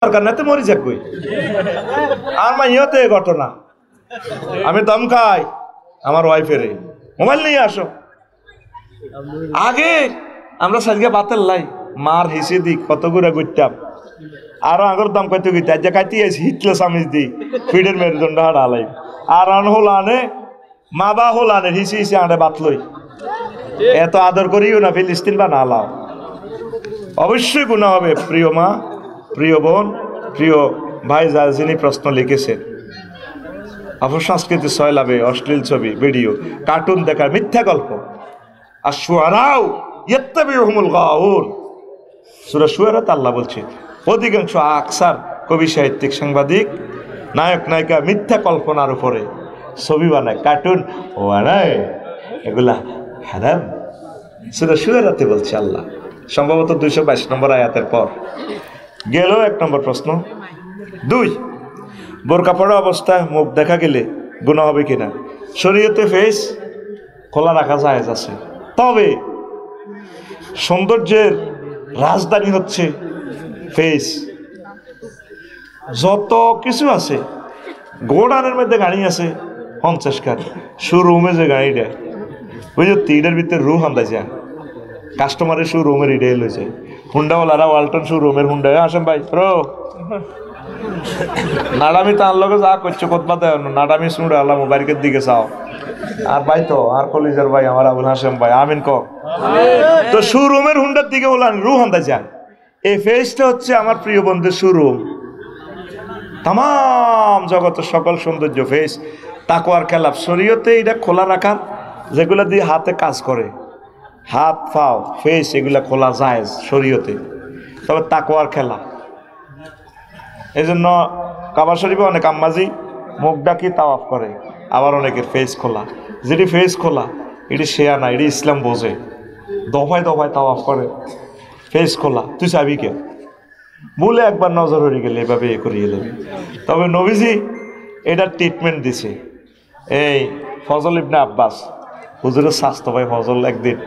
দরকার না তো মরি যাক কই আর মাইয়াতে ঘটনা আমি দম খাই আমার ওয়াইফেরে মোবাইল নিয়ে আসো আগে আমরা সাজকে বাতেল লাই মার হিসে দিক কত গুড়া করতাম আরো আগর দাম কত গইতে আজ খাইতে আইছি হিটলে সামিজ দি ফিডের মেরুদণ্ড হাড়ালাই আর আন হল আনে মা বা হল আনে হিসে হিসে আনে বাতলই এত আদর করিও না ফিলিস্তিন বা না লাও অবশ্যই গুনাহ হবে প্রিয় মা প্রিয় বোন প্রিয় ভাই যারা যিনি প্রশ্ন লিখেছেন অপসংস্কৃতি সয়লাবে অশ্লীল ছবি ভিডিও কার্টুন দেখার মিথ্যা গল্প আর শুআরাও ইয়াত্তাবিউহুমুল গাউন সূরা শুআরাতে আল্লাহ বলছে অধিকাংশ আকসার কবি সাহিত্যিক সাংবাদিক নায়ক নায়িকা মিথ্যা কল্পনার উপরে ছবি বানায় কার্টুন বানায় এগুলা হারাম সূরা শুআরাতে বলছে আল্লাহ সম্ভবত 222 নম্বর আয়াতের পর গেল 1 নম্বর প্রশ্ন 2 বোরকা পরা অবস্থায় মুখ দেখা গেলে গুনাহ হবে কিনা শরীয়তে ফেস খোলা রাখা জায়েজ আছে তবে সৌন্দর্যের রাজধানী হচ্ছে ফেস যত কিছু আছে গোডানের মধ্যে গাড়ি আছে 50 কার শোরুমে যে গাড়িটা ওই যে 3 ভিতরে রুহ হামদা যায় কাস্টমারের শোরুমের ইডে লই যায় হুন্ডাওয়ালারা ওয়ালটন শোরুমের হুন্ডা আসেন ভাই রো নাডামি তার লগে যা করছো কোথা দেয় নাডামি শুনে আল্লাহ মোবাইলের দিকে চাও আর ভাই তো আর কলিজার ভাই আমার আবুল হাসেম ভাই আমিন ক তো শোরুমের হুন্ডার দিকে বললেন রুহ হামদা যায় এই ফেসটা হচ্ছে আমার প্রিয় বন্ধুর শোরুম তাম জগতের সকল সৌন্দর্য ফেস তাকওয়ার খেলাফ শরীয়তে এটা খোলা রাখার যেগুলো দিয়ে হাতে কাজ করে হাত পাও ফেস এগুলা খোলা যায় শরীয়তে তবে তাকওয়ার খেলা এই জন্য কাবা শরীফে অনেক আম্মাজি মুখ ডাকি তাওয়াফ করে আবার অনেকের ফেস খোলা যেটি ফেস খোলা এটি শেয়া না এটি ইসলাম বোঝে দফায় দফায় তাওয়াফ করে ফেস খোলা তুই চাবি কে বলে একবার নজর হয়ে গেলে এভাবে এ করিয়ে নেবে তবে নবীজি এটা ট্রিটমেন্ট দিছে এই ফজল ইবনে আব্বাস হুজুরের স্বাস্থ্য ভাই ফজল একদিন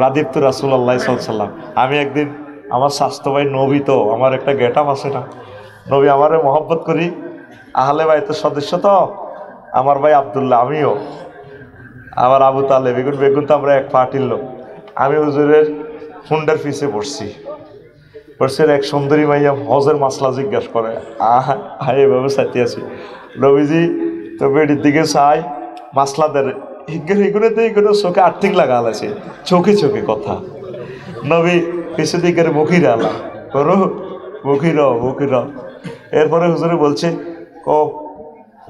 রাদীপ্ত রাসূলুল্লাহ সাল্লাল্লাহু আলাইহি ওয়াসাল্লাম আমি একদিন আমার স্বাস্থ্য ভাই নবী তো আমার একটা গেট আপ আছে না নবী আমারে মহব্বত করি আহলে বাইতের সদস্য তো আমার ভাই আব্দুল্লাহ আমিও আমার আবু তালেব বেগুন তো আমরা এক পার্টির লোক আমি হুজুরের হুন্ডার পিছে পড়ছি এক সুন্দরী মাইয়া হজের মাসলা জিজ্ঞাসা করে এভাবে চাইতে আছি নবীজি তো বেডির দিকে চাই মাসলাদের এগুলোতে এগুলো চোখে আর্থিক লাগা আছে চোখে চোখে কথা নবী পিছু দিকে মুখির আলা করো মুখির এরপরে হুজুরে বলছে ও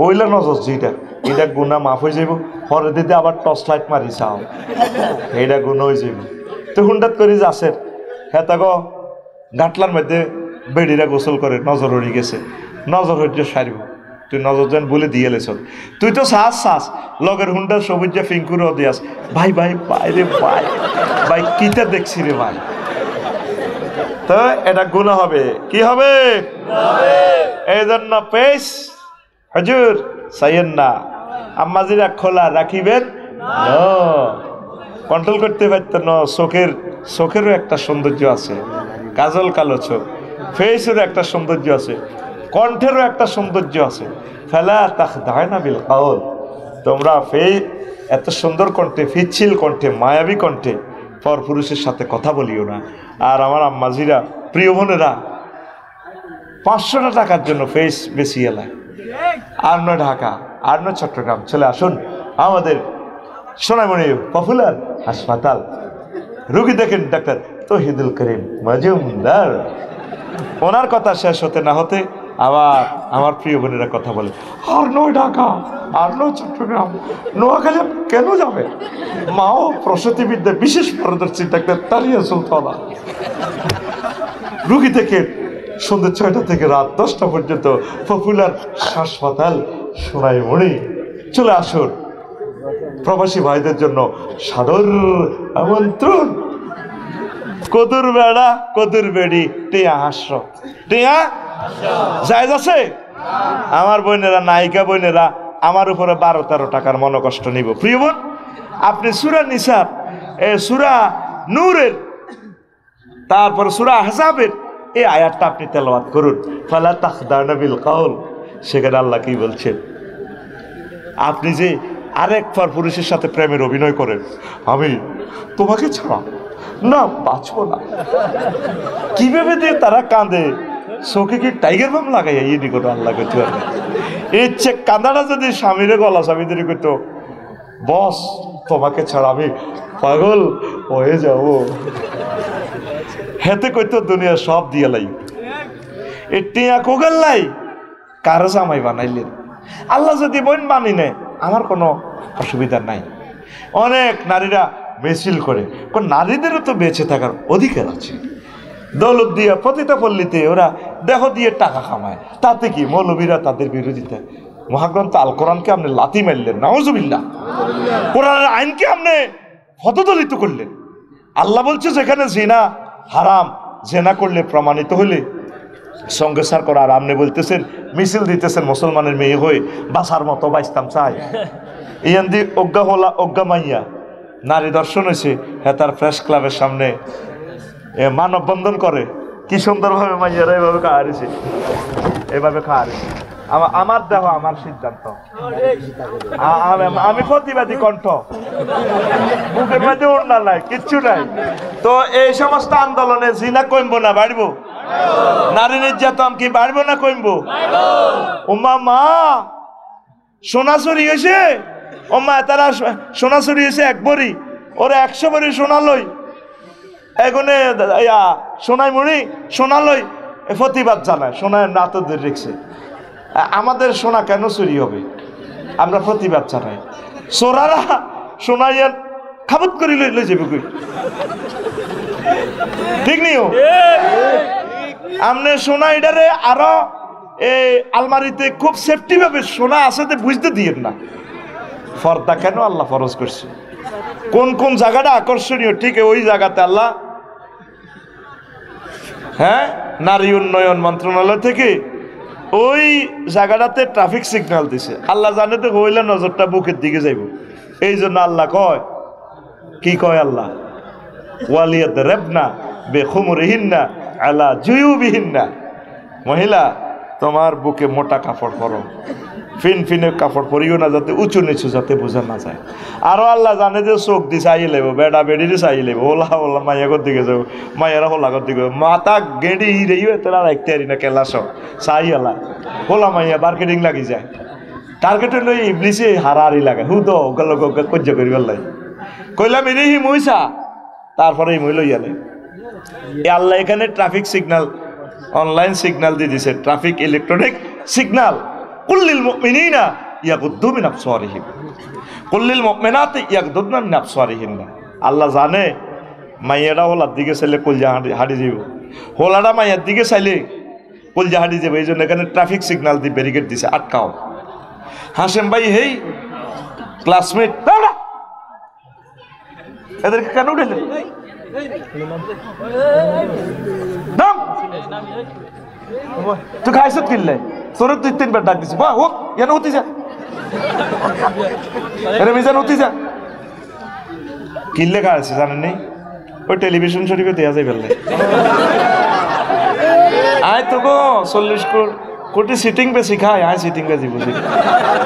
ওইলা নজর যেটা এটা গুণা মাফ হয়ে যাইব পরে দিতে আবার টর্চ লাইট মারি চাও এইটা গুণ হয়ে যাইব তো হুন্ডাত করি যাচ্ছে হ্যাঁ গো গাটলার মধ্যে বেড়িরা গোসল করে নজর হয়ে গেছে নজর হইতে সারিব তুই নজর যেন বলে দিয়ে লেছ তুই তো শ্বাস লগের হুন্ডার সবুজ যে ফিঙ্কুরও দিয়াস ভাই ভাই ভাই রে ভাই ভাই কিটা দেখছি রে ভাই তো এটা গুনাহ হবে কি হবে এই জন্য পেশ হুজুর সাইয়েন না আম্মাজিরা খোলা রাখিবেন কন্ট্রোল করতে পারতেন না চোখেরও একটা সৌন্দর্য আছে কাজল কালো চোখ ফেসেরও একটা সৌন্দর্য আছে কণ্ঠেরও একটা সৌন্দর্য আছে ফেলা তাখদায়না বিল কাউল তোমরা এত সুন্দর কণ্ঠে ফিচ্ছিল কণ্ঠে মায়াবী কণ্ঠে পরপুরুষের সাথে কথা বলিও না আর আমার আম্মাজিরা প্রিয় বোনেরা 500 টাকার জন্য ফেস বেশি এলায় আর নয় ঢাকা আর নয় চট্টগ্রাম চলে আসুন আমাদের সোনামণি পপুলার হাসপাতাল রুগী দেখেন ডাক্তার তৌহিদুল করিম মজুমদার ওনার কথা শেষ হতে না হতে আবার আমার প্রিয় বোনেরা কথা বলে আর নয় ঢাকা আর নয় চট্টগ্রাম নোয়াখালী কেন যাবে মাও প্রসূতিবিদ্যা বিশেষ পারদর্শী ডাক্তার তালিয়া সুলতানা রুগী থেকে সন্ধ্যে 6টা থেকে রাত 10টা পর্যন্ত পপুলার হাসপাতাল সোনাইমণি চলে আসুন প্রবাসী ভাইদের জন্য সাদর আমন্ত্রণ কদুর বেড়া কদুর বেড়ি টিয়া হাস্য টিয়া জায়েজ আছে আমার বোনেরা নায়িকা বোনেরা আমার উপরে 12-13 টাকার মনোকষ্ট নিব প্রিয় বোন আপনি সূরা নিসা সূরা নূরের তারপর সূরা আহজাবের এই আয়াতটা আপনি তেলাওয়াত করুন, ফালা তাখদানা বিল কাউল। সেখানে আল্লাহ কি বলছেন, আপনি যে আরেক পর পুরুষের সাথে প্রেমের অভিনয় করেন, আমি তোমাকে ছাড়া না বাঁচবো না। কিভাবে দিয়ে তারা কাঁদে, চোখে কি টাইগার বাম লাগাইয়া এই নিকট আল্লাহ করতে পারবে। এর চেয়ে কাঁদাটা যদি স্বামীরে গলা স্বামীদের করতো, বস তোমাকে ছাড়া আমি পাগল হয়ে যাব, হেতে কইতো দুনিয়া সব দিয়ে লাই। এ টিয়া কোগাল্লাই কারো জামাই বানাইলেন। আল্লাহ যদি বোন মানি নেয়, আমার কোনো অসুবিধা নাই। অনেক নারীরা মিছিল করে, কোন নারীদেরও তো বেঁচে থাকার অধিকার আছে। দৌলত দিয়ে পতিতা পল্লীতে ওরা দেহ দিয়ে টাকা কামায়, তাতে কি মৌলবীরা তাদের বিরোধিতা। মহাগ্রন্থ আল কোরআনকে আপনি লাথি মারলেন, নাউজুবিল্লাহ। কোরআনের আইনকে আপনি হতদলিত করলেন। আল্লাহ বলছে যেখানে জিনা হারাম, জেনা করলে প্রমাণিত হলে সঙ্গে সার করা, আর আপনি বলতেছেন মিছিল দিতেছেন মুসলমানের মেয়ে হয়ে বাসার মতো বাইস্তাম চাই। ইয়ান দি অজ্ঞা হলা অজ্ঞা মাইয়া নারী দর্শন হয়েছে, হ্যাঁ তার প্রেস ক্লাবের সামনে মানববন্ধন করে, কি সুন্দরভাবে মাইয়ারা এভাবে খাওয়ারিছে, এভাবে খাওয়ারিছে। আমার দেহ আমার সিদ্ধান্ত, আমি প্রতিবাদী কণ্ঠ, বুকের মধ্যে উন্না নাই, কিচ্ছু নাই। তো এই সমস্ত আন্দোলনে জিনা কমবো না বাড়বো? নারী নির্যাতন কি বাড়বো না কমবো? ওমা মা সোনা চুরি হয়েছে, ও মা তারা সোনা চুরি হয়েছে এক বড়ি, ওরা 100 বড়ি সোনা লই, এগুনে সোনাই মুড়ি সোনা লই প্রতিবাদ জানায়, সোনায় না তো দূর রেখছে। আমাদের সোনা কেন চুরি হবে? আমরা প্রতিবাদ জানাই। সোনারা সোনাইয়ান খাবত করি লই যাবে কই, ঠিক নিও। আমনে সোনা এটারে আরো এই আলমারিতে খুব সেফটি ভাবে সোনা আছে বুঝতে দিয়েন না। পর্দা কেন আল্লাহ ফরজ করছে? কোন কোন জায়গাটা আকর্ষণীয়, ঠিক ওই জায়গাতে আল্লাহ নারী উন্নয়ন মন্ত্রণালয় থেকে ওই জায়গাটাতে ট্রাফিক সিগন্যাল দিছে। আল্লাহ জানে তো হইলে নজরটা বুকের দিকে যাইব, এই জন্য আল্লাহ কয়, কি কয় আল্লাহ, ওয়ালিয়াত রেবনা বেখুমরিহিন্না আলা জুয়ুবিহিন্না। মহিলা তোমার বুকে মোটা কাপড় পরো, ফিন ফিনে কাপড় পরিও না, যাতে উঁচু নিচু যাতে বোঝা না যায়। আরো আল্লাহ জানে যে চোখ দিয়ে চাই লেব, বেড়া বেড়ি চাই লেব, ওলা ওলা মাইয়াগর দিকে যাবো, মাইয়ারা হোলাগর দিকে মাথা গেড়ি হিরেই তোরা রাখতে পারি না, কেলাস চাই এলা হোলা মাইয়া মার্কেটিং লাগি যায়। টার্গেটে লই ইবলিসে হারাহারি লাগে, হু তো গেল কজ্জা করি গেলাই কইলাম এরে হি মইসা, তারপরে এই মই লইয়া নেই। আল্লাহ এখানে ট্রাফিক সিগন্যাল, অনলাইন সিগন্যাল দিয়ে দিছে, ট্রাফিক ইলেকট্রনিক সিগন্যাল। কুল্লিল মুমিনিনা ইয়াগুদ্দু মিন আবসারিহিম, কুল্লিল মুমিনাতি ইয়াগুদ্দুনা মিন আবসারিহিন্না। আল্লাহ জানে মাইয়াটা হোলার দিকে চাইলে কলজা হাঁটি যাব, হোলাটা মাইয়ার দিকে চাইলে কলজা হাঁটি যাবে। এই জন্য এখানে ট্রাফিক সিগন্যাল দিয়ে ব্যারিকেড দিছে, আটকাও। হাসেম ভাই হেই ক্লাসমেট, এদেরকে কেন উঠেলেন? তুই খাইছত কিনলে তোর 2-3 বার ডাক দিছি, বা হোক এনে উঠি যা, এরে মিজান উঠি যা। কিনলে খাইছে জানেন নেই, ওই টেলিভিশন শরীফে দেয়া যায় ফেললে। আয় তো গো 40 কোটি সিটিং বেশি খায়, আয় সিটিং বেশি বুঝি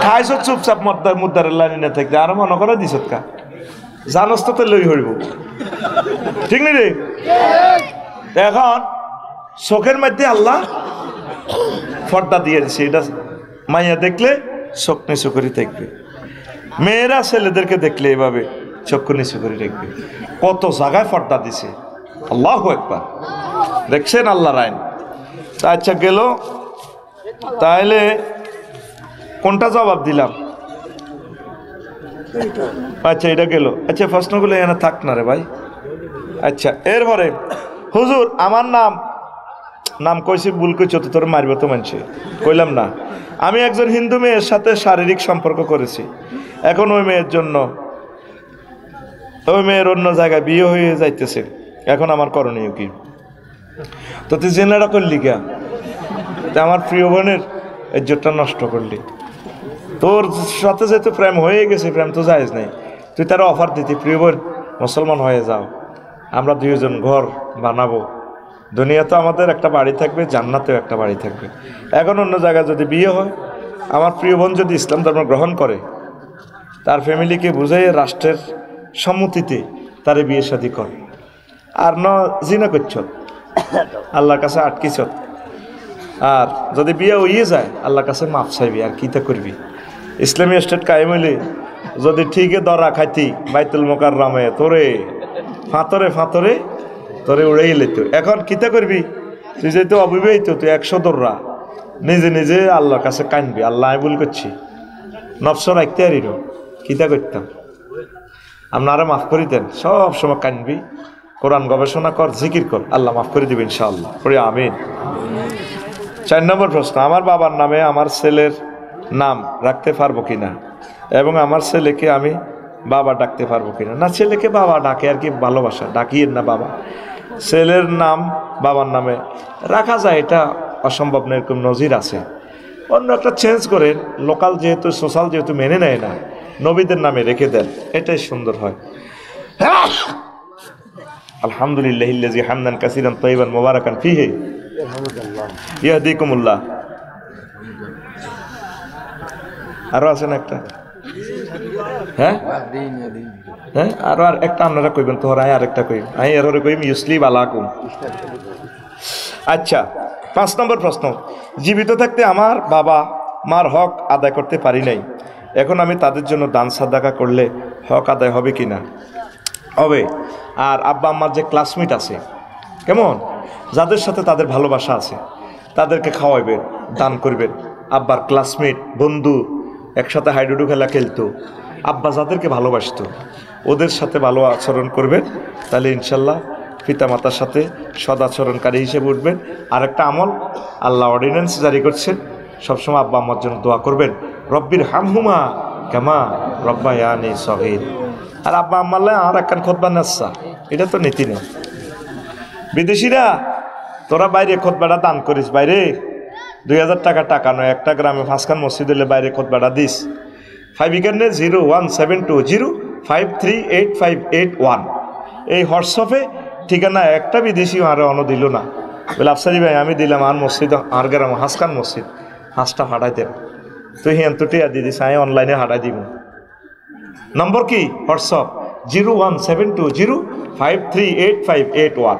খাইছত চুপচাপ মুদ্দারের লাইনে না থাকতে, আরো মনে করে দিছত কা জানস তো লই হইব, ঠিক নেই রে? এখন চোখের মধ্যে আল্লাহ পর্দা দিয়ে দিছে, এটা মাইয়া দেখলে চোখ নিচু করে দেখবে, মেয়েরা ছেলেদেরকে দেখলে এভাবে চক্ষু নিচু করে দেখবে। কত জায়গায় পর্দা দিছে, আল্লাহু আকবার। দেখছেন আল্লাহর আইন। আচ্ছা গেল, তাহলে কোনটা জবাব দিলাম? আচ্ছা এটা গেল। আচ্ছা প্রশ্নগুলো এখানে থাক না রে ভাই। আচ্ছা এরপরে হুজুর আমার নাম কইছি ভুল কইছ তো, তোর মারবে তো মানছে, কইলাম না। আমি একজন হিন্দু মেয়ের সাথে শারীরিক সম্পর্ক করেছি, এখন ওই মেয়ের জন্য ওই মেয়ের অন্য জায়গায় বিয়ে হয়ে যাইতেছে, এখন আমার করণীয় কি? তো তুই জেনারা করলি কে? আমার প্রিয় বোনের ইজ্জতটা নষ্ট করলি। তোর সাথে যেহেতু প্রেম হয়ে গেছে, প্রেম তো জায়েজ নাই, তুই তারা অফার দিতি, প্রিয় বোন মুসলমান হয়ে যাও, আমরা 2জন ঘর বানাবো, দুনিয়াতে আমাদের একটা বাড়ি থাকবে, জান্নাতেও একটা বাড়ি থাকবে। এখন অন্য জায়গায় যদি বিয়ে হয়, আমার প্রিয় বোন যদি ইসলাম ধর্ম গ্রহণ করে, তার ফ্যামিলিকে বুঝাই রাষ্ট্রের সম্মতিতে তারে বিয়ে শাদী কর। আর ন জিনা করছ, আল্লাহর কাছে আটকিছ। আর যদি বিয়ে হইয়ে যায়, আল্লাহর কাছে মাফ চাইবি, আর কিতা করবি। ইসলামী স্টেট কায়েম হইলে যদি ঠিকই দরা খাইতি বাইতুল মোকাররমে, তোরে ফাঁতরে ফাঁতরে তোরে উড়েই লেত। এখন কিতা করবি, তুই যেহেতু অবিবাহিত, তুই 100 দররা নিজে নিজে আল্লাহর কাছে কানবি, আল্লাহ আমি ভুল করছি, নফস রাখতে আরির কিতা করতাম, আপনারা মাফ করে দেন। সব সময় কানবি, কোরআন গবেষণা কর, জিকির কর, আল্লাহ মাফ করে দিবেন ইনশাআল্লাহ। পড়ে আমিন। 4 নম্বর প্রশ্ন, আমার বাবার নামে আমার ছেলের নাম রাখতে পারবো কিনা, এবং আমার ছেলেকে আমি বাবা ডাকতে পারবো কিনা। না, ছেলেকে বাবা ডাকে আর কি, ভালোবাসা, ডাকিয়েন না বাবা। ছেলের নাম বাবার নামে রাখা যায়, এটা অসম্ভব না, এরকম নজির আছে। অন্য একটা চেঞ্জ করেন, লোকাল যেহেতু, সোশ্যাল যেহেতু মেনে নেয় না, নবীদের নামে রেখে দেন, এটাই সুন্দর হয়। আলহামদুলিল্লাহিল্লাযী হামদান কাসীরান তাইয়িবান মুবারাকান ফীহি ইয়াহদিকুমুল্লাহ। আরো আছেন একটা, হ্যাঁ হ্যাঁ, আরো আর একটা আপনারা কইবেন তো, আর একটা কইম, আমি এররে কইম ইউসলি বালাকুম। আচ্ছা, 5 নম্বর প্রশ্ন, জীবিত থাকতে আমার বাবা মার হক আদায় করতে পারি নাই, এখন আমি তাদের জন্য দান সাদাকা করলে হক আদায় হবে কি না? হবে। আর আব্বা আম্মার যে ক্লাসমেট আছে, কেমন, যাদের সাথে তাদের ভালোবাসা আছে, তাদেরকে খাওয়াইবেন, দান করবেন। আব্বার ক্লাসমেট, বন্ধু, একসাথে হাইডুডু খেলা খেলতো, আব্বা যাদেরকে ভালোবাসতো, ওদের সাথে ভালো আচরণ করবেন, তাহলে ইনশাল্লাহ পিতামাতার সাথে সদাচরণকারী হিসেবে উঠবেন। আর একটা আমল, আল্লাহ অর্ডিন্যান্স জারি করছেন, সবসময় আব্বা আম্মার জন্য দোয়া করবেন, রব্বির হামহুমা কামা রব্বায়ানি সগীর। আর আব্বা আম্মাল্লাহ আর একখান খুতবা নাচ্ছা, এটা তো নীতি নেই। বিদেশিরা, তোরা বাইরে খুতবাটা দান করিস, বাইরে 2000 টাকা, টাকা নয়, একটা গ্রামে 5খান মসজিদ হলে বাইরে খুতবাটা দিস। 5 এখানে 01720538581 এই হোয়াটসঅ্যাপে ঠিকানা। একটা বিদেশি আরো অন দিল না, বলে আফসারি ভাই আমি দিলাম, আর মসজিদ আর গ্রাম 5খান মসজিদ, 5টা হাঁটাই দেন, তুই হিয়ান তো টিয়া দিয়ে দিস, আমি অনলাইনে হাঁটাই দিব। নম্বর কি? হোয়াটসঅ্যাপ 01720538581।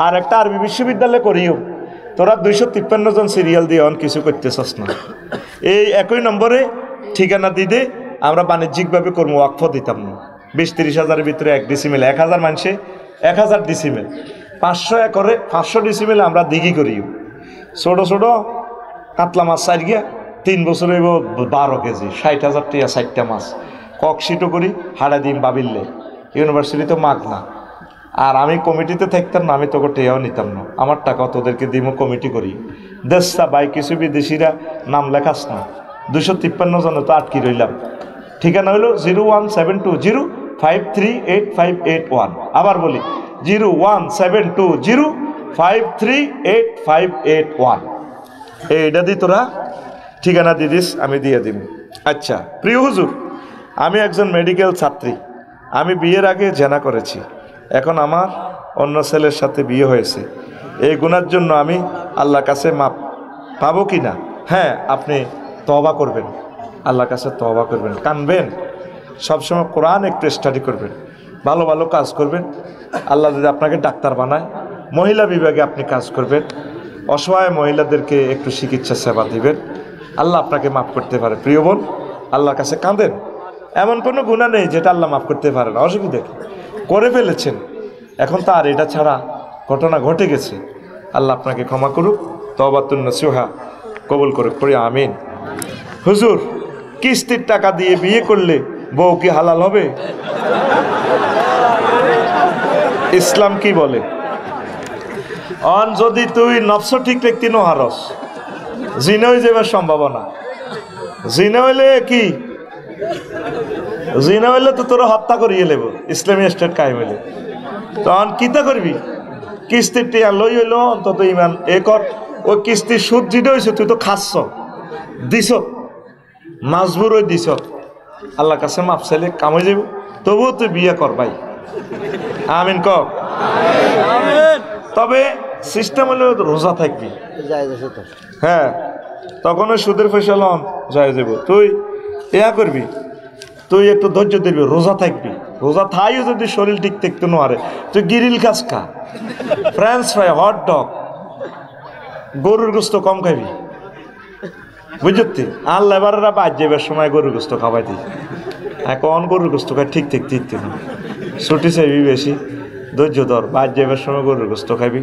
আর একটা আরবি বিশ্ববিদ্যালয় করিও, তোরা 253 জন সিরিয়াল দিয়ে অন কিছু করতেছস না। এই একই নম্বরে ঠিকানা দিতে আমরা বাণিজ্যিকভাবে করবো, ওয়াকফ দিতাম না। 20-30 হাজারের ভিতরে 1 ডিসিমেল, 1000 মানুষে 1000 ডিসিমেল, 500 একরে 500 ডিসিমেল আমরা দিঘি করিও। ছোট ছোট কাতলা মাছ 4 গিয়া 3 বছর হইব 12 কেজি, 60,000 টাকা 60টা মাছ। ককশিটও করি, হাড়া দিন বাবিল্লে, ইউনিভার্সিটিতে মাগ না। আর আমি কমিটিতে থাকতাম না, আমি তোকে টেয়াও নিতাম না, আমার টাকা তোদেরকে দিব, কমিটি করি। দেশটা বাই কিছু বিদেশিরা নাম লেখাস না, 253 জনে তো আটকি রইলাম। ঠিকানা হলো 01720538581। আবার বলি 01720538581। এইটা দি তোরা ঠিকানা দিয়ে দিস, আমি দিয়ে দিব। আচ্ছা প্রিয় হুজুর, আমি একজন মেডিকেল ছাত্রী, আমি বিয়ের আগে জেনা করেছি, এখন আমার অন্য ছেলের সাথে বিয়ে হয়েছে, এই গুনার জন্য আমি আল্লাহর কাছে মাপ পাবো কি না? হ্যাঁ, আপনি তওবা করবেন, আল্লাহর কাছে তওবা করবেন, কানবেন, সবসময় কোরআন একটু স্টাডি করবেন, ভালো ভালো কাজ করবেন। আল্লাহ যদি আপনাকে ডাক্তার বানায়, মহিলা বিভাগে আপনি কাজ করবেন, অসহায় মহিলাদেরকে একটু চিকিৎসা সেবা দিবেন, আল্লাহ আপনাকে মাফ করতে পারে। প্রিয় বোন, আল্লাহর কাছে কাঁদেন, এমন কোনো গুনাহ নেই যেটা আল্লাহ মাফ করতে পারে না। অসুবিধা কি, করে ফেলেছেন, এখন তো আর এটা ছাড়া ঘটনা ঘটে গেছে, আল্লাহ আপনাকে ক্ষমা করুক, তওবাতুন নসুহা কবুল করুক, পড়ি আমিন। হুজুর, কিস্তির টাকা দিয়ে বিয়ে করলে বউ কি হালাল হবে? ইসলাম কি বলে? অন যদি তুই নফস ঠিক রাখতি নহারস, জিনা হয়ে যাবার সম্ভাবনা। জিনা হইলে কি, জিনা হইলে তো তোরা হত্যা করিয়ে নেব, ইসলামী স্টেট কায়েম হইলে। তখন কিতা করবি? কিস্তির টিয়া লই হইল অন্তত ইমান এ কর, ওই কিস্তির সুদ যেটা হয়েছে তুই তো খাচ্ছ, দিছ, মাজবুর ওই দিছ, আল্লাহর কাছে মাপ চাইলে কামে যাব, তবুও তুই বিয়ে কর ভাই। আমিন ক। তবে সিস্টেম হলো রোজা থাকবি, হ্যাঁ তখন ওই সুদের পয়সা লন যায় যাব। তুই ইয়া করবি, তুই একটু ধৈর্য দিবি, রোজা থাকবি। রোজা থাইও যদি শরীর ঠিক থাকতে নোয়ারে, তুই গিরিল কাজ খা, ফ্রেঞ্চ ফ্রাই, হট ডগ, গরুর গোস্ত কম খাবি, বুঝতি? আর লেবাররা বাদ যাবার সময় গরুর গোস্ত খাওয়াই দিই, এখন গরুর গোস্ত খাই ঠিক ঠিক ঠিক না, ছুটি চাইবি বেশি, ধৈর্য ধর, বাদ যাবার সময় গরুর গোস্ত খাবি।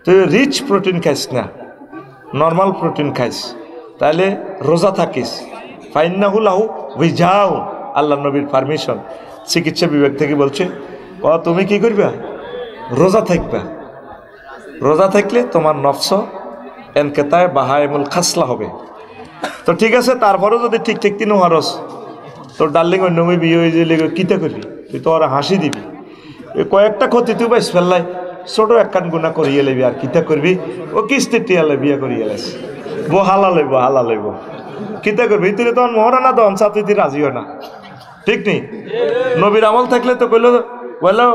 তুই রিচ প্রোটিন খাইস না, নর্মাল প্রোটিন খাইস, তাহলে রোজা থাকিস। ফাইন্নাহু লাহু উইজাউ, আল্লাহ নবীর পারমিশন, চিকিৎসা বিভাগ থেকে বলছে তুমি কি করবা? রোজা থাকবা। রোজা থাকলে তোমার নফস এনকেতায় বাহায়মুল খাসলা হবে। তো ঠিক আছে, তারপরেও যদি ঠিক ঠিক তিন হারস, তোর ডার্লিং অন্য মেয়ে বিয়ে হয়ে গেলে কিতা করবি? তুই তো ওরা হাসি দিবি, কয়েকটা ক্ষতি তুই বাইস ফেললাই, ছোট একখান গুণা করিয়ে লেবি, আর কিতা করবি? ও কিস্তির টিয়ালে বিয়ে করিয়ে লাইস, বো হালা লইব, হালা লইব, কিতা করবি? তুই তখন মহারানা দন চা, তুই রাজিও না, ঠিক নেই? নবীর আমল থাকলে তো কইল বললো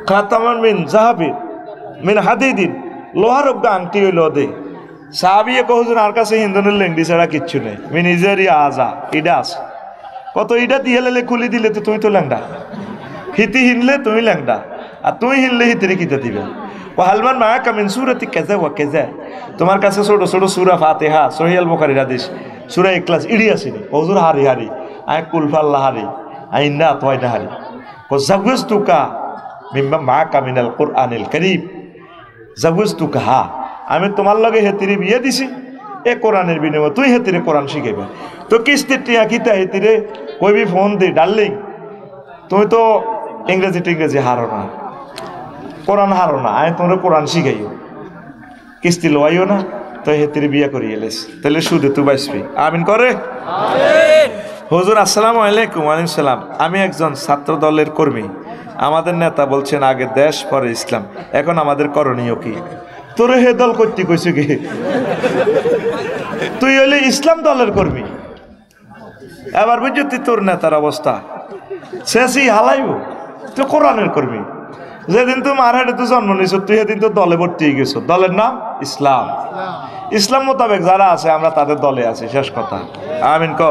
খাতামান মিন জাহাবির মিন হাদিদিন, লোহার অজ্ঞা আংটি হইল দে। সাহাবিয়ে কহুজন আর কাছে হিন্দনের লেংডি ছাড়া কিচ্ছু নেই, মি নিজেরই আজা ইডা আছে। কত ইডা দিয়ে লেলে খুলি দিলে তো তুমি তো ল্যাংডা, হিতি হিনলে তুমি ল্যাংডা, আর তুমি হিনলে হিতিরে কিতা দিবে? ও হালমান মা কামিন সুরতি কেজে ও কেজে, তোমার কাছে ছোট ছোট সুরা ফাতিহা, সহিহ আল বুখারীর হাদিস, সূরা ইখলাস ইডি আসেনি। হুজুর হারি হারি আয় কুলফাল্লাহ হারি আইন না তোয় না হারি, কো জাওয়াজতুকা মিম্মা মা কামিনাল কুরআনিল কারীম, জাওয়াজতুকা, হা আমি তোমার লগে হেতিরে বিয়ে দিছি, এ কোরআনের বিনিময়ে তুই হেতিরে কোরআন শিখাইবে। তো কিস্তির টিয়া কিতা হেতিরে কইবি ফোন দি, ডার্লিং তুমি তো ইংরেজি টিংরেজি হারো না, কোরআন হারো না, আমি তোমরা কোরআন শিখাইও, কিস্তি লোয়াইও না, তো হেতিরে বিয়ে করিয়ে এলেস, তাহলে সুদে তুই বাঁচবি। আমিন করে। হুজুর আসসালামু আলাইকুম। ওয়ালাইকুম সালাম। আমি একজন ছাত্র দলের কর্মী, আমাদের নেতা বলছেন আগে দেশ পরে ইসলাম, এখন আমাদের করণীয় কি? তোর হে দল করতে কইছে কি? তুই হইলে ইসলাম দলের কর্মী, এবার বুঝছি তোর নেতার অবস্থা শেষই হালাইব। তুই কোরআনের কর্মী, যেদিন তুই মারহাটে তুই জন্ম নিছ, তুই সেদিন তো দলে ভর্তি হয়ে গেছো, দলের নাম ইসলাম। ইসলাম মোতাবেক যারা আছে আমরা তাদের দলে আছি, শেষ কথা। আমিন ক।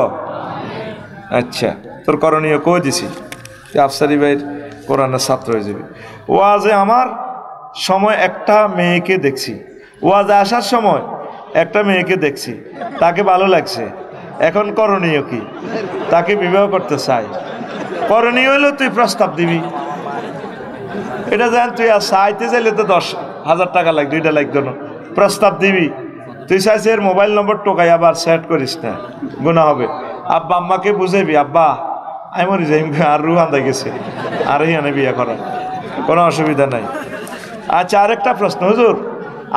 আচ্ছা, তোর করণীয় কই দিছি, আফসারি ভাইয়ের কোরআনের ছাত্র হয়ে যাবে। ওয়াজে আমার সময় একটা মেয়েকে দেখছি, ওয়াজে আসার সময় একটা মেয়েকে দেখছি, তাকে ভালো লাগছে, এখন করণীয় কি? তাকে বিবাহ করতে চাই। করণীয় হইলো তুই প্রস্তাব দিবি, এটা জান তুই আর চাইতে চাইলে তো 10,000 টাকা লাগবে, 2টা লাগতো না, প্রস্তাব দিবি। তুই চাইছে এর মোবাইল নম্বর টোকাই আবার সেট করিস না, গুনাহ হবে। আব্বা আম্মাকে বুঝাইবি, আব্বা আমি মরি যাই, আর রুহান দা গেছে, আর হিয়ানে বিয়ে করা, কোনো অসুবিধা নাই। আচ্ছা, আরেকটা প্রশ্ন, হুজুর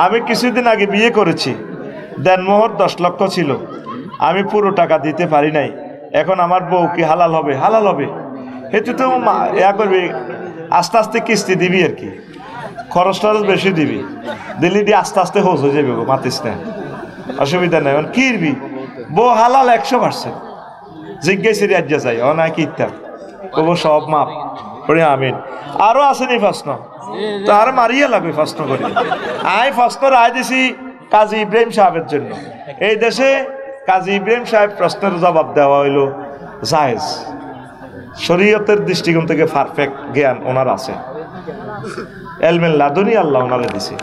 আমি কিছুদিন আগে বিয়ে করেছি, দেনমোহর 10 লক্ষ ছিল, আমি পুরো টাকা দিতে পারি নাই, এখন আমার বউ কি হালাল হবে? হালাল হবে। হেতু তো ইয়া করবি, আস্তে আস্তে কিস্তি দিবি, আর কি খরচ টরচ বেশি দিবি, দিল্লি দিয়ে আস্তে আস্তে হোস হয়ে যাবে, মাতিস না, অসুবিধা নেই। কিরবি বউ হালাল 100%, জিজ্ঞাসা রাজ্য চাই ও না কি কবো সব মাপ করি। আমিন। আরো আসেনি প্রশ্ন, তো আর মারিয়ে লাগবে প্রশ্ন করি। আমি প্রশ্ন রায় দিছি কাজী ইব্রাহিম সাহেবের জন্য। এই দেশে কাজী ইব্রাহিম সাহেব প্রশ্নের জবাব দেওয়া হইল জায়েজ, শরীয়তের দৃষ্টিকোণ থেকে পারফেক্ট জ্ঞান ওনার আছে, এলমেল লাদুনি আল্লাহ ওনারে দিছে।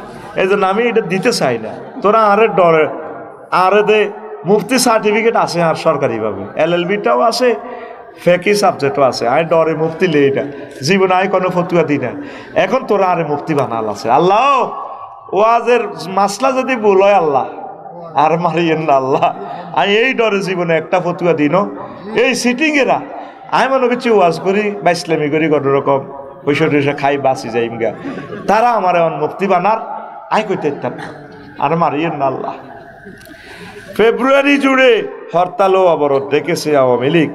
এই জন্য আমি এটা দিতে চাই না। তোরা আরে ডরে আরে দে, মুফতি সার্টিফিকেট আছে আর সরকারিভাবে, LLB-টাও আছে, ফেকি সাবজেক্টও আছে। আয় ডরে মুফতি লে, এটা জীবনে আয় কোনো ফতুয়া দিই না। এখন তোরা আরে মুফতি বানাল আছে। আল্লাহ ওয়াজের মাসলা যদি ভুল হয় আল্লাহ আর মারিয়েন না আল্লাহ। আমি এই ডরে জীবনে একটা ফতুয়া দিন, এই সিটিংয়েরা আমি মনে করছি ওয়াজ করি বা ইসলামী করি, কোনো রকম পয়সা টয়সা খাই বাঁচি যাই গা, তারা আমার এখন মুফতি বানার আয় করতে আর মারিয়েন না আল্লাহ। ফেব্রুয়ারি জুড়ে হরতাল ও অবরোধ ডেকেছে আওয়ামী লীগ,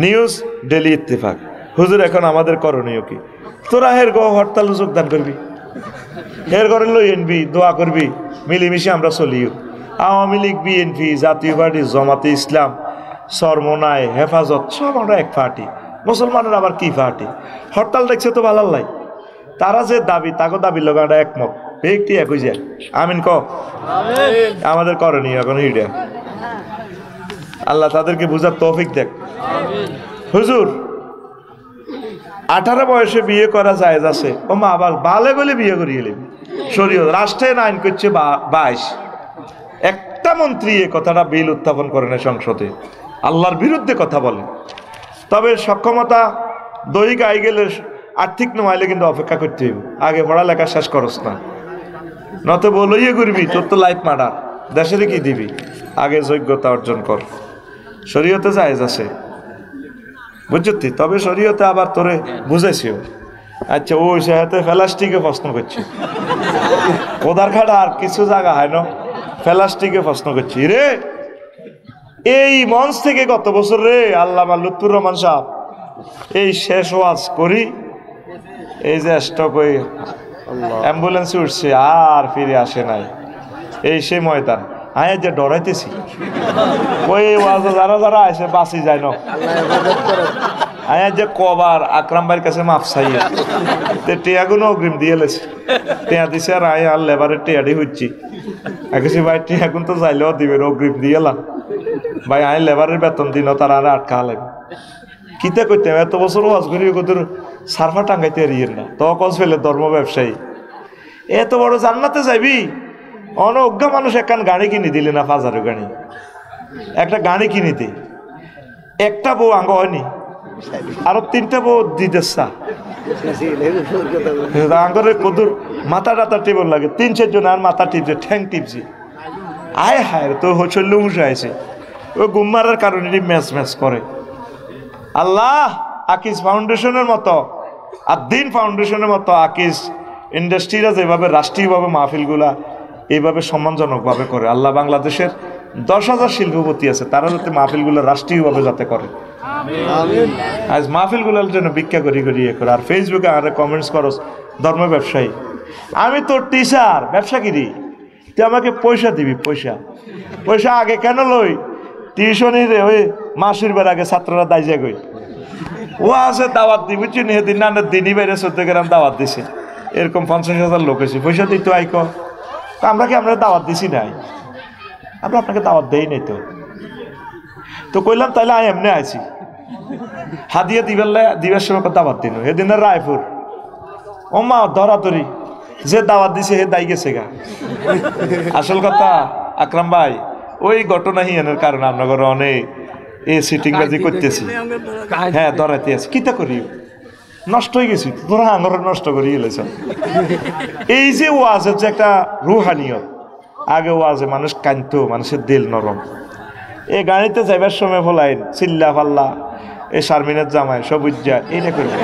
নিউজ ডেলি ইত্তেফাক। হুজুর এখন আমাদের করণীয় কি? তোরা হের গো হরতাল যোগদান করবি, হের ঘরে লই এনবি, দোয়া করবি, মিলিমিশে আমরা চলিও। আওয়ামী লীগ, বিএনপি, জাতীয় পার্টি, জামাতে ইসলাম, চরমনায়, হেফাজত, সব আমরা এক পার্টি। মুসলমানের আবার কি পার্টি? হরতাল দেখছে তো ভালো লাই, তারা যে দাবি তাকে দাবির লগে একমত। একটি একই যায় আমিন ক আমাদের করণীয় এখন হিডা আল্লাহ তাদেরকে বুঝার তৌফিক দেখ হুজুর 18 বয়সে বিয়ে করা জায়েজ আছে ও মা আবার বালে গলে বিয়ে করিয়ে এলেন শরীয়ত রাষ্ট্রের আইন করছে 22 একটা মন্ত্রী এ কথাটা বিল উত্থাপন করে না সংসদে আল্লাহর বিরুদ্ধে কথা বলে তবে সক্ষমতা দৈহিক আই গেলে আর্থিক নমাইলে কিন্তু অপেক্ষা করতে হবে আগে পড়ালেখা শেষ করস না নত বলইয়ে করবি তোর তো লাইফ মার্ডার দেশের কি দিবি আগে যোগ্যতা অর্জন কর শরীয়তে জায়েজ আছে বুঝছি তবে শরীয়তে আবার তোরে বুঝাইছিও আচ্ছা ওই সাথে ফেলাস্টিকে প্রশ্ন করছি কোদার খাড়া আর কিছু জায়গা হয় না ফেলাস্টিকে প্রশ্ন করছি রে এই মঞ্চ থেকে গত বছর রে আল্লামা লুৎফুর রহমান সাহেব এই শেষ ওয়াজ করি এই যে স্টক ওই অ্যাম্বুলেন্স উঠছে আর ফিরে আসে নাই এই সে ময়দান আয় যে ডরাইতেছি ওই ওয়াজে যারা যারা আসে বাঁচি যায় না আয় যে কবার আকরাম ভাইয়ের কাছে মাফ চাইয়ে টিয়াগুলো অগ্রিম দিয়ে লেছে টিয়া দিছে আর আয় আর লেবারের টিয়াডি হচ্ছি আগে ভাই টিয়াগুন তো চাইলেও দিবে অগ্রিম দিয়ে এলাম ভাই আয় লেবারের বেতন দিন তারা আর আটকা লাগবে কিতা করতে এত বছর ওয়াজ করি তোর সারফা টাঙ্গাইতে এরিয়ে না তো কজ ফেলে ধর্ম ব্যবসায়ী এত বড় জান্নাতে যাইবি অনজ্ঞা মানুষ একখান গাড়ি কিনে দিলে না 5000 গাড়ি একটা গাড়ি কিনে দে একটা বউ আঙ্গ হয়নি আরো 3টা বউ দিতেছা আঙ্গরে কদুর মাথা টাতা টেবল লাগে 3-4 জন আর মাথা টিপছে ঠ্যাং টিপছে আয় হায় তো শৈল্য মুসে আছে ওই গুম্মারার কারণে ম্যাচ ম্যাচ করে আল্লাহ আকিস ফাউন্ডেশনের মতো আর দিন ফাউন্ডেশনের মতো আকিস ইন্ডাস্ট্রিরা যেভাবে রাষ্ট্রীয়ভাবে মাহফিলগুলা এইভাবে সম্মানজনকভাবে করে আল্লাহ বাংলাদেশের 10,000 শিল্পপতি আছে তারা যাতে মাহফিলগুলো রাষ্ট্রীয়ভাবে যাতে করে আজ মাহফিলগুলোর জন্য ভিক্ষা করি করি ইয়ে করে আর ফেসবুকে আরে কমেন্টস করস ধর্ম ব্যবসায়ী আমি তোর টিচার ব্যবসাগিরি তুই আমাকে পয়সা দিবি পয়সা আগে কেন লই টিউশনির ওই মাসির বের আগে ছাত্ররা দাইজে গই ও আছে দাওয়াত দিবি চিনি সেদিন না দিনই বাইরে 14 গ্রাম দাওয়াত দিছে এরকম 50,000 লোক এসে পয়সা দিত আইক আমরা কি আমরা দাওয়াত দিছি নাই আমরা আপনাকে দাওয়াত দেই নাই তো কইলাম তাহলে আমি এমনি আইছি হাদিয়া দিবার সময় দাওয়াত দিন সেদিন রায়পুর ও মা ধরাধরি যে দাওয়াত দিছে হে দাই গেছে গা আসল কথা আকরাম ভাই ওই ঘটনাহি এনের কারণে আপনার অনেক এই সিটিং বাজি করতেছি হ্যাঁ ধরাইতে আছি কিতা করি নষ্ট হয়ে গেছি তোরা আঙরে নষ্ট করে গেলেছ এই যে ওয়াজের যে একটা রুহানিয়ত আগে ওয়াজে মানুষ কাঁদতো মানুষের দিল নরম এই গাড়িতে যাইবার সময় ফলাইন চিল্লা ফাল্লা এই শারমিনের জামাই সবুজ যা এইটা করবে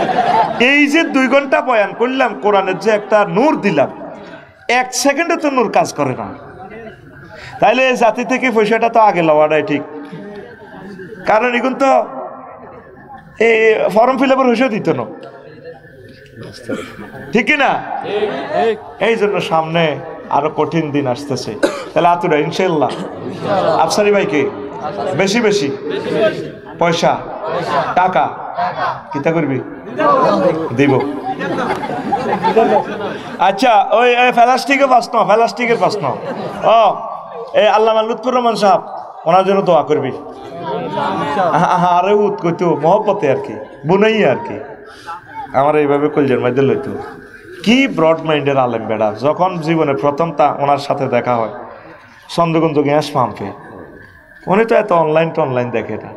এই যে 2 ঘন্টা বয়ান করলাম কোরআনের যে একটা নূর দিলাম 1 সেকেন্ডে তো নূর কাজ করে না তাইলে এই জাতি থেকে পয়সাটা তো আগে লওয়াটাই ঠিক কারণ এখন তো এই ফর্ম ফিল আপের হইসা দিত না ঠিক না এই জন্য সামনে আরো কঠিন দিন আসতেছে তাহলে আতুরা ইনশাআল্লাহ আফসারি ভাইকে বেশি বেশি পয়সা টাকা কিতা করবি দিব আচ্ছা ওই ফেলাস্টিকের প্রশ্ন ও এই আল্লামা লুৎফুর রহমান সাহেব ওনার জন্য দোয়া করবি আরে উৎ কইতো মহব্বতে আর কি বুনাই আর কি আমার এইভাবে কলজের মধ্যে লইতো কি ব্রড মাইন্ডের আলেম বেড়া যখন জীবনে প্রথম তা ওনার সাথে দেখা হয় চন্দ্রগঞ্জ গ্যাস পাম্পে উনি তো এত অনলাইন দেখে না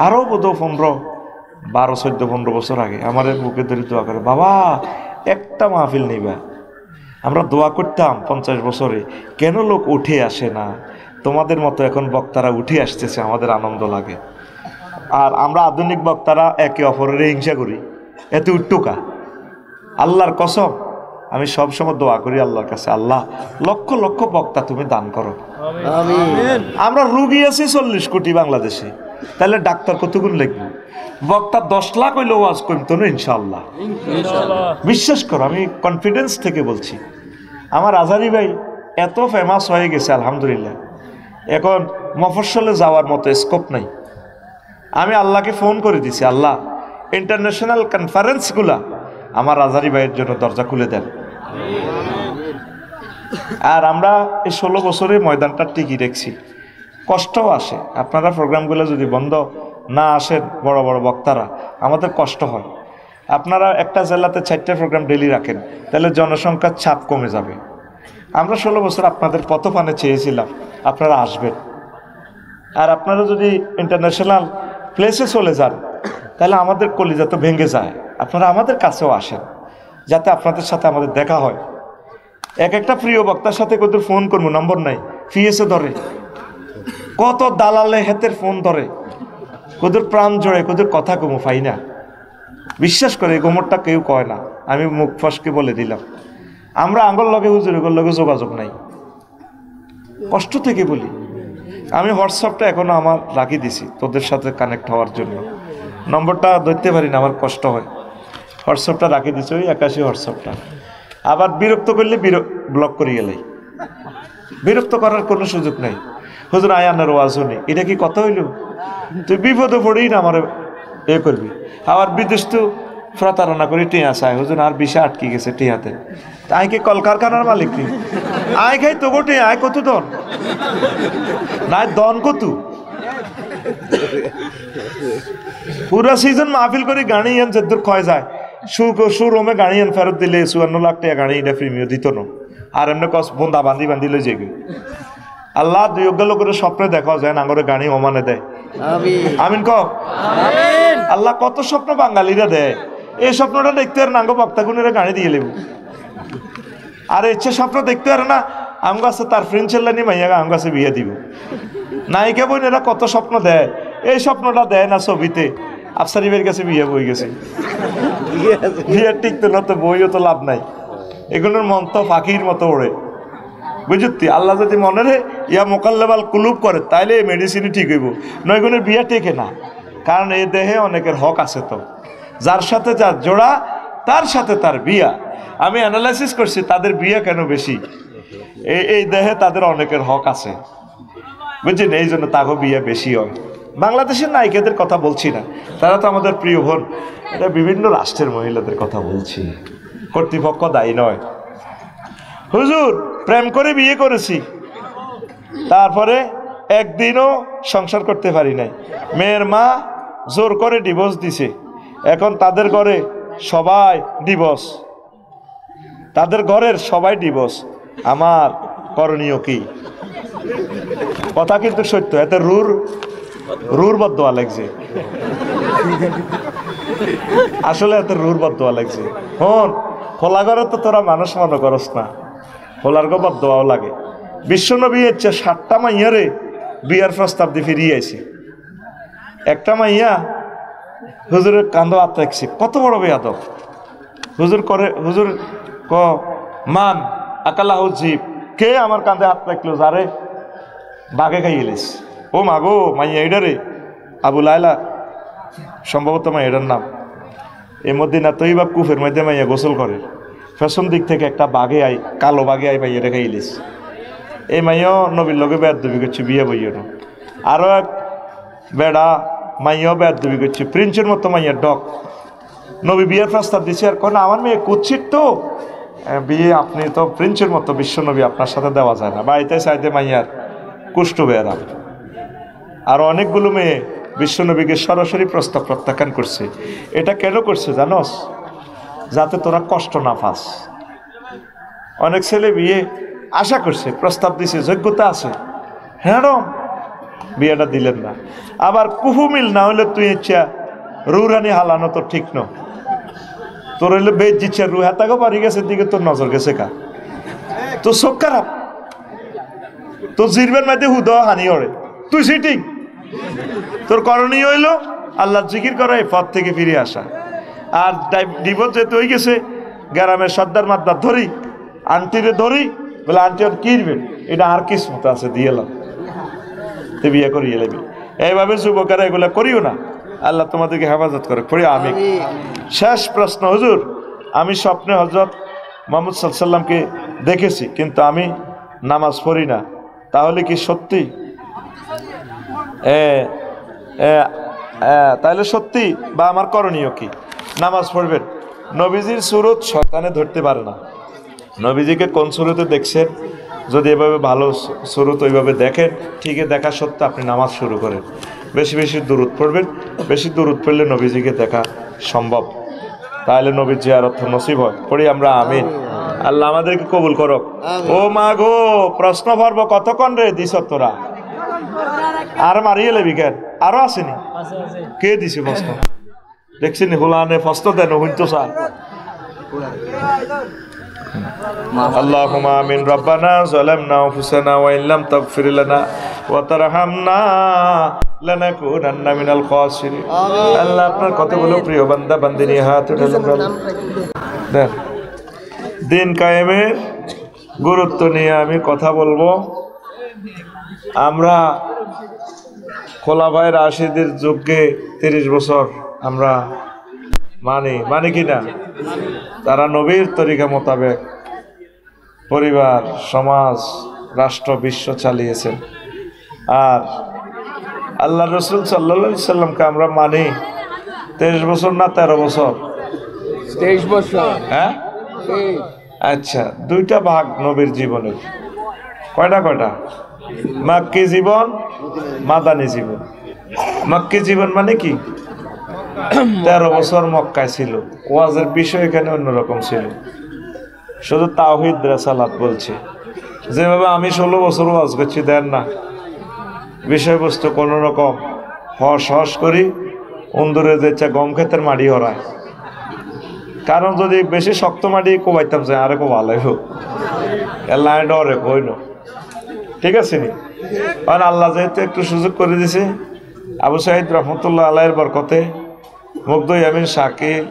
আরও বোধ 12-14-15 বছর আগে আমার বুকে ধরে দোয়া করে বাবা একটা মাহফিল নিবা আমরা দোয়া করতাম 50 বছরে কেন লোক উঠে আসে না তোমাদের মতো এখন বক্তারা উঠে আসতেছে আমাদের আনন্দ লাগে আর আমরা আধুনিক বক্তারা একে অপরের হিংসা করি এতে উঠটুকা আল্লাহর কসম আমি সবসময় দোয়া করি আল্লাহর কাছে আল্লাহ লক্ষ লক্ষ বক্তা তুমি দান করো আমরা রুগী আছি 40 কোটি বাংলাদেশে তাহলে ডাক্তার কতগুণ লিখবো বক্তা 10 লাখ হইলে ওয়াজ করতো না ইনশাআল্লাহ বিশ্বাস করো আমি কনফিডেন্স থেকে বলছি আমার আজারি ভাই এত ফেমাস হয়ে গেছে আলহামদুলিল্লাহ এখন মফস্বলে যাওয়ার মতো স্কোপ নাই আমি আল্লাহকে ফোন করে দিছি আল্লাহ ইন্টারন্যাশনাল কনফারেন্সগুলা আমার আজারি ভাইয়ের জন্য দরজা খুলে দেন আর আমরা এই 16 বছরে ময়দানটা টিকি রেখেছি, কষ্টও আসে। আপনারা প্রোগ্রামগুলো যদি বন্ধ না আসেন, বড় বড় বক্তারা, আমাদের কষ্ট হয়। আপনারা একটা জেলাতে 4টা প্রোগ্রাম ডেলি রাখেন, তাহলে জনসংখ্যার চাপ কমে যাবে। আমরা 16 বছর আপনাদের পথপানে চেয়েছিলাম আপনারা আসবেন। আর আপনারা যদি ইন্টারন্যাশনাল প্লেসে চলে যান, তাহলে আমাদের কলিজা তো ভেঙে যায়। আপনারা আমাদের কাছেও আসেন, যাতে আপনাদের সাথে আমাদের দেখা হয়। এক একটা প্রিয় বক্তার সাথে কত ফোন করবো, নম্বর নাই, ফিএসে ধরে, কত দালালে হেতের ফোন ধরে, কদুর প্রাণ জোড়ে, কদুর কথা কমু পাই না। বিশ্বাস করে এই গোমরটা কেউ কয় না, আমি মুখ ফসকে বলে দিলাম। আমরা আঙ্গল লগে হুজুরের লগে যোগাযোগ নাই, কষ্ট থেকে বলি। আমি হোয়াটসঅ্যাপটা এখনো আমার রাখি দিছি তোদের সাথে কানেক্ট হওয়ার জন্য। নম্বরটা ধরতে পারি না, আমার কষ্ট হয়। হোয়াটসঅ্যাপটা রাখি দিছি, ওই 81 হোয়াটসঅ্যাপটা। আবার বিরক্ত করলে ব্লক করে গেলে, বিরক্ত করার কোনো সুযোগ নাই। হুজুর আয়ানের ওয়াজ শুনি, এটা কি কথা হইল? তুই বিপদে পড়েই না আমার এ করবি। আবার বিদেশ তো প্রতারণা করে টিয়া চায়, হুজুর আর বিষে আটকে গেছে টিয়াতে। আয় কি কলকারখানার মালিক কি? আয় খাই তো গোটে, আয় কত দন নাই, দন কত পুরা সিজন মাহফিল করে গাড়ি আন যেদূর ক্ষয় যায়। সুরমে গাড়ি আন ফেরত দিলে 54 লাখ টাকা গাড়ি এটা প্রিমিয় দিত না। আর এমনি কস বন্ধা বান্ধি বান্ধি লই যাবে। আল্লাহ দুয়োগ্য লোকের স্বপ্নে দেখা যায় না, করে গাড়ি ওমানে দেয়। আমিন ক। আল্লাহ কত স্বপ্ন বাঙালিরা দেয়, এই স্বপ্নটা দেখতে আর নাঙ্গ বক্তাগুনেরা গাড়ি দিয়ে লেবু। আর ইচ্ছে স্বপ্ন দেখতে আর না, আম গাছে তার ফ্রেন্ড চেল্লানি মাইয়া আম গাছে বিয়ে দিব। নায়িকা বোনেরা কত স্বপ্ন দেয়, এই স্বপ্নটা দেয় না ছবিতে। আফসারিবের কাছে বিয়ে বই গেছে, বিয়ে টিকতো না, তো বইও তো লাভ নাই। এগুলোর মন তো পাখির মতো ওড়ে, বুঝতি? আল্লাহ যদি মনে রে ইয়া মোকাল্লেবাল কুলুপ করে, তাইলে এই মেডিসিনই ঠিক হইব, নয়গুনের বিয়ে টেকে না। কারণ এই দেহে অনেকের হক আছে, তো যার সাথে যার জোড়া তার সাথে তার বিয়া। আমি অ্যানালাইসিস করছি তাদের বিয়ে কেন বেশি, এই দেহে তাদের অনেকের হক আছে, বুঝছেন? এই জন্য তাকে বিয়ে বেশি হয়। বাংলাদেশের নায়িকাদের কথা বলছি না, তারা তো আমাদের প্রিয় বোন। এটা বিভিন্ন রাষ্ট্রের মহিলাদের কথা বলছি, কর্তৃপক্ষ দায়ী নয়। হুজুর প্রেম করে বিয়ে করেছি, তারপরে একদিনও সংসার করতে পারি নাই। মেয়ের মা জোর করে ডিভোর্স দিছে, এখন তাদের ঘরে সবাই ডিভোর্স, তাদের ঘরের সবাই ডিভোর্স। আমার করণীয় কি? কথা কিন্তু সত্য, এতে রুর বদদোয়া লাগছে, আসলে এত রুর বদদোয়া লাগছে। হন খোলা ঘরে তো তোরা মানুষ মনে করস না, খোলার গো বদদোয়াও লাগে। বিশ্বনবী হচ্ছে 7টা মাইয়ারে বিয়ার প্রস্তাব দিয়ে ফিরিয়ে আইছে। একটা মাইয়া হুজুরের কান্দ আত্মাকছে, কত বড় বেয়াদব। হুজুর ক মান আকালাহ জীব, কে আমার কান্দে হাত রাখলো? যারে বাঘে খাইয়েলিস। ও মাগো মাইয়া এডারে আবু লাইলা, সম্ভবত মাইয়াটার নাম। এর মধ্যে না তৈ বা কুফের মধ্যে মাইয়া গোসল করে, ফ্যাশন দিক থেকে একটা বাঘে আই, কালো বাঘে আই মাইয়া রেখে ইলিস। এই মাইয়াও নবীর লগে বেয়াদবি করছে, বিয়ে বইয়ের। আরও এক বেড়া মাইয়াও বেয়াদবি করছে, প্রিন্সের মতো মাইয়ার ডক। নবী বিয়ের প্রস্তাব দিচ্ছে, আর কোন আমার মেয়ে কুচ্ছিত তো বিয়ে, আপনি তো প্রিন্সের মতো, বিশ্ব নবী আপনার সাথে দেওয়া যায় না। বাড়িতে চাইতে মাইয়ার কুষ্ঠ বেয়ারা। আর অনেকগুলো মেয়ে বিশ্বনবীকে সরাসরি প্রস্তাব প্রত্যাখ্যান করছে। এটা কেন করছে জানোস? যাতে তোরা কষ্ট না পাস। অনেক ছেলে বিয়ে আশা করছে, প্রস্তাব দিছে, যোগ্যতা আছে, হ্যাঁ বিয়েটা দিলেন না। আবার কুহুমিল না হলে তুই ইচ্ছা রুরানি হালানো তো ঠিক ন, তোর হইলে বেদ দিচ্ছে রু হাতাকে পারি গেছে দিকে তোর নজর গেছে কা, তোর চোখ খারাপ, তোর জিরবের মধ্যে হুদ হানি ওরে, তুই সিটিং। তোর করণীয় হইল আল্লাহ জিকির করা, এই পথ থেকে ফিরে আসা। আর ডিভোর্স যেতে হয়ে গেছে, গ্রামের সর্দার মাদ্দার ধরি, আন্টিরে ধরি, বলে আন্টি আর কিনবেন, এটা আর কিসমত আছে দিয়ে এলাম, তুই বিয়ে করিয়ে এলাবি। এইভাবে যুবকেরা এগুলা করিও না, আল্লাহ তোমাদেরকে হেফাজত করে। পড়ি আমি। শেষ প্রশ্ন, হুজুর আমি স্বপ্নে হযরত মুহাম্মদ সাল্লাল্লাহু আলাইহি ওয়াসাল্লামকে দেখেছি, কিন্তু আমি নামাজ পড়ি না, তাহলে কি সত্যি? তাহলে সত্যি বা আমার করণীয় কি? নামাজ পড়বেন। নবীজির সুরত শয়তানে ধরতে পারে না। নবীজিকে কোন সুরতে দেখছেন? যদি এভাবে ভালো সুরত ওইভাবে দেখেন, ঠিকই দেখা সত্ত্বেও আপনি নামাজ শুরু করেন, বেশি বেশি দুরূদ পড়বেন। বেশি দুরূদ পড়লে নবীজিকে দেখা সম্ভব, তাহলে নবীর জিয়ারত নসিব হয়। পড়ি আমরা আমিন। আল্লাহ আমাদেরকে কবুল করক। ও মা গো, প্রশ্ন পর্ব কতক্ষণ রে দিস তোরা? আর মারিয়ে লেবি কেন? আরো আসেনি? কে দিছে প্রশ্ন? দেখছি নি হুলানে প্রশ্ন দেন হইতো স্যার। আল্লাহুম্মা আমিন। রব্বানা যালামনা আনফুসানা ওয়া ইল্লাম তাগফির লানা ওয়া তারহামনা লানাকুনান্না মিনাল খাসিরিন। আল্লাহ আপনার কতগুলো প্রিয় বান্দা বান্দিনী হাত উঠালেন। দিন কায়েমের গুরুত্ব নিয়ে আমি কথা বলবো। আমরা খোলাফায়ে রাশিদের যুগে 30 বছর আমরা মানি কিনা? তারা নবীর তরিকা মোতাবেক পরিবার, সমাজ, রাষ্ট্র, বিশ্ব চালিয়েছেন। আর আল্লাহ রসুল সাল্লাল্লাহু আলাইহি সাল্লামকে আমরা মানি 23 বছর না 13 বছর? 23 বছর। হ্যাঁ, আচ্ছা, দুইটা ভাগ নবীর জীবনের। কয়টা? মাক্কি জীবন, মাদানী জীবন। মাক্কি জীবন মানে কি? 13 বছর মক্কায় ছিল, ওয়াজের বিষয় এখানে অন্যরকম ছিল, শুধু তাওহীদ রিসালাত বলছে। যেভাবে আমি 16 বছর ওয়াজ করছি, দেন না বিষয়বস্তু কোনো রকম হস করি, অন্দরে যেটা গম ক্ষেতের মাটি হরায়। কারণ যদি বেশি শক্ত মাটি কোবাইতাম যায় আরে খুব ভালো হোক, এল্লাহ ডরে কই না, ঠিক আছে নি? কারণ আল্লাহ যেহেতু একটু সুযোগ করে দিছে, আবু সাঈদ রহমতুল্লাহ আলাইহির বরকতে, মুগ্ধ ইয়ামিন শাকিল,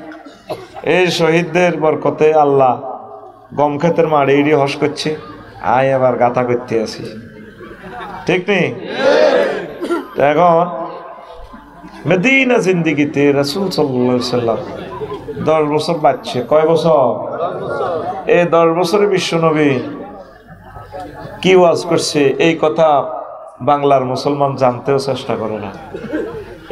এই শহীদদের বরকতে আল্লাহ গম ক্ষেতের মাড়ি ইডি হস করছে, আয় আবার গাথা করতে আসি, ঠিক নেই? এখন মদিনা জিন্দিগিতে রাসূল সাল্লাল্লাহু আলাইহি সাল্লাম 10 বছর বাঁচছে। কয় বছর? এই 10 বছরে বিশ্বনবী কি ওয়াজ করছে এই কথা বাংলার মুসলমান জানতেও চেষ্টা করে না।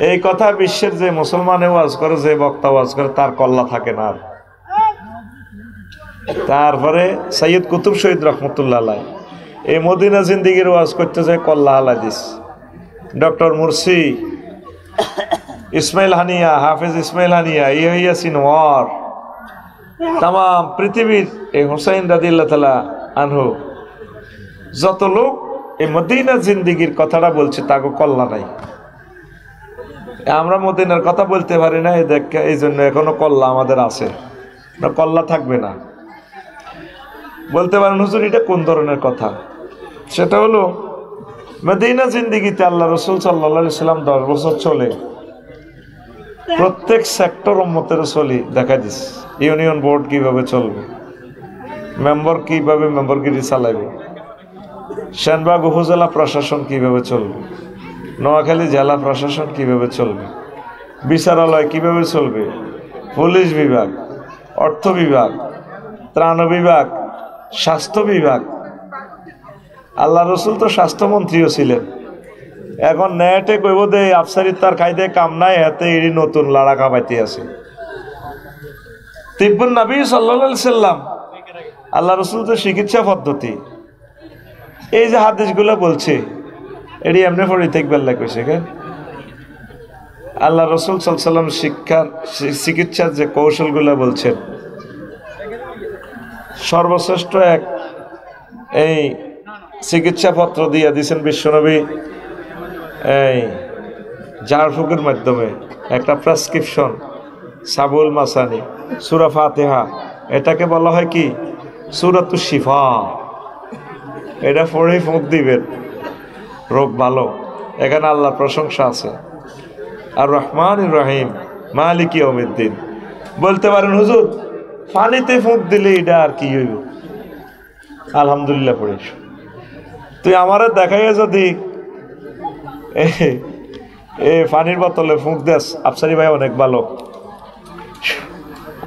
এই কথা বিশ্বের যে মুসলমানে ওয়াজ করে, যে বক্তা ওয়াজ করে, তার কল্লা থাকে না। তারপরে সৈয়দ কুতুব শহীদ রহমতুল্লাহ আলাইহি এই মদিনা জিন্দিগির ওয়াজ করতে যায়, কল্লা হালাই দিস। Doctor Morsi, Ismail Haniyeh, Hafez Ismail Haniyeh, Yasin war, তাম পৃথিবীর এই হুসাইন রাদিয়াল্লাহু তাআলা আনহু, যত লোক এই মদিনা জিন্দিগির কথাটা বলছে, তাকে কল্লা নাই। আমরা মদিনার কথা বলতে পারি না, এই জন্য এখনো কল্লা আমাদের আছে না, কল্লা থাকবে না। বলতে পারেন হুজুর এটা কোন ধরনের কথা? সেটা হলো মদিনা জিন্দিগিতে আল্লাহ রসুল সাল্লাল্লাহু আলাইহি সাল্লাম 10 বছর চলে প্রত্যেক সেক্টর উম্মতের চলি দেখা দিস। ইউনিয়ন বোর্ড কিভাবে চলবে, মেম্বার কিভাবে মেম্বারগিরি চালাবে, সেনবাগ উপজেলা প্রশাসন কিভাবে চলবে, নোয়াখালী জেলা প্রশাসন কিভাবে চলবে, বিচারালয় কিভাবে চলবে, পুলিশ বিভাগ, অর্থ বিভাগ, ত্রাণ বিভাগ, স্বাস্থ্য বিভাগ। আল্লাহ রসুল তো স্বাস্থ্যমন্ত্রীও ছিলেন। এখন নেটে কইব দে আফসারি তার খাইতে কাম নাই, হাতে এড়ি নতুন লাড়া কামাইতে আছে। তিব্বুন নবী সাল্লাল্লাহু আলাইহি সাল্লাম, আল্লাহ রসুল তো চিকিৎসা পদ্ধতি, এই যে হাদিসগুলো বলছে, এটি এমনি পড়ে থাকবার লাগছে কেন? আল্লাহ রসুল সাল্লাল্লাহু আলাইহি সাল্লাম চিকিৎসার যে কৌশলগুলো বলছেন, সর্বশ্রেষ্ঠ এক এই চিকিৎসা পত্র দিয়ে দিয়েছেন বিশ্বনবী, এই ঝাড়ফুঁকের মাধ্যমে একটা প্রেসক্রিপশন, সাবুল মাসানি, সূরা ফাতিহা, এটাকে বলা হয় কি? সূরাতুশ শিফা। এটা পড়ে ফুঁক দিবেন, রোগ ভালো। এখানে আল্লাহর প্রশংসা আছে, আর রহমানির রহিম মালিক ইয়াউমিদ্দিন। বলতে পারেন হুজুর পানিতে ফুঁক দিলে এটা আর কি হইব? আলহামদুলিল্লাহ পড়িস। তুই আমারে দেখাইয়া যদি পানির বোতলে ফুঁক দেস, আফসারি ভাই অনেক ভালো,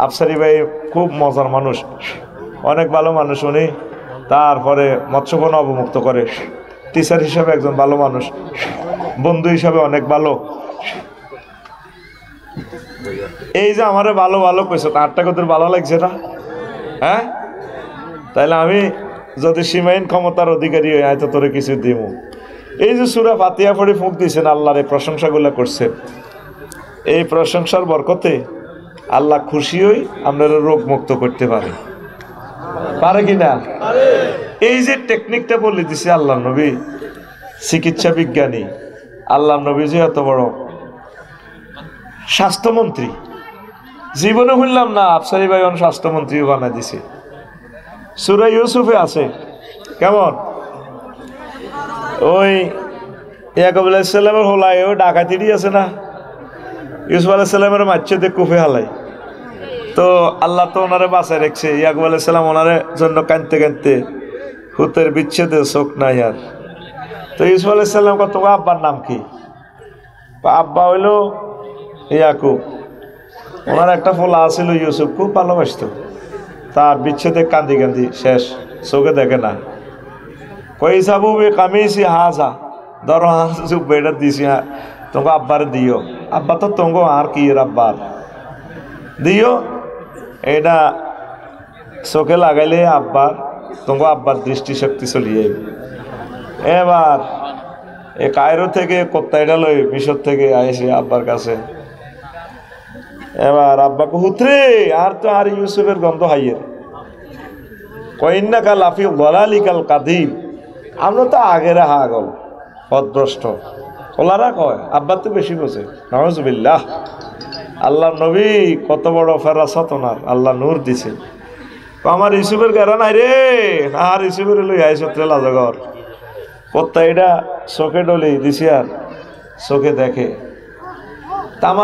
আফসারি ভাই খুব মজার মানুষ, অনেক ভালো মানুষ উনি। তারপরে মৎস্যবন অবমুক্ত করে, টিচার হিসাবে একজন ভালো মানুষ, বন্ধু হিসাবে অনেক ভালো। এই যে আমারে ভালো ভালো কইছো, তারটা কত ভালো লাগছে না? হ্যাঁ, তাইলে আমি যদি সীমাহীন ক্ষমতার অধিকারী হয় হয়তো তোরে কিছু দিব। এই যে সূরা ফাতিহা পড়ে ফুঁক দিয়েছেন, আল্লাহর এই প্রশংসাগুলো করছেন, এই প্রশংসার বরকতে আল্লাহ খুশি হই আপনারা রোগ মুক্ত করতে পারে কি না? এই যে টেকনিকটা বলে দিছে আল্লাহ নবী, চিকিৎসা বিজ্ঞানী আল্লাহ নবী যে এত বড় স্বাস্থ্যমন্ত্রী, জীবনে শুনলাম না আফসারি ভাই স্বাস্থ্যমন্ত্রীও বানাই দিছে। সূরা ইউসুফে আছে কেমন, ওই ইয়াকুব আলাইহিস সালামের হোলায় ওই ডাকাতিরই আছে না, ইউসুফ আলাইহিস সালামের মারছে দিয়ে কুফে হালাই, তো আল্লাহ তো ওনারে বাঁচায় রেখেছে। ইয়াকুব আলাইহিস সালাম ওনারে জন্য কাঁদতে কাঁদতে হুতের বিচ্ছেদে চোখ নাই আর। তো ইউসুফ আলাইহিস সালাম কত আব্বার নাম কি? আব্বা হইল ইয়াকুব, ওনার একটা ফোলা আছিল ইউসুফ, খুব ভালোবাসত, তার বিচ্ছেদে কান্দি কান্দি শেষ, চোখে দেখে না। কই সাবু বে কামিছি হাজা ধরো হাজু বেড়া দিছি, তোমাকে আব্বার দিও। আব্বা তো তোমাকে আর কি আব্বার দিও, এটা চোখে লাগাইলে আব্বার তোমাকে আব্বার দৃষ্টিশক্তি চলিয়ে। এবার এ কায়রো থেকে কোত্তাইটা লই মিশর থেকে আইসি আব্বার কাছে। এবার আব্বাকে হুতরে আর তো আর ইউসুফের গন্ধ হাইয়ের, কইন্না কাল আফি গলালিকাল কাদিম, আমরা তো আগের হাগল পদভ্রষ্ট ওলারা কয়, আব্বার তো বেশি বোঝে। নাউজুবিল্লাহ, আল্লাহ নবী কত বড় ফেরাসত ওনার, আল্লাহ নূর দিছে। আমার ইউসুফের গেরা নাই রে, আর ইউসুফের লই আইস লাজগর কত্তা এটা চোখে ডলি দিছি আর চোখে দেখে। তাম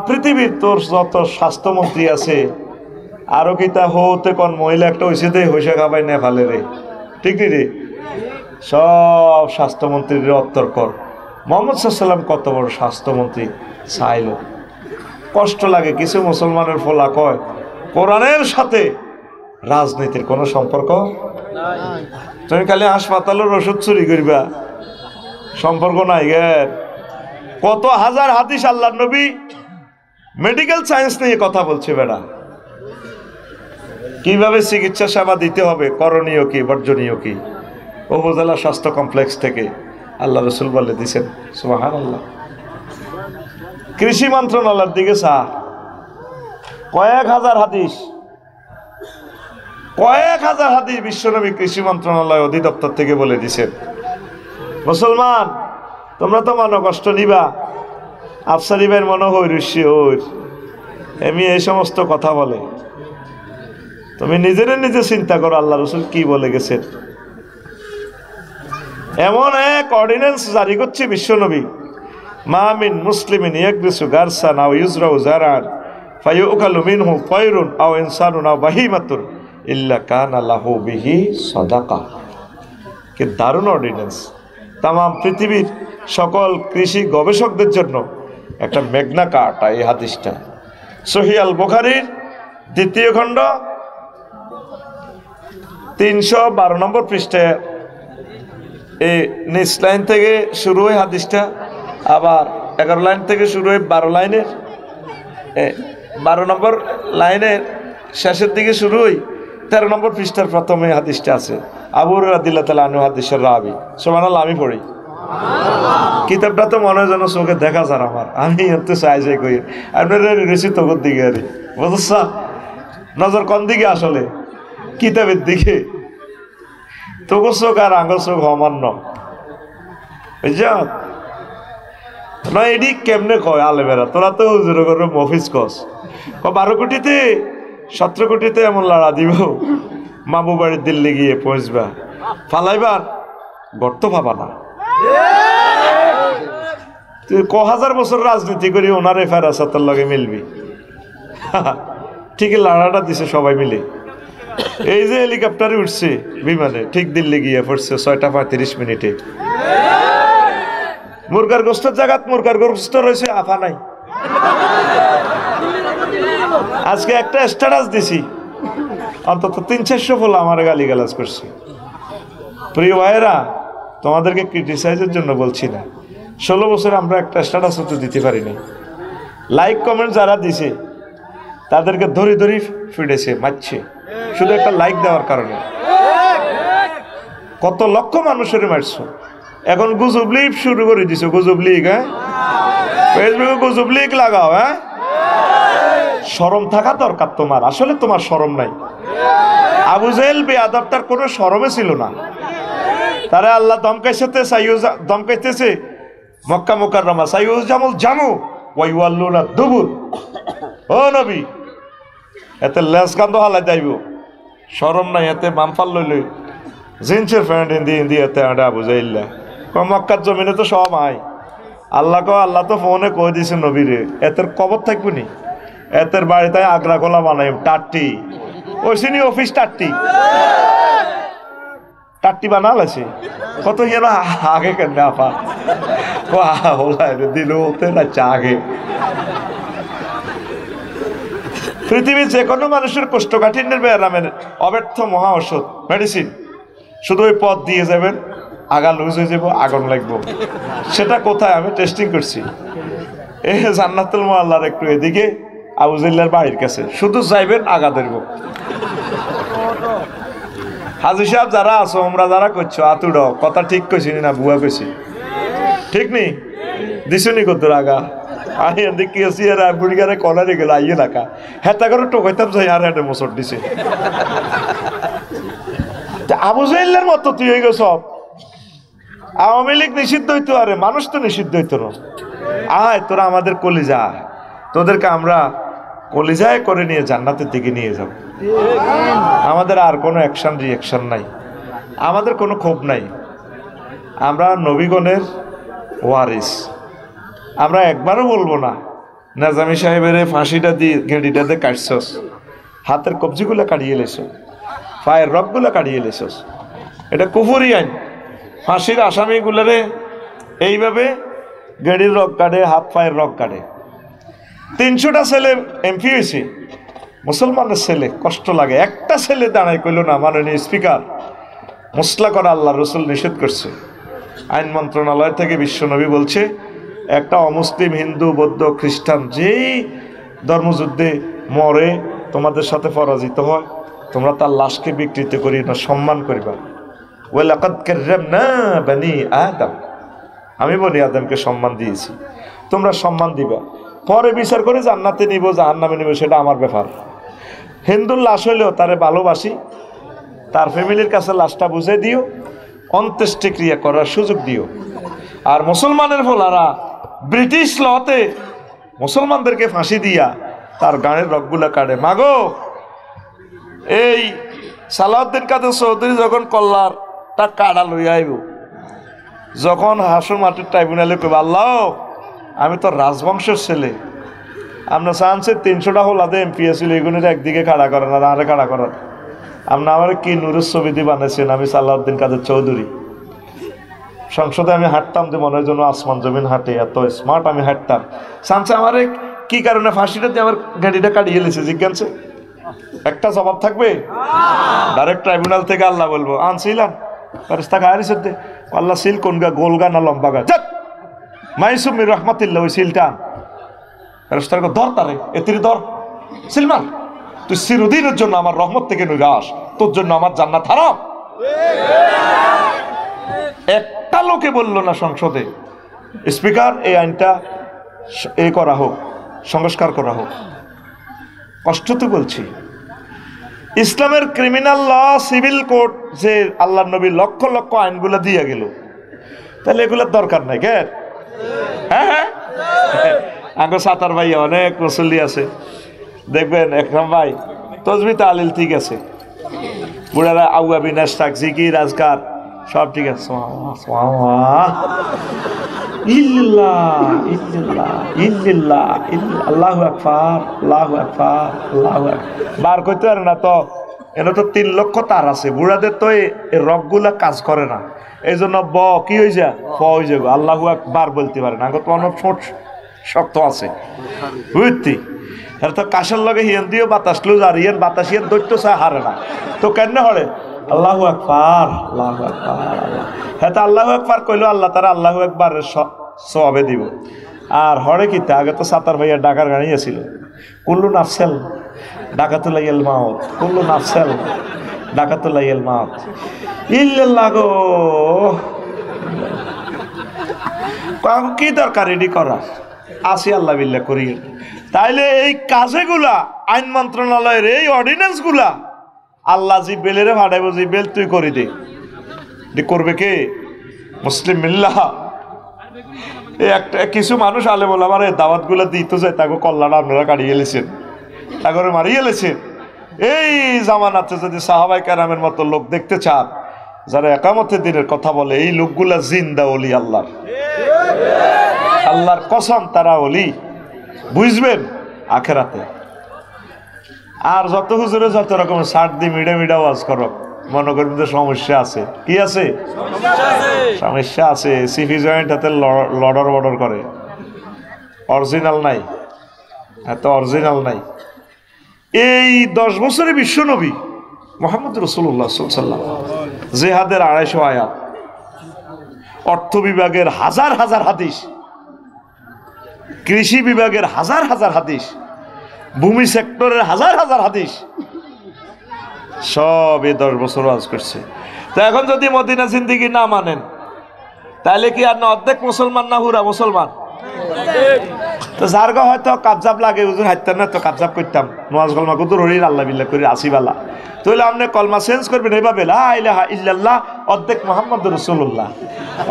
পৃথিবীর তোর যত স্বাস্থ্যমন্ত্রী আছে আরো কি তা হতে কোন মহিলা একটা হয়েছে দে হইসা খাবাই না ফালে রে, ঠিক নি রে? সব স্বাস্থ্যমন্ত্রীর অত্তর কর। মোহাম্মদ সাল্লাম কত বড় স্বাস্থ্যমন্ত্রী চাইল, কষ্ট লাগে। কিছু মুসলমানের ফলা কয় কোরআনের সাথে রাজনীতির কোনো সম্পর্ক নাই, তুমি খালি হাসপাতালের ওষুধ চুরি করবা, সম্পর্ক নাই। কত হাজার হাদিস আল্লাহ নবী মেডিকেল সায়েন্স নিয়ে কথা বলছে বেড়া, কিভাবে চিকিৎসা সেবা দিতে হবে, করণীয় কি বর্জনীয় কি, উপজেলা স্বাস্থ্য কমপ্লেক্স থেকে আল্লাহ রসুল বলে দিছেন। সুবহানাল্লাহ। কৃষি মন্ত্রণালয়ের দিকে কয়েক হাজার হাদিস বিশ্বনবী কৃষি মন্ত্রণালয় অধিদপ্তর থেকে বলে দিছেন, মুসলমান তোমরা তো মনে কষ্ট নিবা, আফসারি ভাইয়ের মনে হই ঋষি হইর এমনি এই সমস্ত কথা বলে, তুমি নিজে চিন্তা করো আল্লাহ রসুল কি বলে গেছেন। এমন এক অর্ডিন্যান্স জারি করছে বিশ্বনবী, মা মিন মুসলিমিন ইয়াকবিসু গারসান আও ইউজরাউ জারান ফায়ুকালু মিনহু তায়রুন আও ইনসানুন আও বাহিমাতুন ইল্লা কানা লাহু বিহি সাদাকা। কি দারুণ অর্ডিন্যান্স! তাম পৃথিবীর সকল কৃষি গবেষকদের জন্য একটা মেঘনা কাটা এই হাদিসটা। সহিহ আল বুখারীর 2য় খণ্ড 312 নম্বর পৃষ্ঠায় এই নিচ লাইন থেকে শুরু হয় হাদিসটা, আবার 11 লাইন থেকে শুরু হয় 12 লাইনের 12 নম্বর লাইনের শেষের দিকে শুরু হয় 13 নম্বর পৃষ্ঠার প্রথমে হাদিসটা আছে। আবু হুরায়রা রাদিয়াল্লাহু তাআলা আনহু হাদিসের রাবি। সুবহানাল্লাহ। আমি পড়ি কিতাবটা তো মনে হয় যেন চোখে দেখা যার আমার, আমি এত চাই কই আপনার রেসি তোর দিকে আরে বুঝছ, নজর কোন দিকে আসলে কিতাবের দিকে, তোর চোখ আর আঙ্গল চোখ অমান্য বুঝছ না। এডি কেমনে কয় আলেমেরা, তোরা তো হুজুর করে মফিজ কস 12 কোটিতে 17 কোটিতে এমন লড়া দিব, মামু বাড়ির দিল্লি গিয়ে পৌঁছবা, ফালাইবার গর্ত পাবা না। তুই 1000 বছর রাজনীতি করি ওনারে ফেরাসাতের লগে মিলবি, ঠিকই লড়াটা দিছে সবাই মিলে। এই যে হেলিকপ্টারে উঠছে বিমানে, ঠিক দিল্লি গিয়ে পড়ছে 6টা 35 মিনিটে। মুরগার গোস্তের জায়গাত মুরগার গোস্ত রয়েছে, আফা নাই। আজকে একটা স্ট্যাটাস দিছি, অন্তত 300-400 ফলো আমার গালিগালাজ করছে। প্রিয় ভাইয়েরা, তোমাদেরকে ক্রিটিসাইজের জন্য বলছি না, 16 বছর আমরা একটা স্ট্যাটাস তো দিতে পারিনি। লাইক কমেন্ট যারা দিছে তাদেরকে ধরি ফিরেছে মারছে, শুধু একটা লাইক দেওয়ার কারণে। কত লক্ষ মানুষের মারছো। এখন গুজব লীগ শুরু করে দিছো, গুজব লীগ। হ্যাঁ, ফেসবুকে গুজব লীগ লাগাও। হ্যাঁ, শরম থাকা দরকার তোমার, আসলে তোমার শরম নাই। আবু জেহেল বেয়াদবটার কোনো শরমে ছিল না। তারা আল্লাহ দমকাইতেছে মক্কা মুকাররমা সাইয়ুজ জামুল জামু ওয়াইওয়াল্লুনা দুবুর। ও নবী, এতে লেস কান্দ হালাই যাইব, শরম নাই, এতে বামফাল লইলে জিন্সের প্যান্ট হিন্দি এতে আডা আবু জেহেল মক্কার জমিনে তো সব আয়। আল্লাহ তো ফোনে কই দিছে নবীরে, এতের কবর থাকবো নি, এতের বাড়িতে আগ্রা গোলা বানাই টাট্টি, ওইসিনি অফিস টাট্টি বানাল আছে কত যেন আগে কেন আপা দিল না চা আগে। পৃথিবীর যে কোনো মানুষের কোষ্ঠকাঠিন্যের ব্যায়ামের অব্যর্থ মহা ঔষধ মেডিসিন, শুধু ওই পথ দিয়ে যাবেন, আগা লুজ হয়ে যাবো, আগুন লাগবো। সেটা কোথায় আমি টেস্টিং করছি, এই জান্নাতুল মুআল্লার একটু এদিকে আবু জেহেলের বাড়ির কাছে, শুধু যাইবেন আগা ধরব। হাজি সাহেব যারা আছো, আমরা যারা করছো আতুড কথা ঠিক কইছি না বুয়া কইছি, ঠিক নি দিছুনি কত আগা আমি দেখি আছি আর বুড়িগারে কলারে গেল আইয়ে লাকা হেতা করে টোকাইতাম যাই আর হেঁটে মোচর দিছে। আবু জেহেলের মতো তুই হয়ে গেছ। আওয়ামী লীগ নিষিদ্ধ হইতো, আরে মানুষ তো নিষিদ্ধ হইতো না। আয় তোরা আমাদের কলিজা, তোদেরকে আমরা কলিজায় করে নিয়ে জান্নাতের দিকে নিয়ে যাব। আমাদের আর কোনো অ্যাকশন রিয়াকশন নাই, আমাদের কোনো ক্ষোভ নাই। আমরা নবীগণের ওয়ারিস। আমরা একবারও বলবো না নাজামি সাহেবের ফাঁসিটা দিয়ে গেঁড়িটাতে কাটছস, হাতের কবজিগুলো কাটিয়ে লেছ, পায়ের রগগুলো কাটিয়ে লেছস, এটা কুফুরি আইন। ফাঁসির আসামিগুলোরে এইভাবে গেঁড়ির রগ কাটে, হাত পায়ের রগ কাটে। 300টা ছেলে এমপি হয়েছে, মুসলমানের ছেলে, কষ্ট লাগে। একটা ছেলে দাঁড়ায় কইল না মাননীয় স্পিকার মুসলা করা আল্লাহ রসুল নিষেধ করছে। আইন মন্ত্রণালয় থেকে বিশ্বনবী বলছে একটা অমুসলিম হিন্দু বৌদ্ধ খ্রিস্টান যেই ধর্মযুদ্ধে মরে তোমাদের সাথে পরাজিত হয়, তোমরা তার লাশকে বিকৃত করি না, সম্মান করিবা। ওয়ালাকাদ কাররামনা বনি আদম, আমি বনি আদমকে সম্মান দিয়েছি, তোমরা সম্মান দিবা। পরে বিচার করে জান্নাতে নিব জাহান্নামে নিব সেটা আমার ব্যাপার। হিন্দুর লাশ হইলেও তারে ভালোবাসি, তার ফ্যামিলির কাছে লাশটা বুঝে দিও, অন্ত্যেষ্টিক্রিয়া করার সুযোগ দিও। আর মুসলমানের ফলারা ব্রিটিশ লতে মুসলমানদেরকে ফাঁসি দিয়া তার গানের রগগুলা কাটে। মাগো, এই সালাউদ্দিন কাদের চৌধুরী যখন কল্লার তার কাটা লইয়া আইব, যখন হাসর মাটির ট্রাইব্যুনালে কইব আল্লাহ আমি তো রাজবংশের ছেলে, আপনার চান্সের 300টা হলাদে এমপি আছিল, এগুলোর একদিকে খাড়া করেন আর আরে খাড়া করেন। আপনার আমার কি নূরের ছবি দিয়ে বানাইছেন, আমি সালাউদ্দিন কাদের চৌধুরী। সংসদে আমি হাঁটতাম যে মনে হয় যেন আসমান জমিন হাঁটে, এত স্মার্ট আমি হাঁটতাম। চান্সে আমার কি কারণে ফাঁসিটা দিয়ে আমার গাড়িটা কাটিয়ে এলেছে জিজ্ঞাসা একটা জবাব থাকবে? ডাইরেক্ট ট্রাইব্যুনাল থেকে আল্লাহ বলবো আনছিলাম আল্লাহ সিল কোন গা, গোল গা না লম্বা গা? মাইসুমির রহমাতিল্লাহ ওই সিলটা ধর, তারে এতির ধর সিলমান, তুই চিরদিনের জন্য আমার রহমত থেকে নিরাশ, তোর জন্য আমার জান্নাত হারাম। একটা লোকে বললো না সংসদে স্পিকার এই আইনটা করা হোক, সংস্কার করা হোক। কষ্ট তো বলছি, ইসলামের ক্রিমিনাল ল, সিভিল কোড যে আল্লাহ নবী লক্ষ লক্ষ আইনগুলো দিয়ে গেল, তাহলে এগুলোর দরকার নাই কে? হ্যাঁ, আগে সাতার ভাই অনেক মুসল্লি আছে, দেখবেন একরাম ভাই তসবি তালিল ঠিক আছে, বুড়ারা আউয়া বিনাশ থাক জিকির আজকার সব ঠিক আছে। আল্লাহু আকবার, আল্লাহু আকবার, আল্লাহু আকবার বার করতে পারে না তো। এনে তো 3 লক্ষ তার আছে, বুড়াদের তো এই রগগুলা কাজ করে না, এই জন্য কি হয়ে যায়, হয়ে যাবে আল্লাহু আকবার বলতে পারে না। আগে তো অনেক ছোট শক্ত আছে বুঝতি, এর তো কাশের লগে হিয়ান দিয়েও বাতাস লুজ, আর ইয়ের বাতাস ইয়ের দৈত্য চা হারে না, তো কেন হরে আল্লাহু আকবার, আল্লাহু আকবার। হ্যাঁ, তো আল্লাহু আকবার কইলো আল্লাহ তারা আল্লাহু আকবারের সওয়াবে দিব। আর হরে কিতা আগে তো সাতার ভাইয়া ডাকার গাড়ি আছিল, কুল্লু নাফসেল ডাকাতুল মাউত, কুল্লু নাফসেল ডাকাতুল্লাহ ইল মাউত ইল্লাল্লাহ গো, কি দরকার এডি করার, আসি আল্লাহ বিল্লাহ করি। তাইলে এই কাজেগুলা আইন মন্ত্রণালয়ের এই অর্ডিন্যান্স গুলা আল্লাহ জিব্বেলেরে ভাড়াইব, জিব্বেল তুই করি দে, করবে কে? মুসলিম মিল্লাহ। এই একটা কিছু মানুষ আলে বলে আমার দাওয়াত গুলা দিতে যায়, তাকে কল্যাণ আপনারা কাটিয়ে এলেছেন, তাকে মারিয়ে এলেছেন। এই জামানাতে যদি সাহাবায়ে কেরামের মতো লোক দেখতে চান যারা একামতের দিনের কথা বলে, এই লোকগুলা জিন্দা ওলি আল্লাহর, আল্লাহর কসম তারা ওলি, বুঝবেন আখেরাতে। আর যত হুজুরে যত রকম সার দি মিডে মিডা ওয়াজ করো, মনে করবেন যে সমস্যা আছে। কি আছে? সমস্যা আছে। সিফি জয়েন্ট হাতে লডর বর্ডর করে, অরিজিনাল নাই, এত অরিজিনাল নাই। এই 10 বছরে বিশ্ব নবী মুহাম্মদ রাসূলুল্লাহ সাল্লাল্লাহু আলাইহি ওয়াসাল্লাম জিহাদের 250 আয়াত, অর্থ বিভাগের হাজার হাজার হাদিস, কৃষি বিভাগের হাজার হাজার হাদিস, ভূমি সেক্টরের হাজার হাজার হাদিস, সব এই 10 বছর ওয়াজ করছে। তো এখন যদি মদিনা জিন্দেগি না মানেন, তাহলে কি আর না অর্ধেক মুসলমান না পুরা মুসলমান? তো যার গা হয়তো কাবজাব লাগে, হুজুর হাইতাম না তো কাবজাব করতাম, নওয়াজ কলমা কুদুর হরির আল্লাহ বিল্লাহ করি আসিবালা, তাহলে আপনি কলমা চেঞ্জ করবেন এইভাবে, লা ইলাহা ইল্লাল্লাহ অর্ধেক মুহাম্মদুর রাসূলুল্লাহ,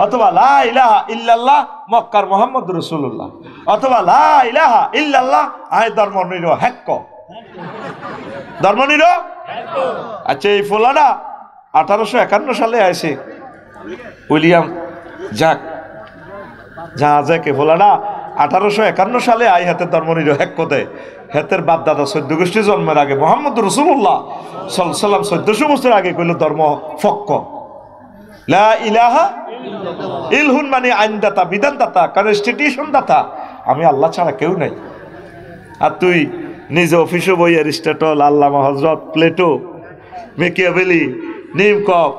অথবা লা ইলাহা ইল্লাল্লাহ মক্কার মুহাম্মদুর রাসূলুল্লাহ, অথবা লা ইলাহা ইল্লাল্লাহ আয় ধর্ম নিরো হ্যাক্ক, ধর্ম নিরো। আচ্ছা, এই ফোলাটা 1851 সালে আসে উইলিয়াম জ্যাক, জাহাজে ফোলাটা 1851 সালে আই হাতের ধর্ম নিরো হ্যাক্ক দেয়। হাতের বাপ দাদা 14 গোষ্ঠী জন্মের আগে মুহাম্মদ রাসূলুল্লাহ সাল্লাল্লাহু আলাইহি ওয়াসাল্লাম 1400 বছর আগে কইল ধর্ম ফক্ক, লা ইলাহা ইলহুন মানে আইনদাতা, বিধানদাতা, কনস্টিটিউশন দাতা, আমি আল্লাহ ছাড়া কেউ নাই। আর তুই নিজে অফিসে বই অ্যারিস্টটল, আল্লামা হযরত, প্লেটো, মেকিয়াভেলি, নিমকক,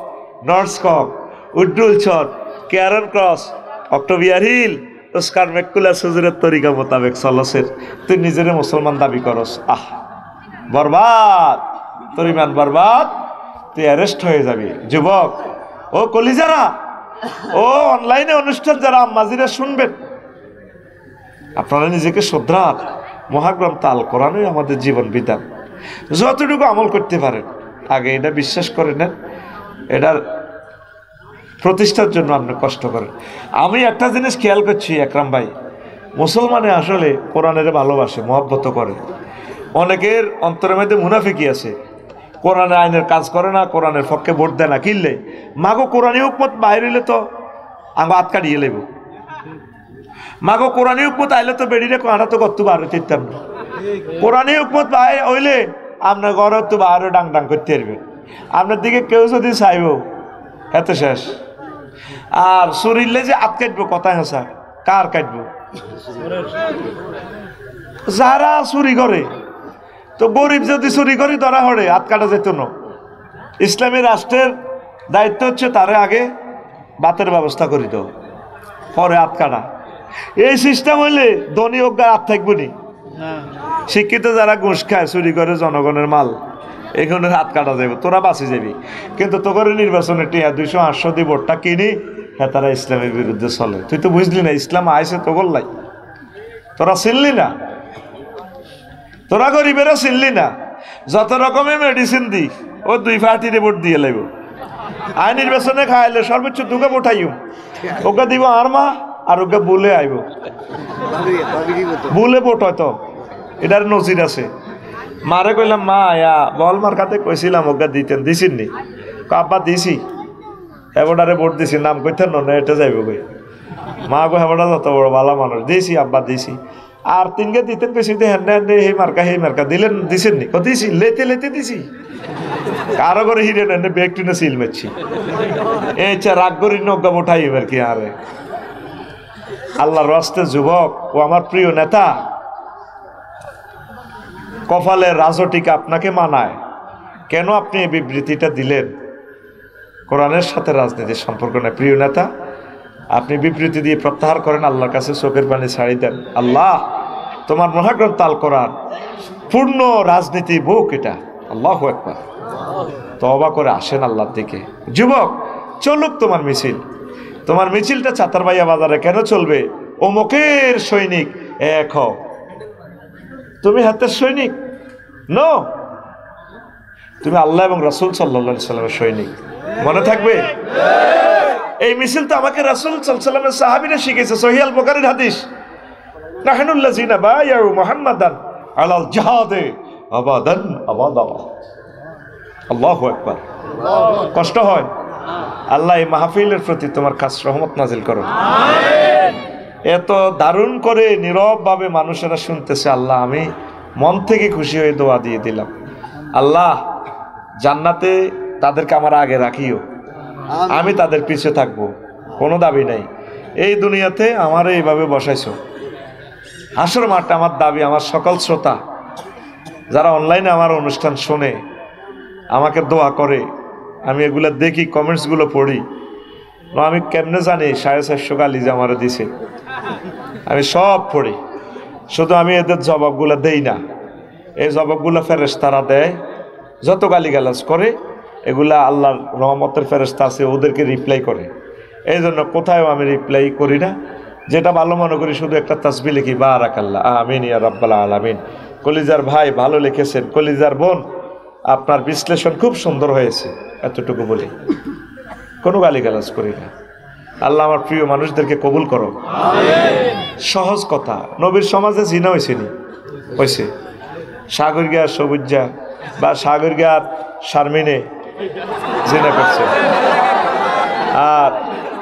নর্সকক, উড্ডুল ছট, ক্যারন ক্রস, অক্টোভিয়ার হিল, ওস্কার ম্যাকুলাস হুজুরের তরিকা মোতাবেক চলছের, তুই নিজের মুসলমান দাবি করস। আহ, বরবাদ, তোর ইমান বরবাদ, তুই অ্যারেস্ট হয়ে যাবি। যুবক ও কলিজারা, ও অনলাইনে অনুষ্ঠান যারা আম্মাজিরা শুনবেন, আপনারা নিজেকে শ্রদ্ধার, মহাগ্রন্থ আল কোরআনই আমাদের জীবন বিধান, যতটুকু আমল করতে পারেন আগে এটা বিশ্বাস করে নেন, এটার প্রতিষ্ঠার জন্য আপনি কষ্ট করেন। আমি একটা জিনিস খেয়াল করছি একরাম ভাই, মুসলমানে আসলে কোরআনের ভালোবাসে, মহব্বত করে। অনেকের অন্তরের মধ্যে মুনাফিকি আছে, কোরআনের আইনের কাজ করে না, কোরআনের পক্ষে ভোট দেয় না, কিনলে মাগো কোরআনী হুকমত বাইরে হইলে তো আঙ্গ হাত কাটিয়ে লেব, মাগো কোরআনী হুকমত আইলে তো বেড়িরে কাঁটা তো কত বার চিনতাম না, কোরআনী হুকমত বাইরে হইলে আপনার ঘর তো বাইরে ডাং ডাং করতে পারবেন, আপনার দিকে কেউ যদি চাইব এত শেষ। আর শরীরে যে হাত কাটবো, কথা হেসা কার কাটবো? যারা চুরি করে, তো গরিব যদি চুরি করে ধরা হরে হাত কাটা যেত না। ইসলামী রাষ্ট্রের দায়িত্ব হচ্ছে তারে আগে বাতের ব্যবস্থা করি তো, পরে হাত কাটা। এই সিস্টেম হইলে ধনী অজ্ঞার হাত থাকবো নি। শিক্ষিত যারা ঘুষ খায়, চুরি করে জনগণের মাল, এখানে হাত কাটা যাবে, তোরা বাঁচি যাবি। কিন্তু তোর নির্বাচনে টিয়া 200-800 দিয়ে ভোটটা কিনি, হ্যাঁ তারা ইসলামের বিরুদ্ধে চলে। তুই তো বুঝলি না ইসলাম আইসে তো বললাই, তোরা চিনলি না, তোরা গরিবেরও চিনলি না। যত রকমের মেডিসিন দি ও 2 পার্টিতে ভোট দিয়ে লাগব। আই নির্বাচনে খাইলে সর্বোচ্চ 2কে ভোটাইম, ওকে দিব আর মা, আর ওকে বুলে আইব, বুলে ভোট হয়তো, এটার নজির আছে। মারে কইলাম মা আয়া বল মার কাতে কইছিলাম ওকে দিতেন, দিছিন নি? আব্বা দিছি, হেবডারে ভোট দিছি, নাম কইতেন না এটা যাইব কই। মা গো হেবডা যত বড় ভালো মানুষ, দিছি আব্বা দিছি। আর 3কে দিতেন কইছি, হ্যান্ডে হ্যান্ডে হে মার্কা দিলেন, দিছেন নি? দিছি, লেতে লেতে দিছি, কারো করে হিরে নেন বেগ টিনে সিল মারছি। এই রাগ করি নৌকা উঠাই এবার কি আরে আল্লাহর রাস্তে। যুবক ও আমার প্রিয় নেতা, কপালের রাজটিকা আপনাকে মানায় কেন আপনি এই বিবৃতিটা দিলেন? কোরআনের সাথে রাজনীতির সম্পর্ক নেই। প্রিয় নেতা, আপনি বিবৃতি দিয়ে প্রত্যাহার করেন, আল্লাহর কাছে চোখের পানি ছাড়ি দেন। আল্লাহ তোমার মহাগ্রন্থ আল কোরআন পূর্ণ রাজনীতি বুক, এটা আল্লাহু আকবার। তওবা করে আসেন আল্লাহর দিকে। যুবক, চলুক তোমার মিছিল। তোমার মিছিলটা চাতারবাইয়া বাজারে কেন চলবে? অমুকের সৈনিক এক হও। তুমি হাতের সৈনিক নো, তুমি আল্লাহ এবং রাসূল সাল্লাল্লাহু আলাইহি সাল্লামের সৈনিক। মনে থাকবে? এই মিছিল তো আমাকে রাসূল সাল্লাল্লাহু আলাইহি সাল্লামের সাহাবীরা শিখিয়েছে। সহিহ আল বুখারীর হাদিস, নাহনুল্লাযিনা বায়াউ মুহাম্মাদান আলাল জিহাদে আবাদান আবাদা। আল্লাহু আকবার। কষ্ট হয়? আল্লাহ এই মাহফিলের প্রতি তোমার খাস রহমত নাজিল করো। এত দারুণ করে নীরবভাবে মানুষেরা শুনতেছে। আল্লাহ, আমি মন থেকে খুশি হয়ে দোয়া দিয়ে দিলাম। আল্লাহ, জান্নাতে তাদেরকে আমার আগে রাখিও, আমি তাদের পিছে থাকবো, কোনো দাবি নাই। এই দুনিয়াতে আমার এইভাবে বসাইছো, হাসর মাঠটা আমার দাবি। আমার সকল শ্রোতা যারা অনলাইনে আমার অনুষ্ঠান শোনে, আমাকে দোয়া করে, আমি এগুলো দেখি, কমেন্টসগুলো পড়ি। আমি কেমনে জানি 450 গালি যে আমার দিছে, আমি সব পড়ি। শুধু আমি এদের জবাবগুলো দেই না, এই জবাবগুলো ফেরেশতারা দেয়। যত গালিগালাজ করে এগুলা আল্লাহর রহমতের ফেরেশতা আছে, ওদেরকে রিপ্লাই করে। এই জন্য কোথাও আমি রিপ্লাই করি না। যেটা ভালো মনে করি শুধু একটা তাসবিহ লিখি, বারাকাল্লাহ, আমিন ইয়া রাব্বাল আলামিন। কলিজার ভাই ভালো লিখেছেন, কলিজার বোন আপনার বিশ্লেষণ খুব সুন্দর হয়েছে, এতটুকু বলি। কোনো গালিগালাজ করি না। আল্লাহ আমার প্রিয় মানুষদেরকে কবুল করো। সহজ কথা, নবীর সমাজে জিনা হয়েছে নি? হয়েছে। সাগরগিয়া সবুজা বা সাগরগিয়া শারমিনে জিনা করছে, আর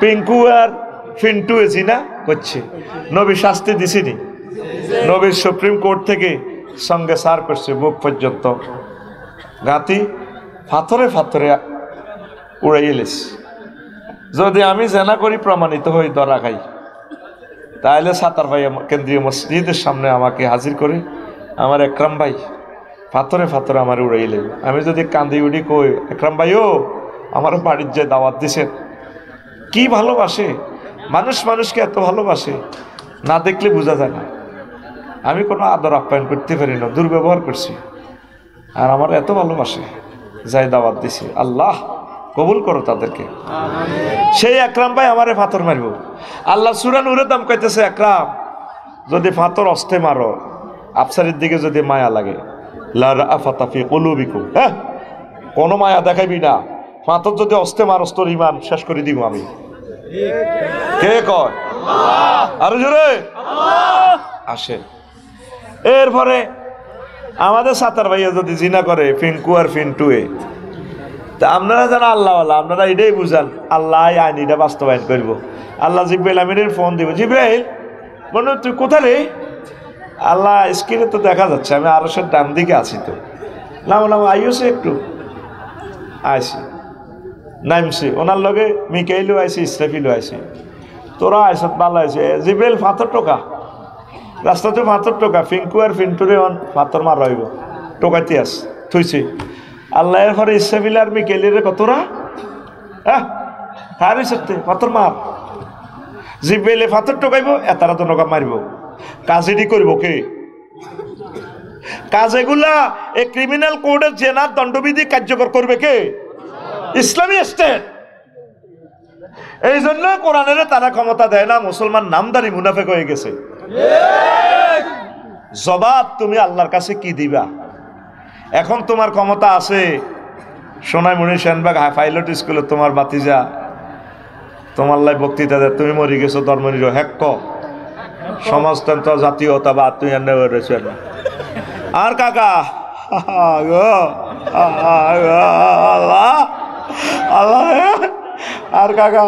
পিঙ্কু আর ফিন্টু জিনা করছে। নবী শাস্তি দিছিনি? নবীর সুপ্রিম কোর্ট থেকে সঙ্গে সার করছে, বুক পর্যন্ত গাতি ফাথরে ফাথরে উড়াই এলিস। যদি আমি জেনা করি প্রমাণিত হই, ধরা খাই, তাহলে সাতার ভাই কেন্দ্রীয় মসজিদের সামনে আমাকে হাজির করে, আমার একরাম ভাই ফাথরে ফাথরে আমার উড়াইলে। আমি যদি কান্দি উড়ি কই, একরাম ভাইও আমার বাড়ির যে দাওয়াত দিছেন। কি ভালোবাসে মানুষ, মানুষকে এত ভালোবাসে, না দেখলে বোঝা যায় না। আমি কোনো আদর আপ্যায়ন করতে পারি না, দুর্ব্যবহার করছি, আর আমার এত ভালোবাসে, যাই দাওয়াত দিছি। আল্লাহ কবুল করো তাদেরকে। সেই একরাম ভাই আমারে ফাতর মারব। আল্লাহ সূরা নূরের দাম কইতেছে, একরাম যদি ফাতর অস্তে মারো, আফসারের দিকে যদি মায়া লাগে, লা রাফাতা ফি কুলুবিকুম, হ্যাঁ, কোনো মায়া দেখাইবি না। ফাতর যদি অস্তে মারস, তোর ঈমান শেষ করে দিব আমি। কে কয়? আরো জোরে আসে। এরপরে আমাদের সাতার ভাইয়া যদি জিনা করে, ফিনকু আর ফিন্টুয়ে, তা আপনারা যারা আল্লাহওয়ালা, আপনারা এটাই বুঝান, আল্লাহ আইন এটা বাস্তবায়ন করবো। আল্লাহ জিব্রাইল আমিনের ফোন দিব, জিব্রাইল মনে তুই কোথায় রে? আল্লাহ স্ক্রিনে তো দেখা যাচ্ছে, আমি আরশের ডান দিকে আছি। তো নাম আইসে একটু আইসি, নামছি, ওনার লগে মিকাইলও আইসি, ইসরাফিলও আইসি, তোরা আইসত ভালো আইসে। জিব্রাইল ফাতর টোকা, রাস্তাতে ফাতর টোকা, ফিঙ্কু আর ফিন্টুরে ফাতর মার রইব, টোকাইতে আস থুইছি। আল্লাহ এর পরে ইসরাফিল আর মিকাইলের কতরা, হ্যাঁ, হারি সত্যি ফাতর মার। জিব্রাইলে ফাতর টোকাইব, এতারা তো নৌকা মারিব। কাজেডি করবো কে? কাজ এগুলা এই ক্রিমিনাল কোডের জেনার দণ্ডবিধি কার্যকর করবে কে? ইসলামী স্টেট। এই জন্য কোরআনের তারা ক্ষমতা দেয় না, মুসলমান নামদারি মুনাফেক হয়ে গেছে। জবাব তুমি আল্লাহর কাছে কি দিবা? এখন তোমার ক্ষমতা আছে, সোনাইমণি সেনবাগ পাইলট স্কুলে তোমার বাতিজা তোমার লাই বক্তৃতা দেয়, তুমি মরি গেছো ধর্মনির হেক্ক সমাজতন্ত্র জাতীয়তাবাদ তুই রয়েছে না। আর কাকা আল্লাহ আল্লাহ, আর কাকা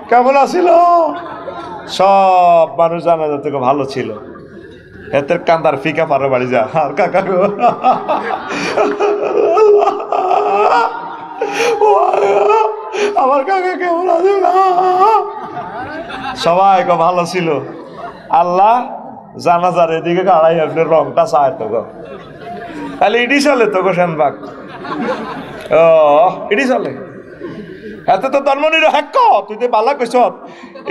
কেমন আছিল? সব মানুষ জানা যাতে ভালো ছিল। এতের কান্দার ফিকা পারো বাড়ি যা। আর কাকা গো আমার কাকা কেমন আছে? সবাই ভালো ছিল। আল্লাহ জানাজার এদিকে গাড়াই আপনার রংটা চায় তো গো, তাহলে ইডি চলে তো গো সেনবাগ, ও ইডি চলে। এতে তো ধর্মনির হ্যাক, তুই তো বালা কইস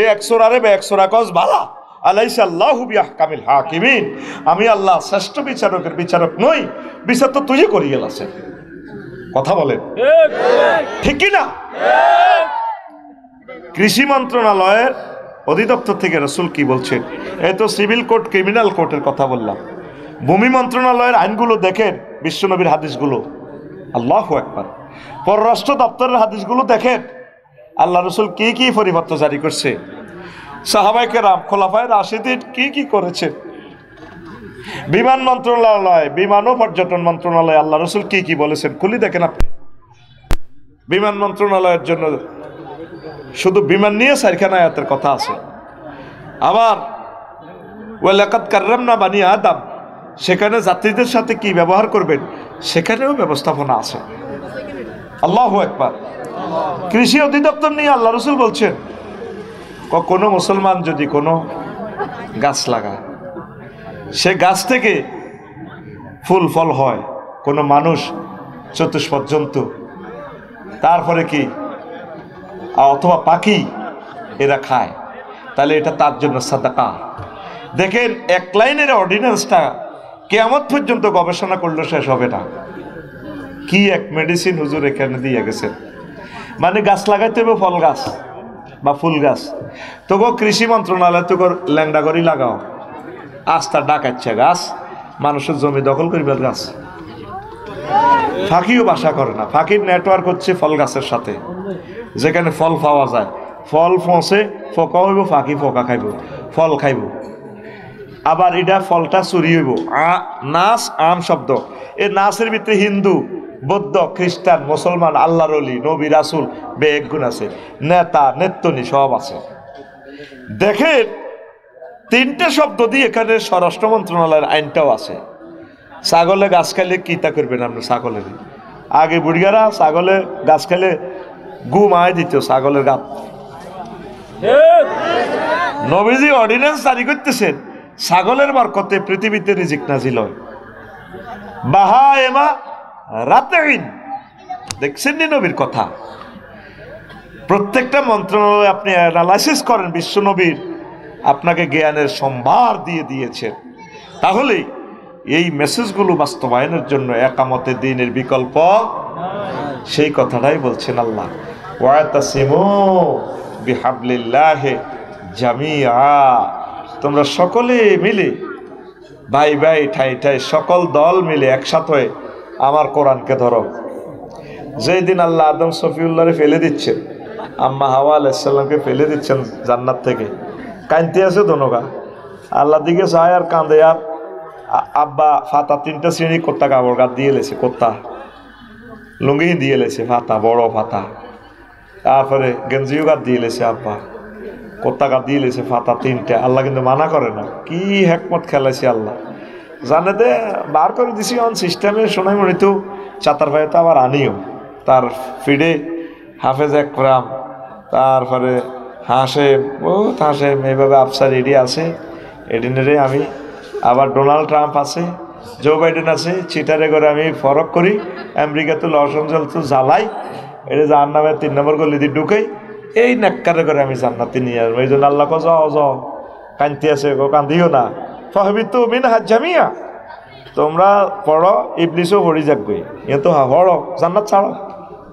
এই 100 রে 100 কস বালা। আলাইসা আল্লাহু বিআহকামিল হাকিমিন, আমি আল্লাহ শ্রেষ্ঠ বিচারকের বিচারক নই, বিচার তো তুই করি গেলাছে। কথা বলেন ঠিক কি না? কৃষি মন্ত্রণালয়ের অধিদপ্তর থেকে রাসূল কি বলছেন? এই তো সিভিল কোর্ট, ক্রিমিনাল কোর্টের কথা বললাম। ভূমি মন্ত্রণালয়ের আইনগুলো দেখেন, বিশ্বনবীর হাদিসগুলো, আল্লাহু আকবার। পররাষ্ট্র দপ্তরের হাদিসগুলো দেখেন, আল্লাহ রসুল কি কি পরিবর্ত জারি করছে, সাহাবায়ে কেরাম খোলাফায়ে রাশিদিন কি কি করেছে। বিমান মন্ত্রণালয়, বিমান ও পর্যটন মন্ত্রণালয় আল্লাহ রসুল কি কি বলেছেন, খুলি দেখেন আপনি। বিমান মন্ত্রণালয়ের জন্য শুধু বিমান নিয়ে 4খানা আয়াতের কথা আছে। আবার ওয়ালাকাদ কাররামনা বানি আদম, সেখানে যাত্রীদের সাথে কি ব্যবহার করবেন সেখানেও ব্যবস্থাপনা আছে। আল্লাহু আকবার। কৃষি অধিদপ্তর নিয়ে আল্লাহ রসুল বলছেন, কোনো মুসলমান যদি কোনো গাছ লাগায়, সে গাছ থেকে ফুল ফল হয়, কোনো মানুষ চতুষ্পদ জন্তু, তারপরে কি অথবা পাখি এরা খায়, তাহলে এটা তার জন্য সাদাকা। দেখেন, এক লাইনের অর্ডিন্যান্সটা কিয়ামত পর্যন্ত গবেষণা করলে শেষ হবে না। কি এক মেডিসিন হুজুর এখানে দিয়ে গেছেন। মানে গাছ লাগাইতে হবে, ফল গাছ বা ফুল গাছ। তোকে কৃষি মন্ত্রণালয় তোকে ল্যাংডা করি লাগাও, আস্তা ডাকাচ্ছে গাছ, মানুষের জমি দখল করিবার গাছ। ফাঁকিও বাসা করে না, ফাঁকির নেটওয়ার্ক হচ্ছে ফল গাছের সাথে, যেখানে ফল পাওয়া যায়, ফল ফসে ফোকা হইব, ফাঁকি ফোকা খাইব, ফল খাইব। আবার এটা ফলটা চুরি হইব। নাচ, আম শব্দ, এই নাচের ভিতরে হিন্দু, বৌদ্ধ, খ্রিস্টান, মুসলমান, আল্লাহর ওলি, নবী, রাসূল, বেগুন আছে, নেতা নেত্তনি সব আছে। দেখেন, 3টে শব্দ দিয়ে এখানে স্বরাষ্ট্র মন্ত্রণালয়ের আইনটাও আছে। ছাগলে গাছ খাইলে কিতা করবেন আপনি? ছাগলের আগে বুড়িয়ারা ছাগলে গাছ খাইলে গু মায় দিত ছাগলের গাত। নবীজি অর্ডিন্যান্স জারি করতেছেন, ছাগলের বরকতে পৃথিবীতে রিজিক নাজিল হয়। বাহা এমা রাতেইন, দেখছেন নি নবীর কথা? প্রত্যেকটা মন্ত্রণালয় আপনি অ্যানালাইসিস করেন, বিশ্ব নবীর আপনাকে জ্ঞানের সম্ভার দিয়ে দিয়েছেন। তাহলে এই মেসেজগুলো বাস্তবায়নের জন্য একামতে দ্বীনের বিকল্প, সেই কথাটাই বলছেন আল্লাহ, ওয়াতাসিমু বিহাবলিল্লাহি জামিআ, তোমরা সকলে মিলে, ভাই ভাই ঠাই ঠাই সকল দল মিলে একসাথে হয়ে আমার কোরআনকে ধরো। যেই দিন আল্লাহ আদম সফিউল্লাহরে ফেলে দিচ্ছেন, আম্মা হাওয়া আলাইহিস সালামকে ফেলে দিচ্ছেন জান্নাত থেকে, কাঁদতে আছে দোনোগা, আল্লাহ দিকে চায় আর কাঁদে। আর আব্বা ফাতা 3টা শ্রেণী কোত্তা কাপড় গাছ দিয়ে লেছে, কোত্তা লুঙ্গি দিয়ে লেছে, ফাতা বড় ফাতা, তারপরে গেঞ্জিও গাছ দিয়ে লেছে, আব্বা কোত্তা গাছ দিয়ে লেছে, ফাতা 3টা। আল্লাহ কিন্তু মানা করে না, কি হেকমত খেলাইছে আল্লাহ জানে। দে বার করে দিছি অন সিস্টেমে, শোনাই মনে তো চাতার ভাই তো আবার আনিও, তার ফিডে হাফেজ একরাম, তারপরে হাসেম, বহুত হাসেম, এইভাবে আফসার এডি আছে, এডিনেরে আমি, আবার ডোনাল্ড ট্রাম্প আছে, জো বাইডেন আছে, চিটারে করে আমি ফরক করি, আমেরিকা তো লস অ্যাঞ্জেলস তো জ্বালাই, এটা যার নামে 3 নম্বর গলি দিয়ে ঢুকাই, এই নাক্কারে করে আমি জান্নাতে নিয়ে আসবো। এই জন্য আল্লাহ যাও যাও, কান্তি আছে গো, কান্দিও না, ফাহবিতু মিনহা জামিয়া, তোমরা পড়ো, ইবলিসও পড়ি যাকবই, এ তো পড়ো, জান্নাত ছাড়ো,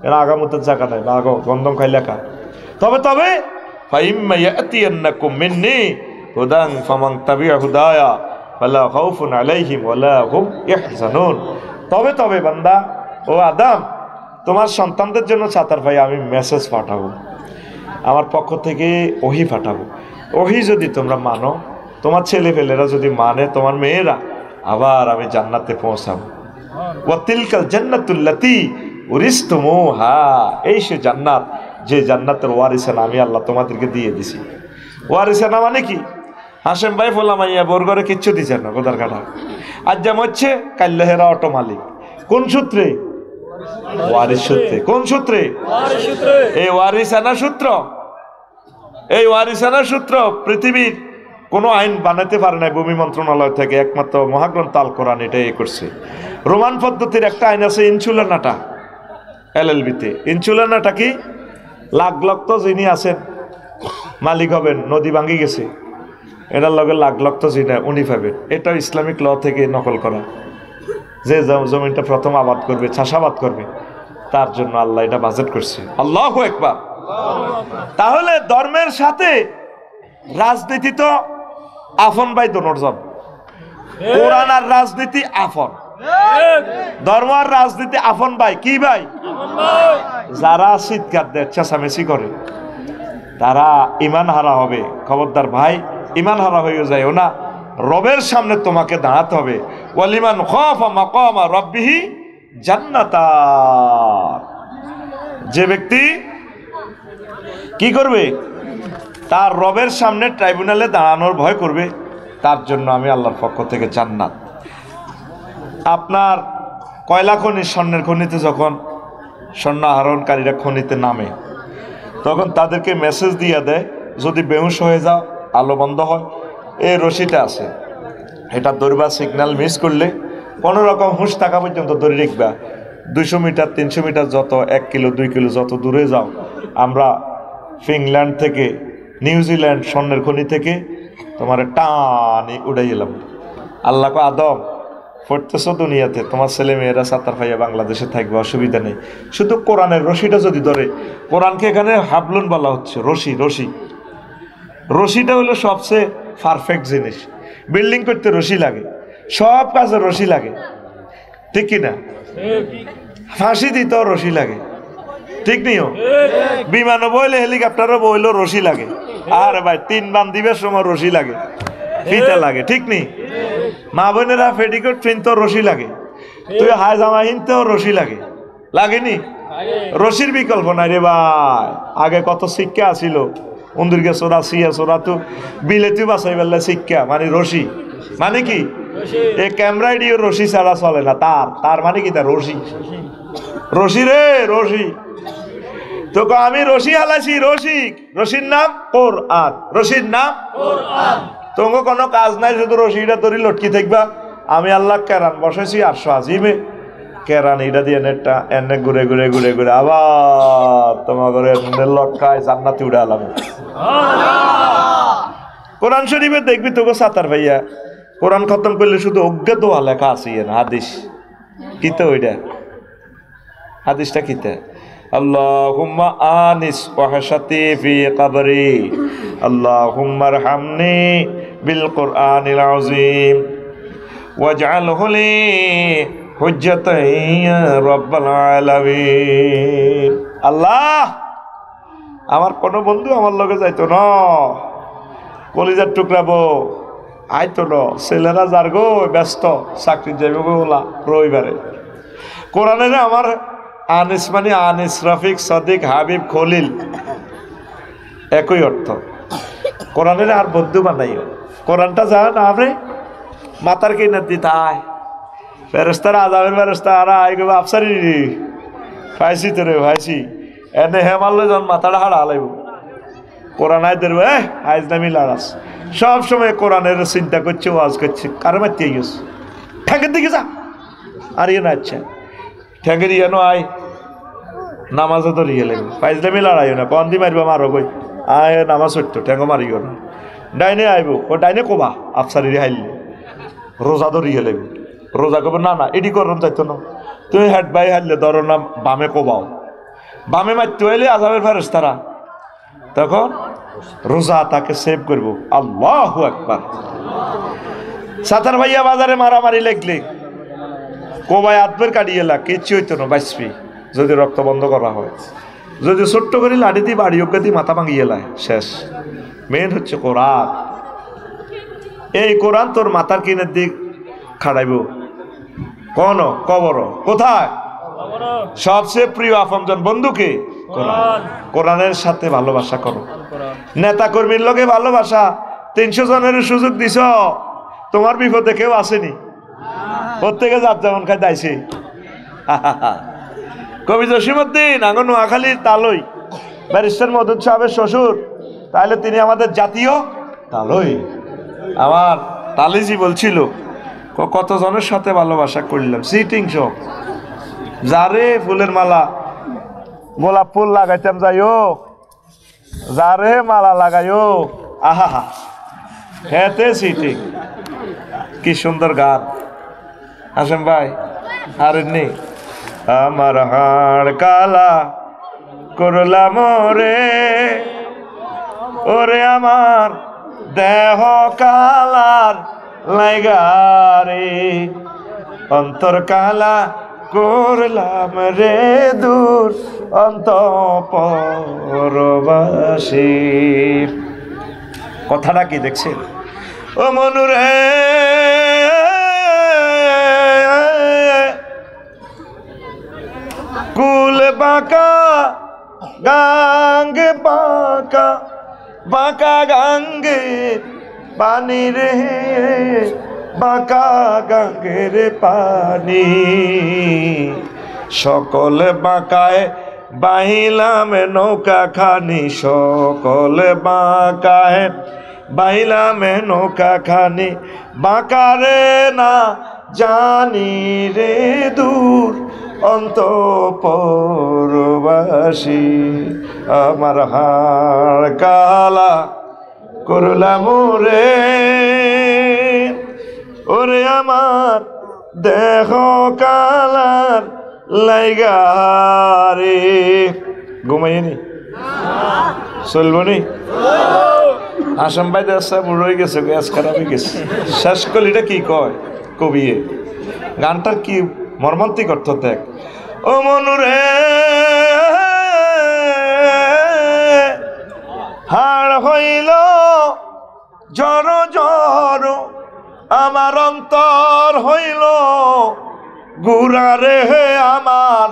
এরা আগামতের জায়গা নাই, বা আগো গন্ধম খাই লেখা। তবে তবে ফাইম্মা ইয়াতিয়ান্নাকুম মিন্নি হুদান ফামান তাবিআ হুদায়া ফালা খাউফুন আলাইহিম ওয়ালা হুম ইয়াহজানুন। তবে তবে বান্দা, ও আদম, তোমার সন্তানদের জন্য ছাতার ভাই আমি মেসেজ পাঠাবো, আমার পক্ষ থেকে ওহি পাঠাবো। ওহি যদি তোমরা মানো, তোমার ছেলেপেলেরা যদি মানে, তোমার মেয়েরা, আবার আমি জান্নাতে পৌঁছাবো। ওয়াতিলকাল জান্নাতুল্লাতী উরিসতুমুহা, এই সে জান্নাত যে জান্নাতের ওয়ারিসানা আমি আল্লাহ তোমাদেরকে দিয়ে দিছি। ওয়ারিসানা মানে কি? হাসেম ভাই ফোলামাইয়া বরগরে কিচ্ছু দিছে না, কোদার কাটা আজ যেমন হচ্ছে কাল্লাহেরা অটো মালিক, কোন সূত্রে? ওয়ারিস সূত্রে। কোন সূত্রে? এই ওয়ারিসানা সূত্র। এই ওয়ারিসানা সূত্র পৃথিবীর কোনো আইন বানাতে পারে না ভূমি মন্ত্রণালয় থেকে, একমাত্র মহাগ্রন্থ আল কোরআন এটাই করছে। রোমান পদ্ধতির একটা আইন আছে ইনসুলানাটা, এলএলবিতে। ইনসুলানাটা কি? লাখ লক্ষ যিনি আছেন মালিক হবেন, নদী ভাঙ্গি গেছে, এটার লগে লাখ লক্ষ যিনি উনি পাবেন। এটা ইসলামিক ল থেকে নকল করা। যে জমিনটা প্রথম আবাদ করবে, চাষাবাদ করবে, তার জন্য আল্লাহ এটা বাজেট করছে। আল্লাহু আকবার। তাহলে ধর্মের সাথে রাজনীতি তো আফন ভাই দোনোর জব। কোরআন আর রাজনীতি আফন, ধর্ম আর রাজনীতি আফন ভাই। কি ভাই? যারা চিৎকার দেয়, চেঁচামেচি করে, তারা ইমান হারা হবে। খবরদার ভাই, ইমান হারা হয়ে যায়ও না। রবের সামনে তোমাকে দাঁড়াতে হবে। ওয়ালিমান খাফা মাকামা রাব্বিহি জান্নাতান। যে ব্যক্তি কি করবে? তার রবের সামনে ট্রাইব্যুনালে দাঁড়ানোর ভয় করবে, তার জন্য আমি আল্লাহর পক্ষ থেকে জান্নাত। আপনার কয়লা খনি, স্বর্ণের খনিতে যখন স্বর্ণ আহরণকারীরা খনিতে নামে, তখন তাদেরকে মেসেজ দিয়ে দেয়, যদি বেহুশ হয়ে যাও, আলো বন্ধ হয়, এই রশিটা আছে, এটা ধরবা, সিগন্যাল মিস করলে কোনো রকম হুঁশ থাকা পর্যন্ত ধরে রাখবা। 200 মিটার 300 মিটার যত, 1 কিলো 2 কিলো যত দূরে যাও, আমরা ফিনল্যান্ড থেকে, নিউজিল্যান্ড স্বর্ণের খনি থেকে তোমার টানি উড়ে গেলাম। আল্লাহকে আদম পড়তেছো দুনিয়াতে, তোমার ছেলে মেয়েরা সাঁতার পাইয়া বাংলাদেশে থাকবে, অসুবিধা নেই, শুধু কোরআনের রশিটা যদি ধরে। কোরআনকে এখানে হাবলুন বলা হচ্ছে, রশি। রশি রশিটা হলো সবচেয়ে পারফেক্ট জিনিস। বিল্ডিং করতে রশি লাগে, সব কাজে রশি লাগে, ঠিক কিনা? ফাঁসি দিতেও রশি লাগে, ঠিক নিও? বিমানও বইলে, হেলিকপ্টারও বইলো রশি লাগে। আর ভাই 3 বান দিবের সময় রশি লাগে, ফিতা লাগে, ঠিক নি? মা বোনেরা পেটিকোট পিনতেও রশি লাগে, তুই হাই জামা হিনতেও রশি লাগে, লাগেনি? রশির বিকল্প নাই রে ভাই। আগে কত শিক্ষা আছিল, উন্দুরকে চোরা, সিয়া চোরা, তো বিলেতি বাঁচাই বেললে শিক্ষা মানে রশি। মানে কি? এই ক্যামেরায় দিয়ে রশি ছাড়া চলে না। তার মানে কি? তার রশি, রশি রে, রশি। তো আমি রশি হালাইছি, রশিক, রশির নাম কোরআন, রশির নাম কোরআন। তোমাকে কোনো কাজ নাই, শুধু রশিটা ধরি লটকি থাকবা। আমি আল্লাহ কেরান বসাইছি 800 আজিমে, কেরান এটা দিয়ে নেটটা এনে ঘুরে ঘুরে ঘুরে ঘুরে আবার তোমার ঘরে লটকায় জান্নাতি উড়ে আলাম। কোরআন শরীফে দেখবি তোকে সাতার ভাইয়া, কোরআন খতম করলে শুধু অজ্ঞা দোয়া লেখা আছে না, হাদিস কিতে? ওইটা হাদিসটা কিতে? আল্লাহুম্মা আনিস ওয়াহশাতি ফি কবরি, আল্লাহুম্মা আরহামনি বিল কুরআনিল আযীম ওয়াজআলহু লি হুজ্জাতান ইয়া রাব্বাল আলামিন। আল্লাহ, আমার কোনো বন্ধু আমার লগে যাইতো না, কলিজার টুকরাবো আইতো না, ছেলেরা যার গো ব্যস্ত, চাকরি যাইব গো ওলা রবিবারে। কোরআনের আমার আনিস মানে আনিস, রফিক, সদিক, হাবিব, খলিল একই অর্থ। কোরআনের আর বন্ধু বানাইও। কোরআনটা যা না আপনি মাতার কে না দিতায় ফেরেস্তারা, আজাবের ফেরেস্তা আর আই গো আফসারি পাইছি তো রে, পাইছি এনে হেমালে যখন মাথাটা হারা লাইব, কোরআন আয় দেব আইজ নামি লাগাস। সব সময় কোরআনের চিন্তা করছে, ওয়াজ করছে, কারো মারতে গেছে, ঠ্যাঙ্গের দিকে যা, আর ইয়ে না আচ্ছা ঠ্যাঙ্গের ইয়েনো আয় নামাজে তো রিয়ে লাগবে, ফাইজলামি লড়াইও না, কন দি মারবা মারো গই, আয় নামাজ হইতো ঠ্যাঙ্গো মারিও না। ডাইনে আইব, ও ডাইনে কবা আফসারি হাইলে রোজা তো রিয়ে লাগবে, রোজা কবে না না এডি করন যাইতো না, তুমি হেড বাই হারলে ধরো না বামে কোবাও, বামে মারতে হইলে আজাবের ফেরেশতারা তখন রোজা তাকে সেভ করব। আল্লাহু আকবার। সাতার ভাইয়া বাজারে মারামারি লাগলে কোবায় আদবের কাটিয়ে লাগ কিচ্ছু হইতো না, বাঁচবি যদি রক্ত বন্ধ করা হয়। যদি ছোট্ট করে লাঠি দিয়ে বাড়ি অজ্ঞা দিয়ে মাথা ভাঙিয়ে লায়, শেষ। মেন হচ্ছে কোরআন। এই কোরআন তোর মাথার কিনের দিক খাড়াইব কোন কবর কোথায়? সবচেয়ে প্রিয় আপনজন বন্ধুকে কোরআন। কোরআনের সাথে ভালোবাসা করো। নেতা কর্মীর লোকে ভালোবাসা, 300 জনের সুযোগ দিছ, তোমার বিপদে কেউ আসেনি, প্রত্যেকে যার যেমন খাই দাইছে। কবি জসিমউদ্দিন আঙ্গন নোয়াখালীর তালই, ব্যারিস্টার মদুদ সাহেবের শ্বশুর, তাহলে তিনি আমাদের জাতীয় তালই। আমার তালিজি বলছিল কতজনের সাথে ভালোবাসা করলাম, সিটিং সব, যারে ফুলের মালা গোলাপ ফুল লাগাইতাম যাইও, যারে মালা লাগাইও, আহা হেতে সিটিং। কি সুন্দর গান হাসেম ভাই, আর নেই আমার হাড় কালা করলাম রে, ওরে আমার দেহ কালার লাইগারে, অন্তর কালা করলাম রে দূর অন্তঃপরবাসী। কথাটা কি দেখছেন ও মনুরে? কুল বাঁকা গাঙ্গে বাঁকা বাঁকা গাঙ্গে পানি রে, বাঁকা গাঙ্গের পানি, সকল বাঁকায় বাহিলাম নৌকা খানি, সকল বাঁকায় বাহিলাম নৌকা খানি, বাঁকারে না জানি রে দূর অন্তঃপরবাসী। আমার হাড় কালা করলাম রে, ওরে আমার দেহ কালার লাইগারে। ঘুমাইনি চলবনি? আসাম ভাই দেশা বুড়ো হয়ে গেছে, গ্যাস খারাপ হয়ে গেছে। শেষ কলিটা কি কয় কবিয়ে? গানটার কি মর্মান্তিক অর্থ দেখ ও মনুরে। হাড় হইল জর জর, আমার অন্তর হইল গুড়া রে, আমার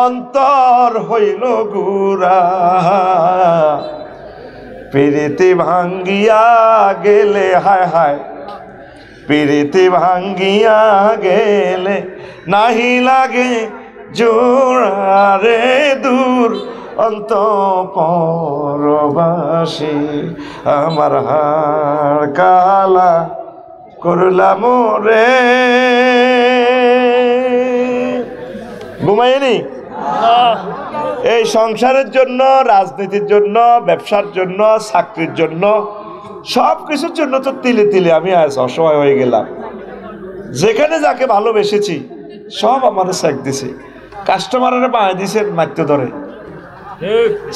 অন্তর হইল গুড়া। প্রীতি ভাঙ্গিয়া গেলে হায় হায়, প্রীতি ভাঙ্গিয়া গেলে নাহি লাগে জোড়া রে দূর অন্তঃপরবাসী। আমার হাড় কালা করলাম রে। ঘুমাইনি? এই সংসারের জন্য, রাজনীতির জন্য, ব্যবসার জন্য, চাকরির জন্য, সব কিছুর জন্য তো তিলে তিলে আমি আজ অসহায় হয়ে গেলাম। যেখানে যাকে ভালোবেসেছি সব আমাদের স্যাক দিছে, কাস্টমারের বাঁয়ে দিছেন মারতে ধরে,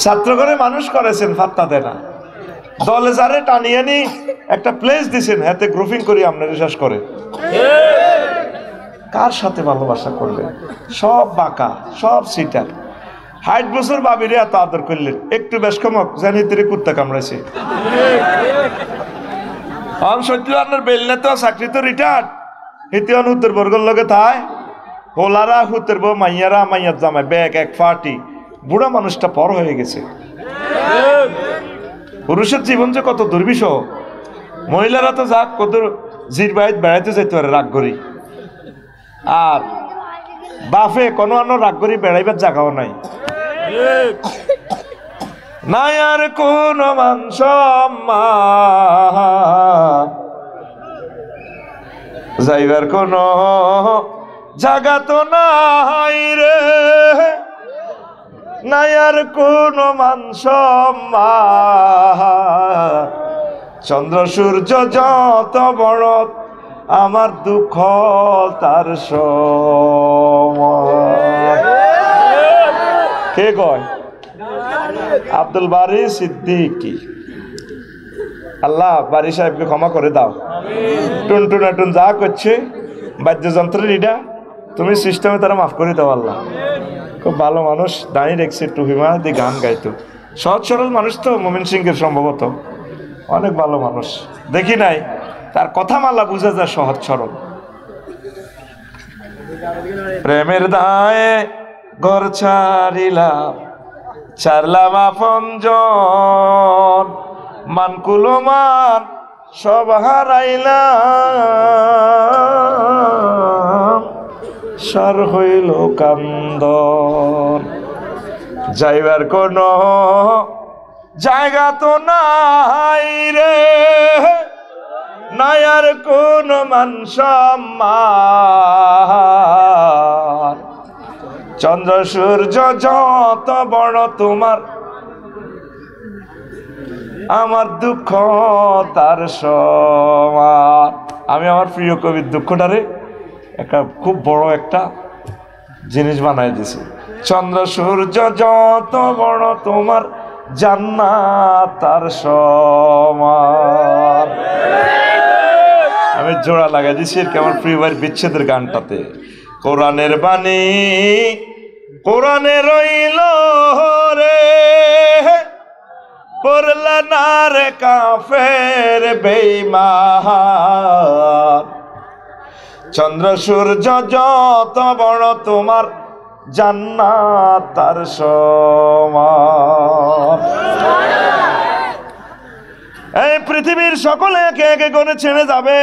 ছাত্রগণে মানুষ করেছেন ফাত্তা দেয় না, দলে যারে টানিয়ে নি একটা প্লেস দিছেন, হাতে গ্রুপিং করি আপনার বিশ্বাস করে। কার সাথে ভালোবাসা করলেন? সব বাঁকা, সব সিটার। ৬০ বছর বাবিরে এত আদর করলেন, একটু বেশ কমক জানি তিরে কুত্তা কামড়াইছে। সত্যি আপনার বেলনে তো চাকরি তো রিটায়ার্ড, হিতিয়ন হুতের বর্গর লগে থায়, হোলারা হুতের বউ, মাইয়ারা মাইয়ার জামাই, ব্যাগ এক ফাটি, বুড়া মানুষটা পর হয়ে গেছে। পুরুষের জীবন যে কত দুর্বিষহ। মহিলারা তো যাক কত জির বাইত বেড়াইতে যাইতে পারে রাগ করি, আর বাফে কোনো আনো রাগ করি বেড়াইবার জায়গাও নাই। নাই আর কোন মান সম্মান, যাইবার কোন জায়গা তো নাই রে, নাই আর কোন মান সম্মান। চন্দ্র সূর্য যত বড়, আমার দুঃখ তার সমান। কে কয়? আব্দুল বারি সিদ্দিকী। আল্লাহ বারি সাহেবকে ক্ষমা করে দাও। টুনটুনা টুন যা করছে বাদ্যযন্ত্রের ইডা, তুমি সিস্টেমে তারা মাফ করে দাও আল্লাহ। খুব ভালো মানুষ, দাঁড়িয়ে রেখছে টুহিমা দিয়ে গান গাইতো, সহজ সরল মানুষ তো মোমিন সিংহের সম্ভবত, অনেক ভালো মানুষ। দেখি নাই তার কথা মালা বুঝা যায় সহজ সরল। প্রেমের দায়ে ঘর ছাড়িলাম, ছাড়লাম আপনজন, মানকুলো মান সব হারাইলাম, সার হইল কান্দন। যাইবার কোন জায়গা তো নাই রে, নাই আর কোন মান সম্মান। চন্দ্র সূর্য যত বড় তোমার, আমার দুঃখ তার সমান। আমি আমার প্রিয় কবির দুঃখটারে একটা খুব বড় একটা জিনিস বানাই দিছে। চন্দ্র সূর্য যত বড় তোমার জান্নাত তার সমান। আমি জোড়া লাগাই দিছি আমার প্রিয় ভাইয়ের বিচ্ছেদের গানটাতে। কোরআনের বাণী কোরআনে রইল রে, পড়লা না রে কাফের বেঈমান। চন্দ্র সূর্য যত বড় তোমার জান্নাত তার সমান। এই পৃথিবীর সকলে একে একে করে ছেড়ে যাবে,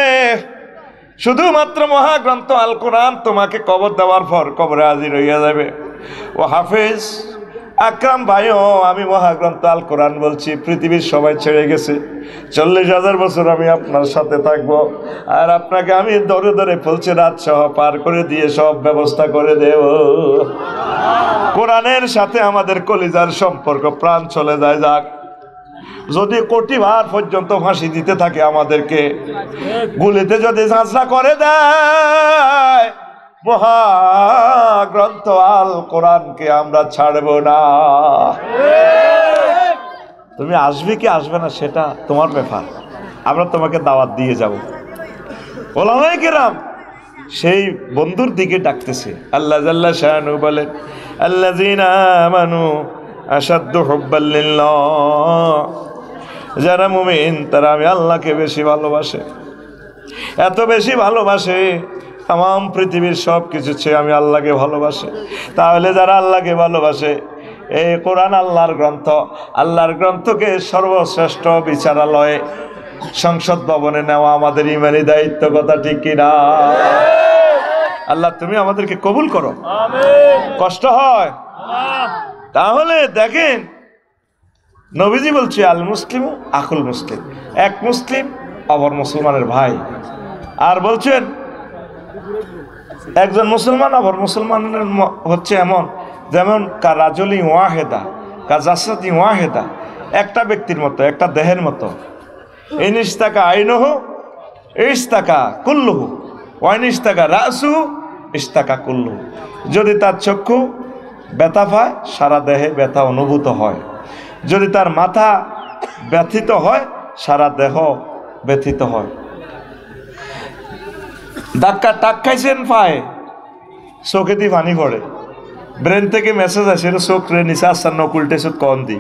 শুধুমাত্র মহাগ্রন্থ আল কোরআন তোমাকে কবর দেওয়ার পর কবরে হাজির হইয়া যাবে। ও হাফেজ আকরাম ভাইও, আমি মহাগ্রন্থ আল কোরআন বলছি, পৃথিবীর সবাই ছেড়ে গেছে, 40,000 বছর আমি আপনার সাথে থাকবো, আর আপনাকে আমি ধরে ধরে ফলছে রাত সহ পার করে দিয়ে সব ব্যবস্থা করে দেব। কোরআনের সাথে আমাদের কলিজার সম্পর্ক, প্রাণ চলে যায় যাক। যদি কোটিবার পর্যন্ত ফাঁসি দিতে থাকে আমাদেরকে, গুলিতে যদি ঝাঁঝরা করে দেয়, মহাগ্রন্থ আল কোরআনকে আমরা ছাড়ব না। তুমি আসবে কি আসবে না সেটা তোমার ব্যাপার, আমরা তোমাকে দাওয়াত দিয়ে যাব। ওলামায়ে কেরাম সেই বন্ধুর দিকে ডাকতেছে। আল্লাহ জাল্লা শানু বলেন, আল্লাযীনা আমানু আশাদ্দু হুব্বাল লিল্লাহ, যারা মুমিন তারা আমি আল্লাহকে বেশি ভালোবাসে, এত বেশি ভালোবাসে তাম পৃথিবীর সব কিছু চেয়ে আমি আল্লাহকে ভালোবাসে। তাহলে যারা আল্লাহকে ভালোবাসে, এই কোরআন আল্লাহর গ্রন্থ, আল্লাহর গ্রন্থকে সর্বশ্রেষ্ঠ বিচারালয়ে সংসদ ভবনে নেওয়া আমাদের ইমানি দায়িত্ব, কথা ঠিক কিনা? আল্লাহ তুমি আমাদেরকে কবুল করো। কষ্ট হয় তাহলে দেখেন, নবীজি বলছে আল মুসলিম আকুল মুসলিম, এক মুসলিম অপর মুসলমানের ভাই। আর বলছেন একজন মুসলমান অপর মুসলমানের হচ্ছে এমন যেমন কারাজলি ওয়াহেদা কাজাসাতি ওয়াহেদা, একটা ব্যক্তির মতো, একটা দেহের মতো। ইনিস্তাকা আইনহু ইস্তাকা কুল্লুহু, ওয়াইনিস্তাকা রাসু ইস্তাকা কুল্লুহু। যদি তার চক্ষু ব্যথা পায়, সারা দেহে ব্যথা অনুভূত হয়। যদি তার মাথা ব্যথিত হয়, সারা দেহ ব্যথিত হয়। ধাক্কা টাক খাইছেন পায়, চোখে দিয়ে পানি পড়ে, ব্রেন থেকে মেসেজ আসে, চোখ রে নিচে আসার নকুলটে সুদ কন দি,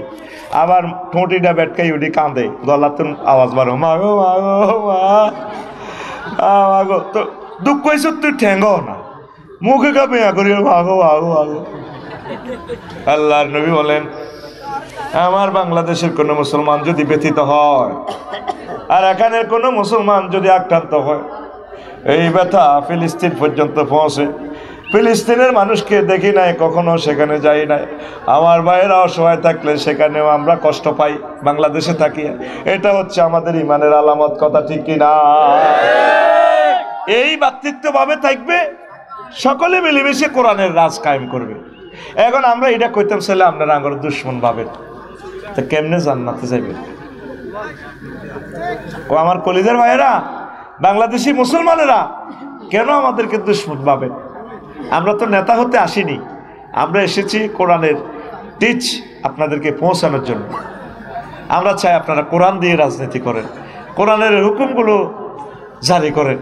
আবার ঠোঁটিটা বেটকাই উঠি কাঁদে, গলাতুন আওয়াজ বারো মাগো মাগো মাগো। তো দুঃখ হয়েছ তুই ঠেঙ্গ না, মুখে কাঁপে করি মাগো মাগো মাগো। আল্লাহর নবী বলেন, আমার বাংলাদেশের কোনো মুসলমান যদি ব্যথিত হয় আর এখানের কোনো মুসলমান যদি আক্রান্ত হয়, এই ব্যথা ফিলিস্তিন পর্যন্ত পৌঁছে। ফিলিস্তিনের মানুষকে দেখি নাই কখনো, সেখানে যাই নাই। আমার ভাইয়েরা অসহায় থাকলে সেখানেও আমরা কষ্ট পাই, বাংলাদেশে থাকি। এটা হচ্ছে আমাদের ইমানের আলামত, কথা ঠিক কিনা? এই ভ্রাতৃত্বভাবে থাকবে, সকলে মিলেমিশে কোরআনের রাজ কায়েম করবে। এখন আমরা এটা কইতাম ছেলে আপনারা আমার দুশ্মন ভাবেন, তা কেমনে জান্নাতে যাইবেন? ও আমার কলিজার ভাইয়েরা, বাংলাদেশি মুসলমানেরা কেন আমাদেরকে দুশ্মন ভাবেন? আমরা তো নেতা হতে আসিনি, আমরা এসেছি কোরআনের টিচ আপনাদেরকে পৌঁছানোর জন্য। আমরা চাই আপনারা কোরআন দিয়ে রাজনীতি করেন, কোরআনের হুকুমগুলো জারি করেন।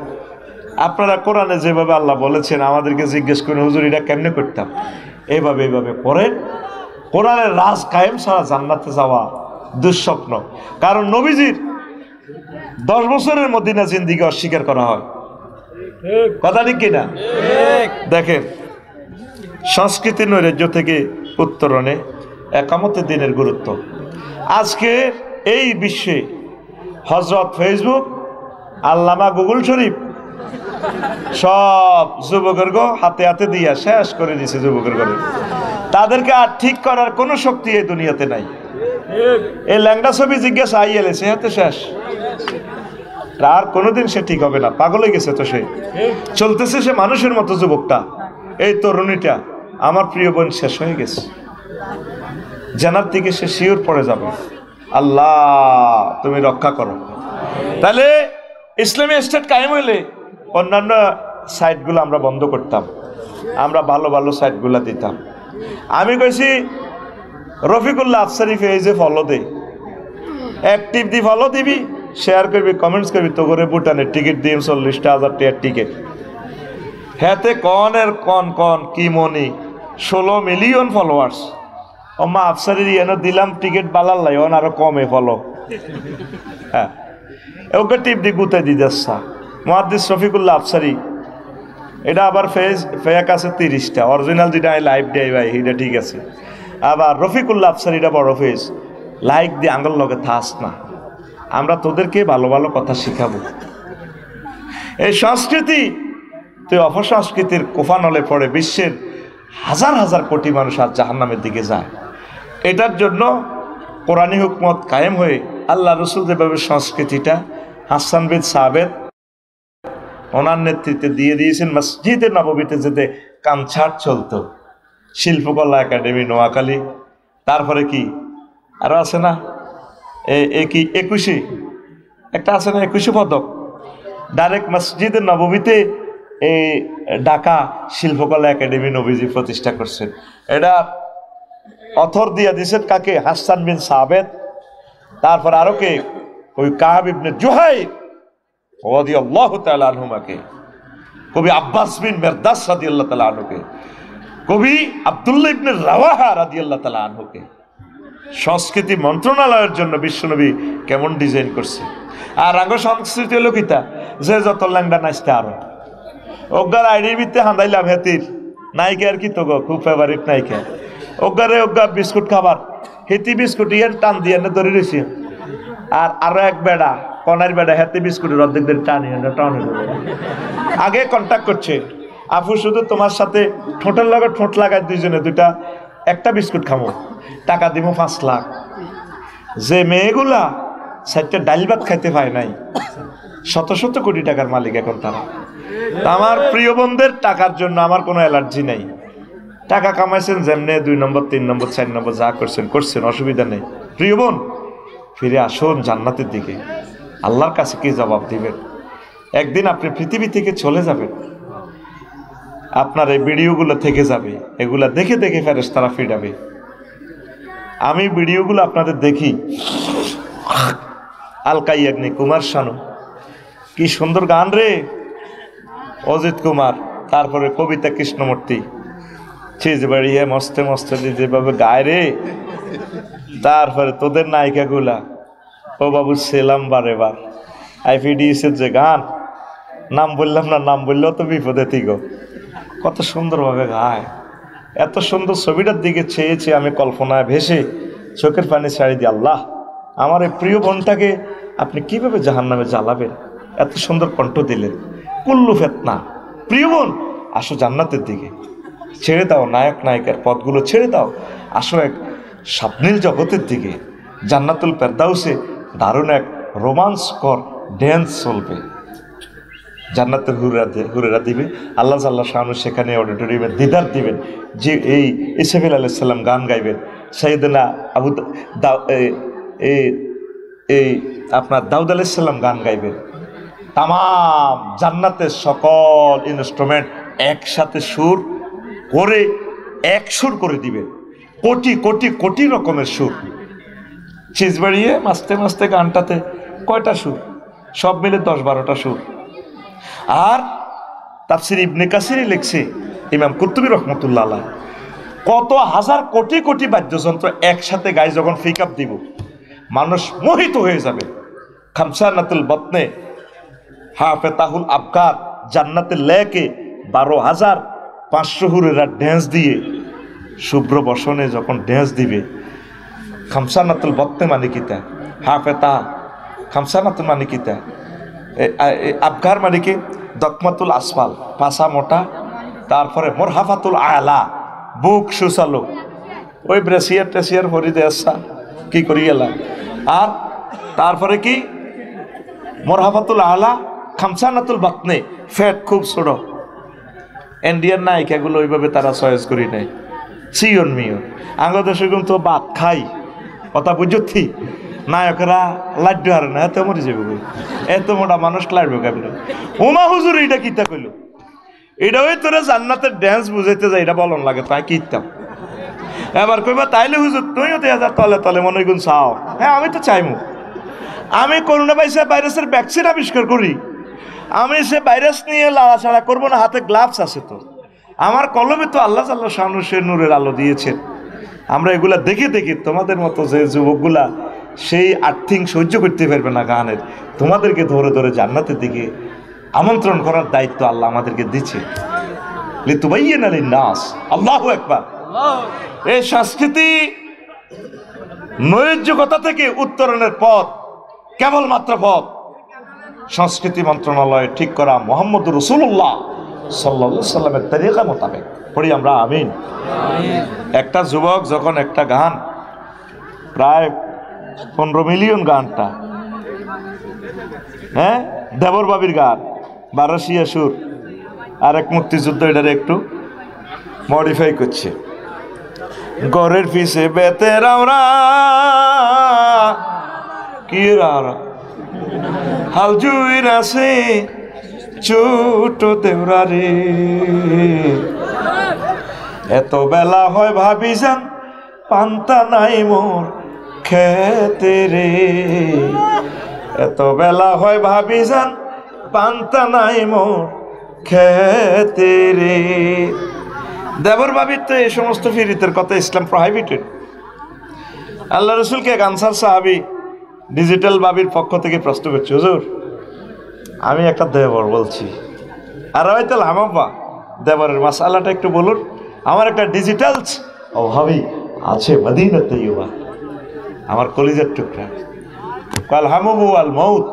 আপনারা কোরআনে যেভাবে আল্লাহ বলেছেন আমাদেরকে জিজ্ঞেস করেন, হুজুর এটা কেমনে করতাম, এইভাবে এইভাবে পড়েন। কোরআনের রাজ কায়েম ছাড়া জান্নাতে যাওয়া দুঃস্বপ্ন। কারণ নবীজির 10 বছরের মদিনা জিন্দিগি অস্বীকার করা হয়, কথা ঠিক কিনা? দেখেন, সংস্কৃতি নৈরাজ্য থেকে উত্তরণে একামতের দিনের গুরুত্ব। আজকে এই বিশ্বে হজরত ফেসবুক, আল্লামা গুগল শরীফ সব যুবকের হাতে হাতে দিয়া শেষ করে দিছে। যুবকের ঘরে তাদেরকে আর ঠিক করার কোনো শক্তি এই দুনিয়াতে নাই। এই ল্যাংড়া ছবি জিজ্ঞাসা আই এলেছে, হাতে শেষ, আর কোনোদিন সে ঠিক হবে না। পাগল হয়ে গেছে তো, সে চলতেছে সে মানুষের মতো। যুবকটা, এই তরুণীটা, আমার প্রিয় বোন, শেষ হয়ে গেছে। জানার দিকে সে শিওর পড়ে যাবে। আল্লাহ তুমি রক্ষা করো। তাহলে ইসলামী স্টেট কায়েম হইলে অন্যান্য সাইটগুলো আমরা বন্ধ করতাম, আমরা ভালো ভালো সাইটগুলা দিতাম। আমি কইছি রফিকুল্লাহ আফসারি পেজে ফলো দে, অ্যাক্টিভ দি ফলো দিবি, শেয়ার করবি, কমেন্টস করবি, তো করে ভুটানের টিকিট দিম 40,000 টাকার টিকিট। হেতে কনের কন কি মনি 16 মিলিয়ন ফলোয়ার্স। ওমা আফসারির এনে দিলাম টিকিট বালার লাই অন আরো কমে ফলো। হ্যাঁ ওকে টিপ দি গুতে দি দেশা মুহাদ্দিস রফিকুল্লাহ আফসারি। এটা আবার ফেক আছে 30টা, অরিজিনাল যেটা লাইভ দেয় ভাই এটা ঠিক আছে। আবার রফিকুল্লাহ আফসারিটা বড় ফেজ, লাইক দিয়ে আঙ্গল লগে থাস না। আমরা তোদেরকে ভালো ভালো কথা শিখাবো। এই সংস্কৃতি তুই অপসংস্কৃতির কোফানলে পড়ে বিশ্বের হাজার হাজার কোটি মানুষ আজ জাহান্নামের দিকে যায়। এটার জন্য কোরআনী হুকমত কায়েম হয়ে আল্লাহ রসুল যেভাবে সংস্কৃতিটা হাসান বিন সাবেত ওনার নেতৃত্বে দিয়ে দিয়েছেন। মসজিদে নববীতে যেতে কানছাট চলতো, শিল্পকলা একাডেমি নোয়াখালী, তারপরে কি আরো আছে না কি 21 একটা আছে না 21 পদক, ডাইরেক্ট মসজিদে নববীতে এই ঢাকা শিল্পকলা একাডেমি নবীজি প্রতিষ্ঠা করছেন। এটা অথর দিয়ে দিয়েছেন কাকে? হাসান বিন সাবেত। তারপর আরো কে? ওই কাব ইবনে জুহাইর রাদিয়াল্লাহু তাআলা আনহুমাকে, কবি আব্বাস বিন মিরদাস রাদিয়াল্লাহু তাআলা আনহুকে, কবি আব্দুল্লাহ ইবনে রাওয়াহা রাদিয়াল্লাহু তাআলা আনহুকে। সংস্কৃতি মন্ত্রণালয়ের জন্য বিশ্বনবী কেমন ডিজাইন করছে। আর আঙ্গ সংস্কৃতি হলো কিতা, যে যত ল্যাংডা নাচতে আরো অজ্ঞার আইডির ভিত্তে হান্দাইলাম হেতির নায়িকা আর কি তো খুব ফেভারিট নায়িকা অজ্ঞারে অজ্ঞা বিস্কুট খাবার হেতি বিস্কুট ইয়ার টান দিয়ে ধরে রয়েছি। আর আরো এক বেড়া কনার বেড়া হেতি বিস্কুটের অর্ধেক দিয়ে টানি টানি আগে কন্ট্যাক্ট করছে, আপু শুধু তোমার সাথে ঠোঁটের লগে ঠোঁট লাগায় দুইজনে দুইটা একটা বিস্কুট খামো, টাকা দিব 5 লাখ। যে মেয়েগুলা 4টা ডাল ভাত খাইতে পায় নাই, শত শত কোটি টাকার মালিক এখন তারা। আমার প্রিয় বোনদের টাকার জন্য আমার কোনো অ্যালার্জি নাই। টাকা কামাইছেন যেমনে 2 নম্বর 3 নম্বর 4 নম্বর যা করছেন অসুবিধা নেই। প্রিয় বোন ফিরে আসুন জান্নাতের দিকে। আল্লাহর কাছে কি জবাব দিবেন? একদিন আপনি পৃথিবী থেকে চলে যাবেন, আপনার এই ভিডিওগুলো থেকে যাবে, এগুলা দেখে দেখে ফেরেশতারা ফিরাবে। আমি ভিডিওগুলো আপনাদের দেখি, আলকাইয়াগ্নি কুমার শানু কি সুন্দর গান রে, অজিত কুমার, তারপরে কবিতা কৃষ্ণমূর্তি চিজ বাড়িয়ে মস্তে মস্তে যেভাবে গায় রে। তারপরে তোদের নায়িকাগুলা, ও বাবু সেলাম বারে বার আইপিডিএসের যে গান, নাম বললাম না, নাম বললেও তো বিপদে তিগো, কত সুন্দরভাবে গায়। এত সুন্দর ছবিটার দিকে চেয়েছে আমি কল্পনায় ভেসে চোখের পানি ছাড়ি দিই, আল্লাহ আমার এই প্রিয় বোনটাকে আপনি কিভাবে জাহান্নামে জ্বালাবেন? এত সুন্দর কণ্ঠ দিলেন। কুল্লু ফেতনা, প্রিয় বোন আসো জান্নাতের দিকে, ছেড়ে দাও নায়ক নায়িকার পদগুলো, ছেড়ে দাও, আসো এক স্বপ্নীল জগতের দিকে। জান্নাতুল ফেরদাউসে দারুণ এক রোমান্সকর ড্যান্স চলবে, জান্নাতের হুরেরা দিবে। আল্লাহ জাল্লা শানু সেখানে অডিটোরিয়ামে দিদার দিবেন। যে এই ইসমাঈল আলাইহিস সালাম গান গাইবেন, সাইয়েদনা আবু আপনার দাউদ আলাইহিস সালাম গান গাইবেন। তাম জান্নাতের সকল ইনস্ট্রুমেন্ট একসাথে সুর করে এক সুর করে দিবেন, কোটি কোটি কোটি রকমের সুর। চিজ বাড়িয়ে মাস্তে মাস্তে গানটাতে কয়টা সুর? সব মিলে 10-12টা সুর। আর তাফসির ইবনে কাসির লিখছে, ইমাম কুরতুবী রহমতুল্লাহ আলাইহ, কত হাজার কোটি কোটি বাদ্যযন্ত্র একসাথে গায়ে যখন পিকআপ দিব, মানুষ মোহিত হয়ে যাবে। খামসানাতুল বতনে হাফেতাহুল আবকার জান্নাতের লেকে 12,500 হুরেরা ড্যান্স দিয়ে শুভ্র বসনে যখন ড্যান্স দিবে। খামসানাতুল বতনে মানে কিতা, হাফেতা খামসানাতুল মানে কিতা, আবকার মানে কি দকমাতুল আসফাল পাশা মোটা, তারপরে মোরহাফাতুল আলা বুক সুসালো, ওই ব্রেসিয়ার টেসিয়ার ভরি দেশা কি করি এলাম। আর তারপরে কি মোরহাফাতুল আলা খামসানাতুল বাতনে ফ্যাট খুব ছোট। ইন্ডিয়ান নায়িকাগুলো ওইভাবে তারা চয়েস করি নাই, চিয়ন মিয়ন আঙ্গদেশে কিন্তু ভাত খাই কথা বুঝছি। নায়কেরা লাড্ডু হারে না, এত মরে যাবে, এত মোটা মানুষ লাডবে কেমন? উমা হুজুর এইটা কিতা কইল, এটা ওই তোরা জান্নাতের ড্যান্স বুঝাইতে যাই, এটা বলন লাগে তাই কি ইত্যাম। এবার কইবা তাইলে হুজুর তুইও 2000 তলে তলে মনে গুণ চাও। হ্যাঁ আমি তো চাইমু। আমি করোনা ভাইরাসের ভ্যাকসিন আবিষ্কার করি, আমি সে ভাইরাস নিয়ে লাড়াছাড়া করবো না, হাতে গ্লাভস আছে তো। আমার কলমে তো আল্লাহ আল্লাহ শানু সে নূরের আলো দিয়েছেন। আমরা এগুলা দেখে দেখি তোমাদের মতো যে যুবকগুলা সেই আর্থিং সহ্য করতে পারবে না গানের, তোমাদেরকে ধরে ধরে জান্নাতের দিকে আমন্ত্রণ করার দায়িত্ব আল্লাহ আমাদেরকে দিচ্ছে। লিতুবাইয়িনা লিন-নাস, আল্লাহু আকবার। এই সংস্কৃতি নৈরাজ্যকতা থেকে উত্তরণের পথ, কেবলমাত্র পথ সংস্কৃতি মন্ত্রণালয় ঠিক করা মুহাম্মদুর রাসূলুল্লাহ সাল্লাল্লাহু আলাইহি সাল্লামের তরিকা মোতাবেক। পড়ি আমরা আমিন। একটা যুবক যখন একটা গান, প্রায় 15 মিলিয়ন গানটা, হ্যাঁ দেবর বাবির গান, 12 সুর, আর এক মুক্তিযুদ্ধ, এটারে একটু মডিফাই করছে। গরের পিছে বেতের আমরা কি হাল জুইর আছে ছোট দেওরা রে, এত বেলা হয় ভাবি যান পান্তা নাই মোর খেতে রে, এত বেলা হয় ভাবি যান পান্তা নাই মোর খেতে রে। দেবর বাবির তো এই সমস্ত ফিরিতের কথা ইসলাম প্রহিবিটেড। আল্লাহ রসুলকে এক আনসার সাহাবী ডিজিটাল বাবির পক্ষ থেকে প্রশ্ন করছে, হুজুর আমি একটা দেবর বলছি, আর হয়তো হামাপা দেবরের মাসালাটা একটু বলুন, আমার একটা ডিজিটাল অভাবী আছে মদিনা তৈয়বা, আমার কলিজার টুকরা। কাল হামু আল মউত,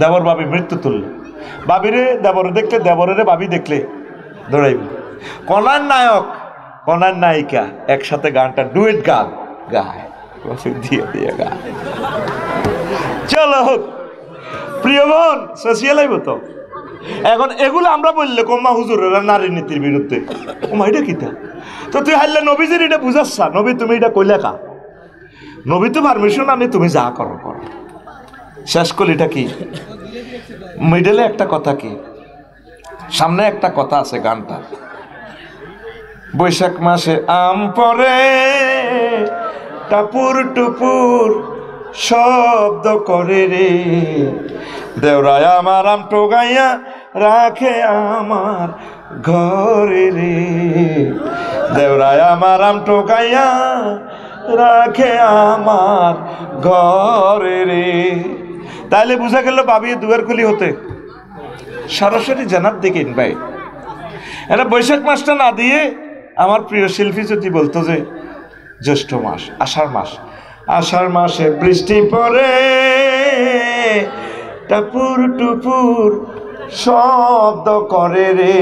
দেবর বাবি মৃত্যু তুলল। বাবিরে দেবর দেখলে, দেবরের বাবি দেখলে দৌড়াইবে। কনার নায়ক কনার নায়িকা একসাথে গানটা ডুয়েট গান গায়, দিয়ে দিয়ে গায়। চলো হোক প্রিয় বোন, সোশিয়াল আইব তো। এখন এগুলো আমরা বললে কম্মা হুজুরেরা নারী নীতির বিরুদ্ধে, কমা এটা কিতা? তো তুই হারলে নবীজির এটা বুঝাচ্ছা, নবী তুমি এটা কইলে কা? নবী তো পারমিশন আনি, তুমি যা করো করো। শেষ কলিটা কি? মিডলে একটা কথা কি, সামনে একটা কথা আছে গানটা। বৈশাখ মাসে আম পরে টাপুর টুপুর শব্দ করে রে, দেওরায় আমার আম টোগাইয়া রাখে আমার ঘরে রে, দেওরায় আমার আম টোগাইয়া রাখে আমার ঘরে রে। তাইলে বুঝা গেল বাবি দুয়ার খুলি হতে সরাসরি জানার দিকে ইনভাইট। এটা বৈশাখ মাসটা না দিয়ে আমার প্রিয় শিল্পী যদি বলতো যে জ্যৈষ্ঠ মাস, আষাঢ় মাস, আষাঢ় মাসে বৃষ্টি পড়ে টাপুর টুপুর শব্দ করে রে,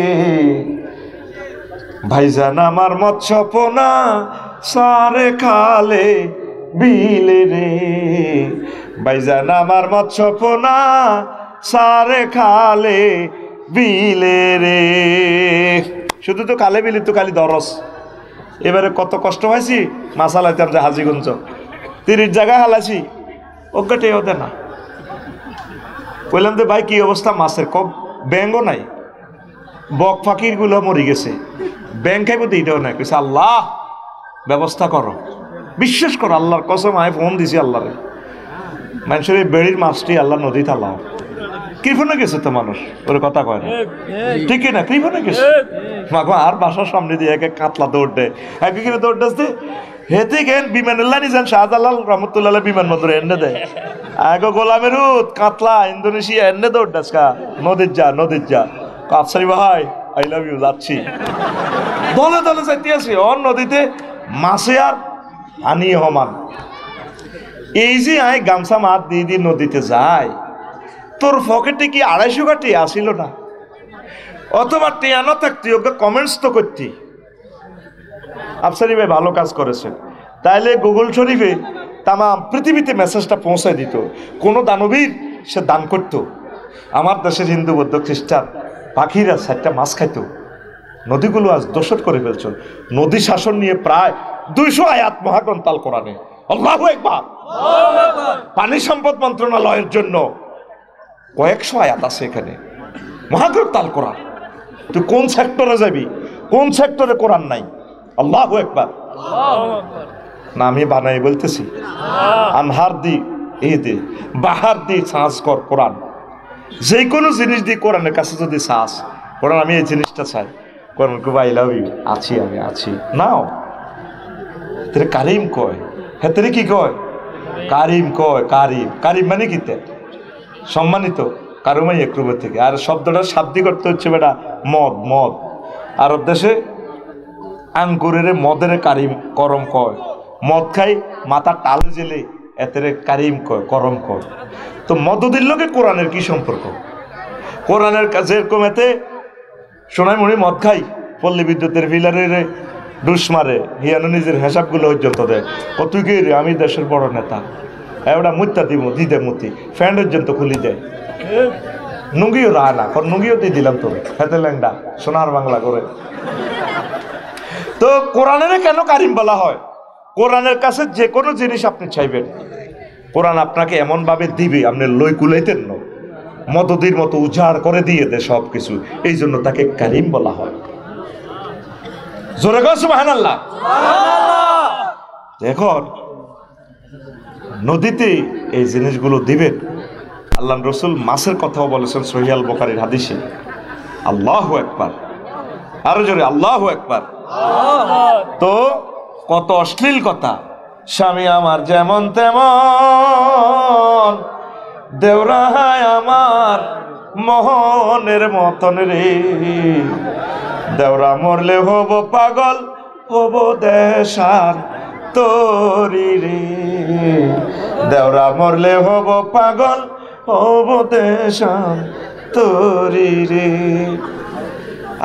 ভাইজান আমার মৎস্য পোনা সারে খালে বিলে রে, ভাইজান আমার মৎস্য পোনা সারে খালে বিলে রে। শুধু তো কালে বিলি তো খালি দরস। এবারে কত কষ্ট হয়েছি, মাছ হালাইতাম যে হাজিগঞ্জ 30 জায়গা হালাইছি, অজ্ঞাটে ওদের না। বললাম যে ভাই কি অবস্থা মাছের, কম ব্যাঙ্গও নাই, বক ফাঁকির গুলো মরি গেছে, ব্যাং খাইব তো এটাও নাই। কইছে আল্লাহ ব্যবস্থা করো, বিশ্বাস করো, আল্লাহর কসম আমি ফোন দিছি আল্লাহরে, মানুষের এই বেড়ির মাছটি আল্লাহ নদী থালাও। কৃপণে গেছে তো মানুষ, ওর কথা কয় না, ঠিক না? কৃপণে গেছে মাগো, আর বাসার সামনে দিয়ে একে কাতলা দৌড় দেয়, একে কিনে দৌড় দেয় হেতে গেন বিমানের লাইনি যান, শাহজালাল রহমতুল্লাহ বিমান মতো এনে দেয়, আগে গোলামের কাতলা ইন্দোনেশিয়া এনে দৌড় দেয়, নদীর যা নদীর যা, আফসারি ভাই আই লাভ ইউ, যাচ্ছি দলে দলে যাইতে আছি অন নদীতে, মাছে আর আনি হমান। এই যে আয় গামছা মাত দিয়ে দিয়ে নদীতে যায়, তোর পকেটে কি 250 কাটি আসিল না? অথবা টিয়ানো থাকতি, ওকে কমেন্টস তো করতি, আফসারি ভাই ভালো কাজ করেছেন, তাইলে গুগল শরীফে তামাম পৃথিবীতে মেসেজটা পৌঁছায় দিত। কোনো দানবীর সে দান করত। আমার দেশের হিন্দু বৌদ্ধ খ্রিস্টান পাখিরা 4টা মাছ খাইত। নদীগুলো আজ দোষর করে ফেলছ। নদী শাসন নিয়ে প্রায় 200 আয়াত মহাগ্রন্থ আল কোরআনে। আল্লাহু আকবার। পানি সম্পদ মন্ত্রণালয়ের জন্য কয়েকশো আয়াত আছে এখানে, মহাগ্রন্থ আল কোরআন। তুই কোন সেক্টরে যাবি, কোন সেক্টরে কোরআন নাই? আল্লাহু আকবার। না আমি বানাই বলতেছি, আনহার দি এই দে বাহার দি সাজ কর কোরআন। যে কোনো জিনিস দিয়ে কোরআনের কাছে যদি চাস, কোরআন আমি এই জিনিসটা চাই, কোরআন কো আই লাভ ইউ, আছি আমি আছি, নাও তেরে কারিম কয়। হ্যাঁ তেরে কি কয়? কারিম কয়। কারিম, কারিম মানে কি? সম্মানিত, কারুমাই একরুবের থেকে। আর শব্দটার শাব্দিক অর্থ হচ্ছে বেটা মদ। মদ আরব দেশে আঙ্গুরের মদের কারিম করম কয়। মদ খাই মাথা টাল জেলে এতেরে কারিম কয়, করম কয়। তো মদদের লোকে কোরআনের কি সম্পর্ক? কোরআনের কাছে এরকম এতে সোনাইমুড়ি মদ খাই, পল্লী বিদ্যুতের ফিলারের ডুস মারে, হিয়ানো নিজের হিসাবগুলো পর্যন্ত দেয়। তুই কি রে? আমি দেশের বড় নেতা, এবার মুত্তা দিব দিদে মুতি ফ্যান পর্যন্ত খুলি দেয়। নুঙ্গিও রায় না, নুঙ্গিও দিয়ে দিলাম তোরে, হেতে ল্যাংডা সোনার বাংলা করে। তো কোরআনের কেন কারিম বলা হয়? কোরআনের কাছে যে কোনো জিনিস আপনি চাইবেন, কোরআন আপনাকে এমন ভাবে দিবে আপনি লই কুলাইতেন না, মদদির মতো উজাড় করে দিয়ে দেয় সব কিছু। এই জন্য তাকে কারিম বলা হয়। জোরে গো সুবহানাল্লাহ। এখন নদীতে এই জিনিসগুলো দিবেন। আল্লাহ রসুল মাছের কথাও বলেছেন সহিহ আল বুখারীর হাদিসে। আল্লাহু আকবার, আরো জোরে আল্লাহু আকবার। তো কত অশ্লীল কথা। স্বামী আমার যেমন তেমন, দেওরাহায় আমার মোহনের মতন রে, দেওরা মরলে হব পাগল, হব দেশার তোরি রে, দেওরা মরলে হব পাগল, হব দেশার তোরি রে।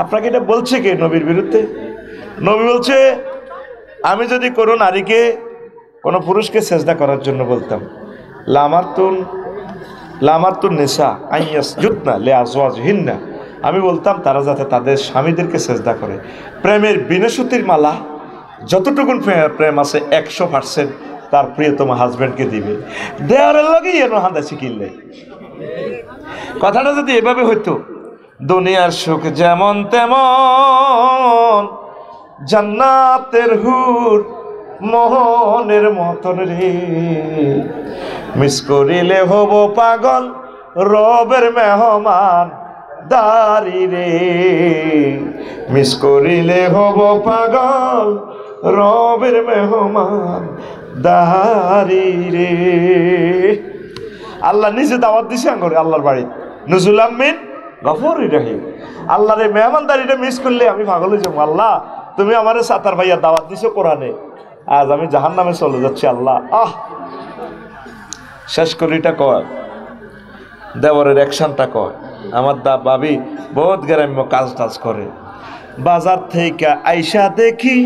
আপনাকে এটা বলছে কে? নবীর বিরুদ্ধে। নবী বলছে, আমি যদি কোনো নারীকে, কোনো পুরুষকে সেজদা করার জন্য বলতাম, লামারতুন নেশা আইয়াসজুদনা লিআজওয়াজিহিন্না, আমি বলতাম তারা যাতে তাদের স্বামীদেরকে সেজদা করে। প্রেমের বিনশুতির মালা যতটুকুন প্রেম আছে 100% তার প্রিয়তম হাজব্যান্ডকে দিবে। দেওয়ারের লগেই এনো হাঁদাছি কিনলে। কথাটা যদি এভাবে হইতো, দুনিয়ার সুখ যেমন তেমন, জান্নাতের হুর মোহনের মতন রে, মিস করিলে হব পাগল, রবের মেহমান দারি রে, মিস করিলে হব পাগল, রবের মেহমান দারি রে। আল্লাহ নিজে দাওয়াত দিছে আঙ্গরে আল্লাহর বাড়ি, নজরুল আমিন গফুরুর রহিম। আল্লাহর এই মেহমানদারিটা মিস করলে আমি পাগল হয়ে যাবো। আল্লাহ তুমি আমারে সাতার ভাইয়া দাওয়াত দিছো কোরআনে, আজ আমি জাহান্নামে চলে যাচ্ছি। আল্লাহ শেষ করিটা কয়, দেওয়ারের অ্যাকশনটা কয়, আমার ভাবি বহুত গ্রাম্য কাজ টাজ করে, বাজার থেকে আইসা দেখি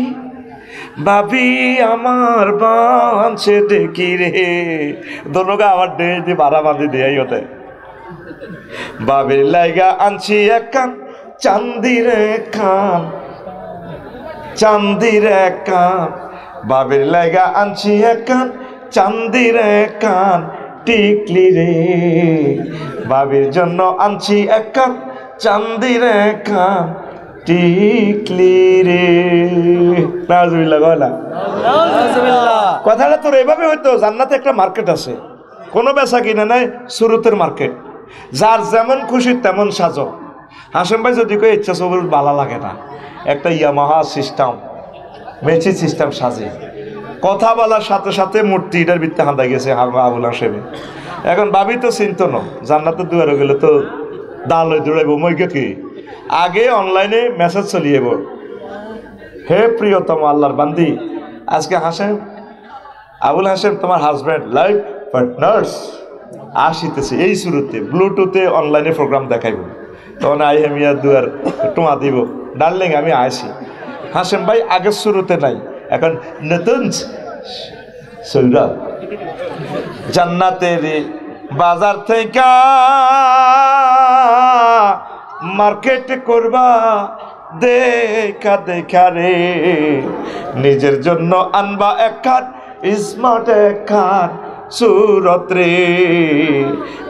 ভাবি আমার বাঁচে দেখি রে, দোনোগা আমার ডে দিয়ে ভাড়া বাঁধি দেয় হতে, বাবির লাইগা আনছি এক কান চান্দির কান, চান্দির কান, বাবির লাইগা আনছি এক কান চান্দির কান টিকলি রে, বাবির জন্য আনছি এক কান চান্দির কান টিকলি রে। নাউজুবিল্লাহ গলা কথাটা তোর এভাবে হইতো। জান্নাতে একটা মার্কেট আছে, কোনো বেচা কিনে নাই, সুরতের মার্কেট, যার যেমন খুশি তেমন সাজো। হাসেম ভাই যদি কই ইচ্ছা সবুর ভালো লাগে না, একটা ইয়ামাহা সিস্টেম, মেচি সিস্টেম সাজে, কথা বলার সাথে সাথে মূর্তি এটার ভিত্তি হাঁদা গেছে আবুল হাসেমে। এখন ভাবি তো চিন্ত ন, জান্নাতের দুয়ারে গেলে তো দাল হয়ে দৌড়াইব মইকে কি, আগে অনলাইনে মেসেজ চলিয়েব, হে প্রিয়তম আল্লাহর বান্দি, আজকে হাসেম আবুল হাসেম তোমার হাজব্যান্ড লাইফ পার্টনার্স আসিতেছে, এই শুরুতে ব্লুটুথে অনলাইনে প্রোগ্রাম দেখাইব, তখন আই হেমিয়া দুয়ার টোমা দিব, ডার্লিং আমি আসি। হাসেম ভাই আগের শুরুতে নাই, এখন নতুন সৌরা জান্নাতের বাজার থেকে মার্কেট করবা দেখা দেখা রে, নিজের জন্য আনবা একখান স্মার্ট একখান সুরত রে,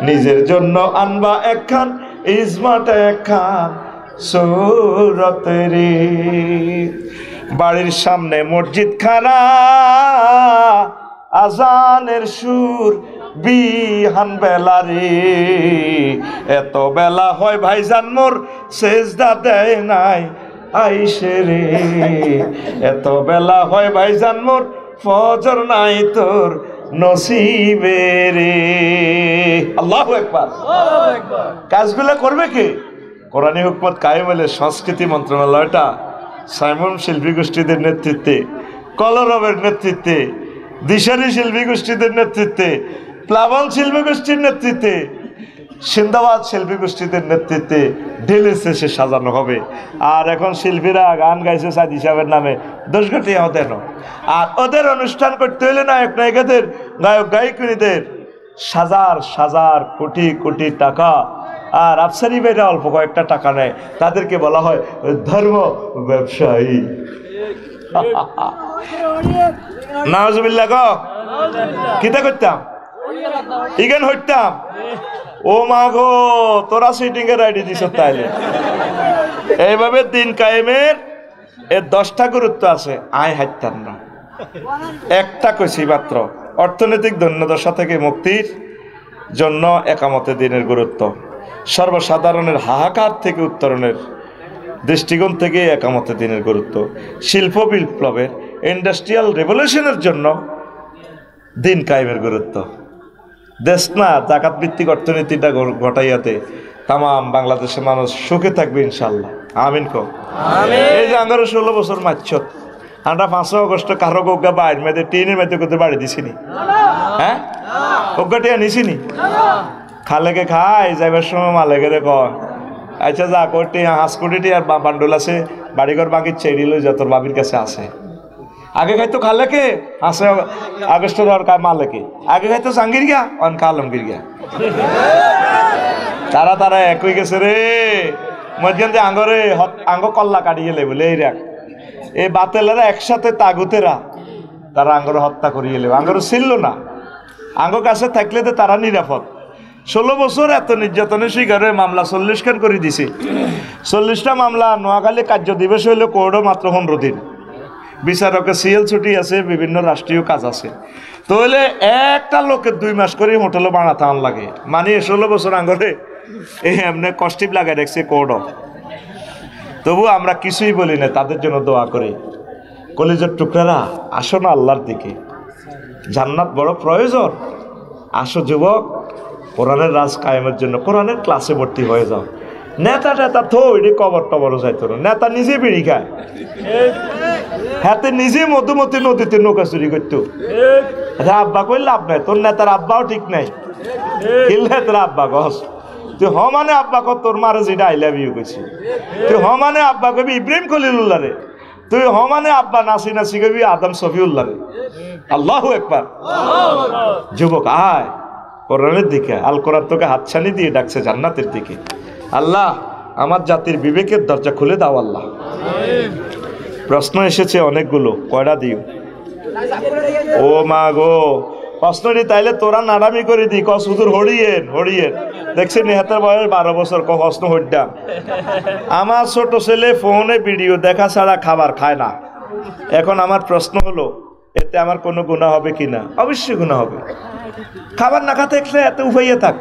নিজের জন্য আনবা একখান স্মার্ট একখান সুরত রে। বাড়ির সামনে মসজিদ খানা, আজানের সুর বিহান বেলা রে। এত বেলা হয় ভাইজান মোর সেজদা দেয় নাই আইসে রে। এত বেলা হয় ভাইজান মোর ফজর নাই তোর নসিবে রে। আল্লাহু আকবার। কাজগুলো করবে কে? কোরআনী হুকমত কায়েম হলে সংস্কৃতি মন্ত্রণালয়টা সাইমন শিল্পী গোষ্ঠীদের নেতৃত্বে, কলরবের নেতৃত্বে, দিশারি শিল্পী গোষ্ঠীদের নেতৃত্বে, প্লাবন শিল্পী গোষ্ঠীর নেতৃত্বে, সিন্দাবাদ শিল্পী গোষ্ঠীদের নেতৃত্বে ঢিলে শেষে সাজানো হবে। আর এখন শিল্পীরা গান গাইছে সাদি সাহেবের নামে, 10 ঘটিয়া দেন। আর ওদের অনুষ্ঠান করতে হলে নায়ক নায়িকাদের, গায়ক গায়িকীদের হাজার হাজার কোটি কোটি টাকা, আর আফসারি ভাইরা অল্প কয়েকটা টাকা নেয়, তাদেরকে বলা হয় ধর্ম ব্যবসায়ী। নাউজুবিল্লাহ গ কিতা করতাম, ইগান হইতাম। ও মা গো, তোরা সিটিং এর আইডি দিছ তাইলে। এইভাবে দিন কায়েমের এর 10টা গুরুত্ব আছে, আয় হাইতাম না। একটা কইছি মাত্র, অর্থনৈতিক দৈন্যদশা থেকে মুক্তির জন্য একামতে দিনের গুরুত্ব, সর্বসাধারণের হাহাকার থেকে উত্তরণের দৃষ্টিকোণ থেকে একামতে দিনের গুরুত্ব, শিল্প বিপ্লবের ইন্ডাস্ট্রিয়াল রেভলিউশনের জন্য দিন কায়েমের গুরুত্ব। দেশ না জাকাত ভিত্তিক অর্থনীতিটা ঘটাইয়াতে তাম বাংলাদেশের মানুষ সুখে থাকবে ইনশাল্লাহ। আমিন কো। এই যে 16 বছর মাছত আমরা 5 আগস্ট কারো গোগা বাইর মেয়েদের টিনের মেয়েদের কোথাও বাড়ি দিছিনি? হ্যাঁ, গোগাটিয়া নিছিনি? খালেকে খায় যাইবার সময় মালেকে কয় আচ্ছা যা করতে হাঁস কোটিটি আর বান্ডুল আছে বাড়িঘর বাগির চেড়ি লই যা তোর বাবির কাছে আছে। আগে খাইতো খালেকে হাসে আগস্ট দরকার মালেকে, আগে খাইতো জাঙ্গির গিয়া অন খালমগির গিয়া। তারা তারা এক হয়ে গেছে রে। মধ্যে আঙ্গরে আঙ্গ কল্লা কাটিয়ে লে বলে এই রাখ এই বাতেলেরা একসাথে তাগুতেরা তারা আঙ্গরে হত্যা করিয়ে লেব। আঙ্গরে ছিল না, আঙ্গ কাছে থাকলে তো তারা নিরাপদ। 16 বছর এত নির্যাতনের শিকার হয়ে মামলা 40 খান করে দিছে। 40টা মামলা। নোয়াখালী কার্য দিবস হইলে কোর্টও মাত্র 15 দিন। বিচারকের সিএল ছুটি আছে, বিভিন্ন রাষ্ট্রীয় কাজ আছে। তাহলে একটা লোকের 2 মাস করে হোটেলে বানাতে আন লাগে, মানে 16 বছর আঙ্গরে এই এমনি কষ্টিপ লাগাই রাখছে কোর্টও। তবু আমরা কিছুই বলি না, তাদের জন্য দোয়া করি। কলিজার টুকরারা, আসো না আল্লাহর দিকে, জান্নাত বড় প্রয়োজন। আসো যুবক, কোরআনের রাজ কায়েমের জন্য কোরআনের ক্লাসে ভর্তি হয়ে যাও। নেতা টেতা থো এটি কবর টবরও যাইতো না। নেতা নিজে বিড়ি খায়, হাতে নিজে মধুমতি নদীতে নৌকা চুরি করতো। আব্বা কই লাভ নাই, তোর নেতার আব্বাও ঠিক নাই। কিনলে তোর আব্বা গস তুই মানে আব্বা কর, তোর মারে যেটা আই লাভ ইউ কইছি। তুই মানে আব্বা কবি ইব্রাহিম খলিলুল্লাহ রে, তুই মানে আব্বা নাসি নাসি কবি আদম সফিউল্লাহ রে। আল্লাহু আকবার। যুবক আয় কোরআনের দিকে, আল কোরআন তোকে হাতছানি দিয়ে ডাকছে জান্নাতের দিকে। আল্লাহ আমার জাতির বিবেকের দরজা খুলে দাও আল্লাহ। প্রশ্ন এসেছে অনেকগুলো, কয়টা দিও? ও মা গো, প্রশ্নটি তাইলে তোরা নারামি করে দি ক সুদূর হরিয়েন হরিয়েন। দেখছি নেহাতের বয়স 12 বছর, ক প্রশ্ন হইডাম। আমার ছোট ছেলে ফোনে ভিডিও দেখা ছাড়া খাবার খায় না। এখন আমার প্রশ্ন হলো, এতে আমার কোনো গুনাহ হবে কিনা? অবশ্যই গুনাহ হবে। খাবার না খাতে এত উপাইয়ে থাক।